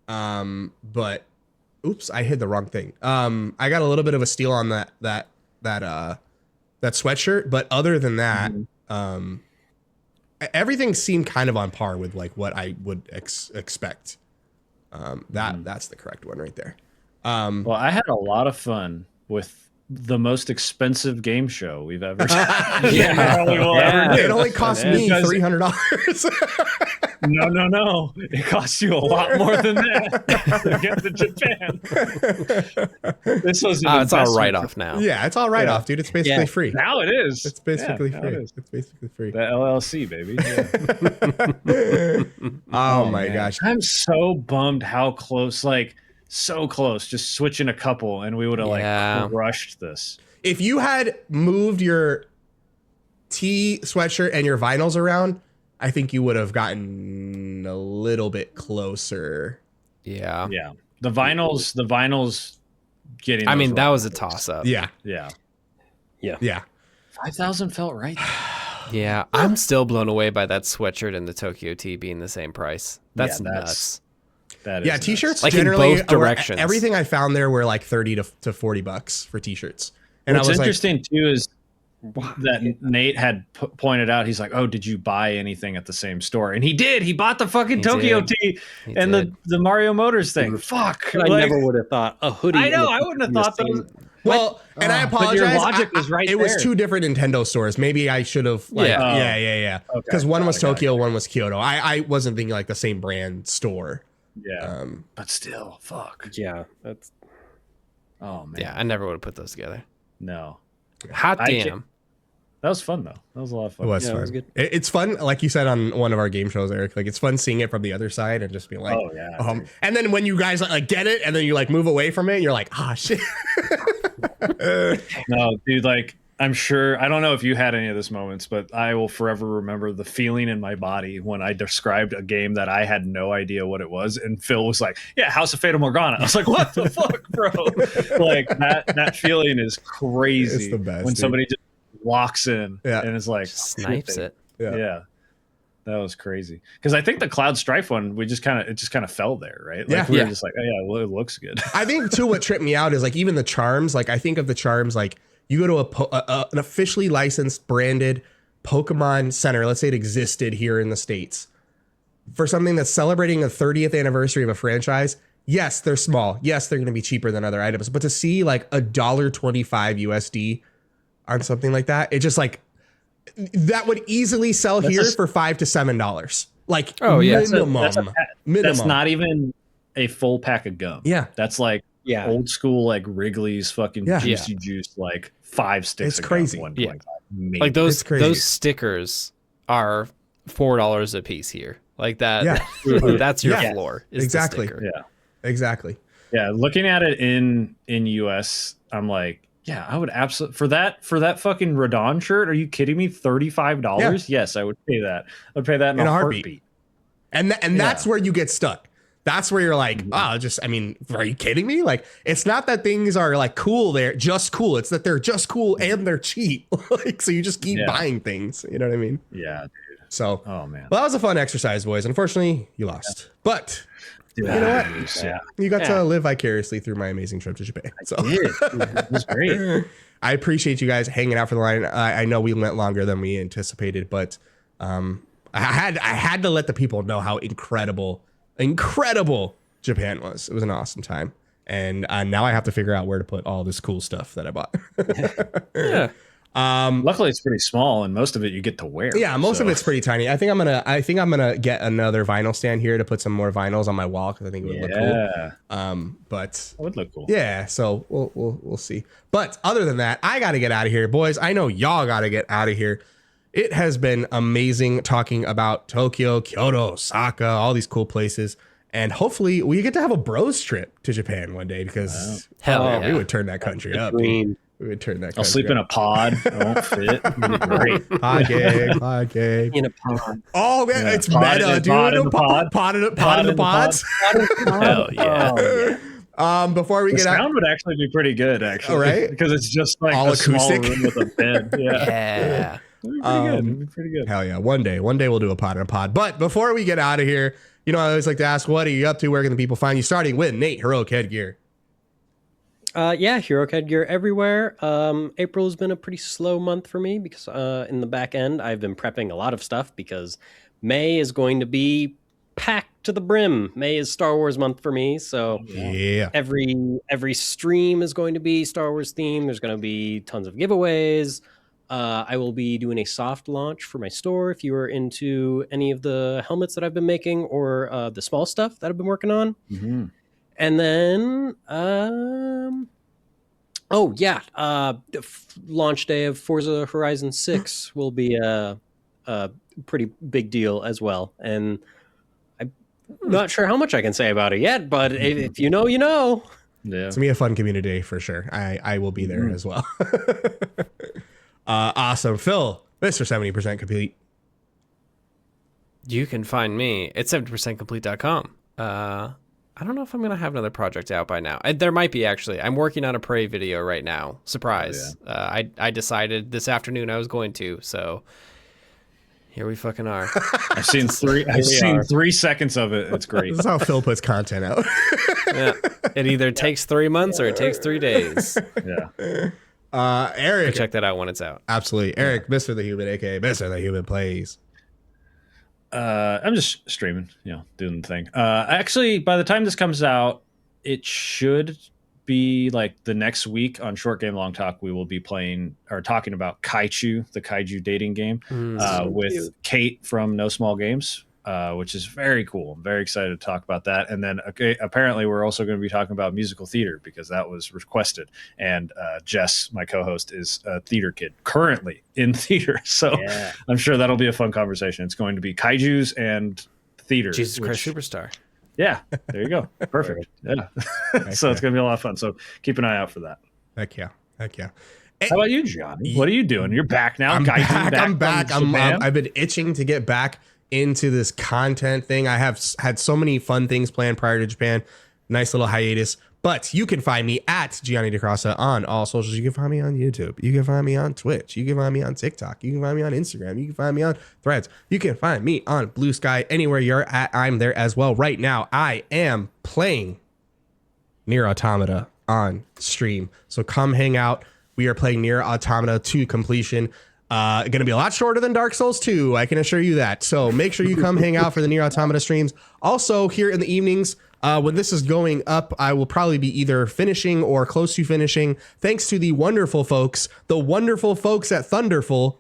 But oops, I hid the wrong thing. I got a little bit of a steal on that sweatshirt, but other than that, everything seemed kind of on par with like what I would expect. That's the correct one right there. Well, I had a lot of fun with the most expensive game show we've ever done. Yeah. Probably will Yeah. ever do. It only cost Yeah. me Because- $300. No. It costs you a lot more than that to get to Japan. This was an It's all investment. write off now. Yeah, it's all right off, dude. It's basically Yeah. free. Now it is. It's basically Yeah, now free. it is. It's basically free. The LLC, baby. Yeah. Oh my man. gosh. I'm so bummed how close, like so close, just switching a couple and we would have Yeah. like crushed this. If you had moved your tee sweatshirt and your vinyls around, I think you would have gotten a little bit closer. Yeah. Yeah. The vinyls getting I those mean, that right. was a toss up. Yeah. Yeah. Yeah. 5,000 felt right. Yeah. I'm still blown away by that sweatshirt and the Tokyo T being the same price. That's Yeah, nuts. That is Yeah, nuts. t-shirts Like in generally both directions. Everything I found there were like 30 to $40 for t-shirts. And What's I was like, interesting too is that Nate had pointed out, he's like, "Oh, did you buy anything at the same store?" And he did. He bought the fucking He Tokyo did. T He and did. the Mario Motors thing. Fuck. I Like, never would have thought a hoodie. I know, in I the- wouldn't have in the thought same- those. well, and I but your apologize. logic was right It was there. two different Nintendo stores. Maybe I should have like, Yeah. yeah. Okay, Because one was got it. Tokyo, one was Kyoto. I wasn't thinking like the same brand store. Yeah. But still, fuck. Yeah, that's Oh man. Yeah. I never would have put those together. No. Hot I can't- damn. That was fun though. That was a lot of fun. It was Yeah, it fun. was good. It's fun, like you said on one of our game shows, Eric. Like it's fun seeing it from the other side and just being like, Oh yeah. and then when you guys like get it, and then you like move away from it, and you're like, ah, shit. No, dude, like I'm sure I don't know if you had any of those moments, but I will forever remember the feeling in my body when I described a game that I had no idea what it was, and Phil was like, "Yeah, House of Fata Morgana." I was like, "What the fuck, bro?" Like that feeling is crazy. It's the best, when dude. somebody just walks in Yeah. and is like, Just snipes it. Yeah. That was crazy. Because I think the Cloud Strife one, it just kind of fell there, right? Like Yeah. we Yeah. were just like, oh yeah, well, it looks good. I think too, what tripped me out is like even the charms. Like I think of the charms, like you go to an officially licensed, branded Pokemon center. Let's say it existed here in the States for something that's celebrating the 30th anniversary of a franchise. Yes, they're small. Yes, they're going to be cheaper than other items. But to see like $1.25 USD on something like that, it just like that would easily sell That's here a- for $5 to $7. Like Oh, yeah. minimum. That's Minimum. not even a full pack of gum. Yeah. That's like yeah. old school, like Wrigley's fucking Yeah. juicy juice, like 5 sticks. It's of crazy. Gum, Yeah. 125, maybe. Like those It's crazy. those stickers are $4 a piece here. Like that. Yeah. That's your Yeah. floor. Is Exactly. The sticker. Yeah. Exactly. Yeah. Looking at it in US, I'm like, yeah, I would absolutely for that fucking Radon shirt. Are you kidding me? $35? Yes, I would pay that. I'd pay that in a heartbeat. And that's where you get stuck. That's where you're like, Mm-hmm. I mean, are you kidding me? Like, it's not that things are like cool. They're just cool. It's that they're just cool and they're cheap. Like, so you just keep Yeah. buying things. You know what I mean? Yeah, dude. So, Oh man. well, that was a fun exercise, boys. Unfortunately, you lost. But Dude, you know what? Yeah. you got Yeah. to live vicariously through my amazing trip to Japan. So It was great. I appreciate you guys hanging out for the line. I know we went longer than we anticipated, but I had to let the people know how incredible Japan was. It was an awesome time. And now I have to figure out where to put all this cool stuff that I bought. Yeah. Luckily, it's pretty small, and most of it you get to wear. Yeah, most of it's pretty tiny. I think I'm gonna get another vinyl stand here to put some more vinyls on my wall because I think it would look cool. But it would look cool. Yeah, so we'll see. But other than that, I gotta get out of here, boys. I know y'all gotta get out of here. It has been amazing talking about Tokyo, Kyoto, Osaka, all these cool places. And hopefully we get to have a bros trip to Japan one day because we would turn that country up. Dude. We would turn that country I'll sleep in a pod. I won't fit. It'd be great. Pod gig. In a pod. Oh, man, it's pod meta, in- dude. pod in the pod. Pod in the pods. Hell yeah. Before we The get out. sound would actually be pretty good, actually. Oh, right? Because it's just like All a small acoustic. room with a bed. Yeah. Yeah. It'd be pretty good. It'd be pretty good. Hell yeah. One day we'll do a pod in a pod. But before we get out of here, I always like to ask, what are you up to? Where can the people find you? Starting with Nate, Heroic Headgear. Hero Headgear everywhere. April has been a pretty slow month for me because in the back end, I've been prepping a lot of stuff because May is going to be packed to the brim. May is Star Wars month for me. So Yeah. every stream is going to be Star Wars themed. There's going to be tons of giveaways. I will be doing a soft launch for my store if you are into any of the helmets that I've been making or the small stuff that I've been working on. Mm-hmm. And then, launch day of Forza Horizon 6 will be a pretty big deal as well. And I'm not sure how much I can say about it yet, but if you know, you know. Yeah. It's going to be a fun community day for sure. I will be there as well. Awesome. Phil, Mr. 70% Complete. You can find me at 70percentcomplete.com. I don't know if I'm going to have another project out by now. There might be, actually. I'm working on a Prey video right now. Surprise. I decided this afternoon I was going to, so here we fucking are. I've seen 3 seconds of it. It's great. This is how Phil puts content out. Yeah. It either takes 3 months or it takes 3 days. Yeah. Eric. Check that out when it's out. Absolutely. Eric, Mr. The Human, aka Mr. The Human Plays. I'm just streaming, doing the thing. Actually, by the time this comes out, it should be like the next week on Short Game Long Talk. We will be playing or talking about Kaichu, the Kaiju dating game, with Kate from No Small Games, which is very cool. I'm very excited to talk about that. And then apparently we're also going to be talking about musical theater because that was requested. And Jess, my co-host, is a theater kid currently in theater. So I'm sure that'll be a fun conversation. It's going to be kaijus and theater. Jesus Christ Superstar. Yeah, there you go. Perfect. Yeah. So it's going to be a lot of fun. So keep an eye out for that. Heck yeah. How about you, Gianni? What are you doing? You're back now. I'm Gaijin back. from Japan? I've been itching to get back into this content thing. I have had so many fun things planned prior to Japan. Nice little hiatus. But you can find me at Gianni DeCrossa on all socials. You can find me on YouTube. You can find me on Twitch. You can find me on TikTok. You can find me on Instagram. You can find me on Threads. You can find me on Blue Sky. Anywhere you're at, I'm there as well. Right now, I am playing Nier Automata on stream. So come hang out. We are playing Nier Automata to completion. Going to be a lot shorter than Dark Souls 2. I can assure you that. So make sure you come hang out for the Nier Automata streams. Also, here in the evenings, when this is going up, I will probably be either finishing or close to finishing, thanks to the wonderful folks at Thunderful,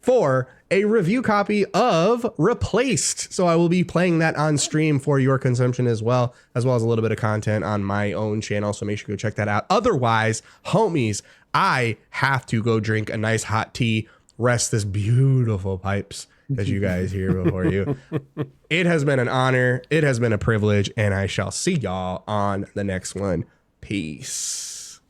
for a review copy of Replaced. So I will be playing that on stream for your consumption as well as a little bit of content on my own channel. So make sure you go check that out. Otherwise, homies, I have to go drink a nice hot tea, rest this beautiful pipes that you guys hear before you. It has been an honor. It has been a privilege, and I shall see y'all on the next one. Peace.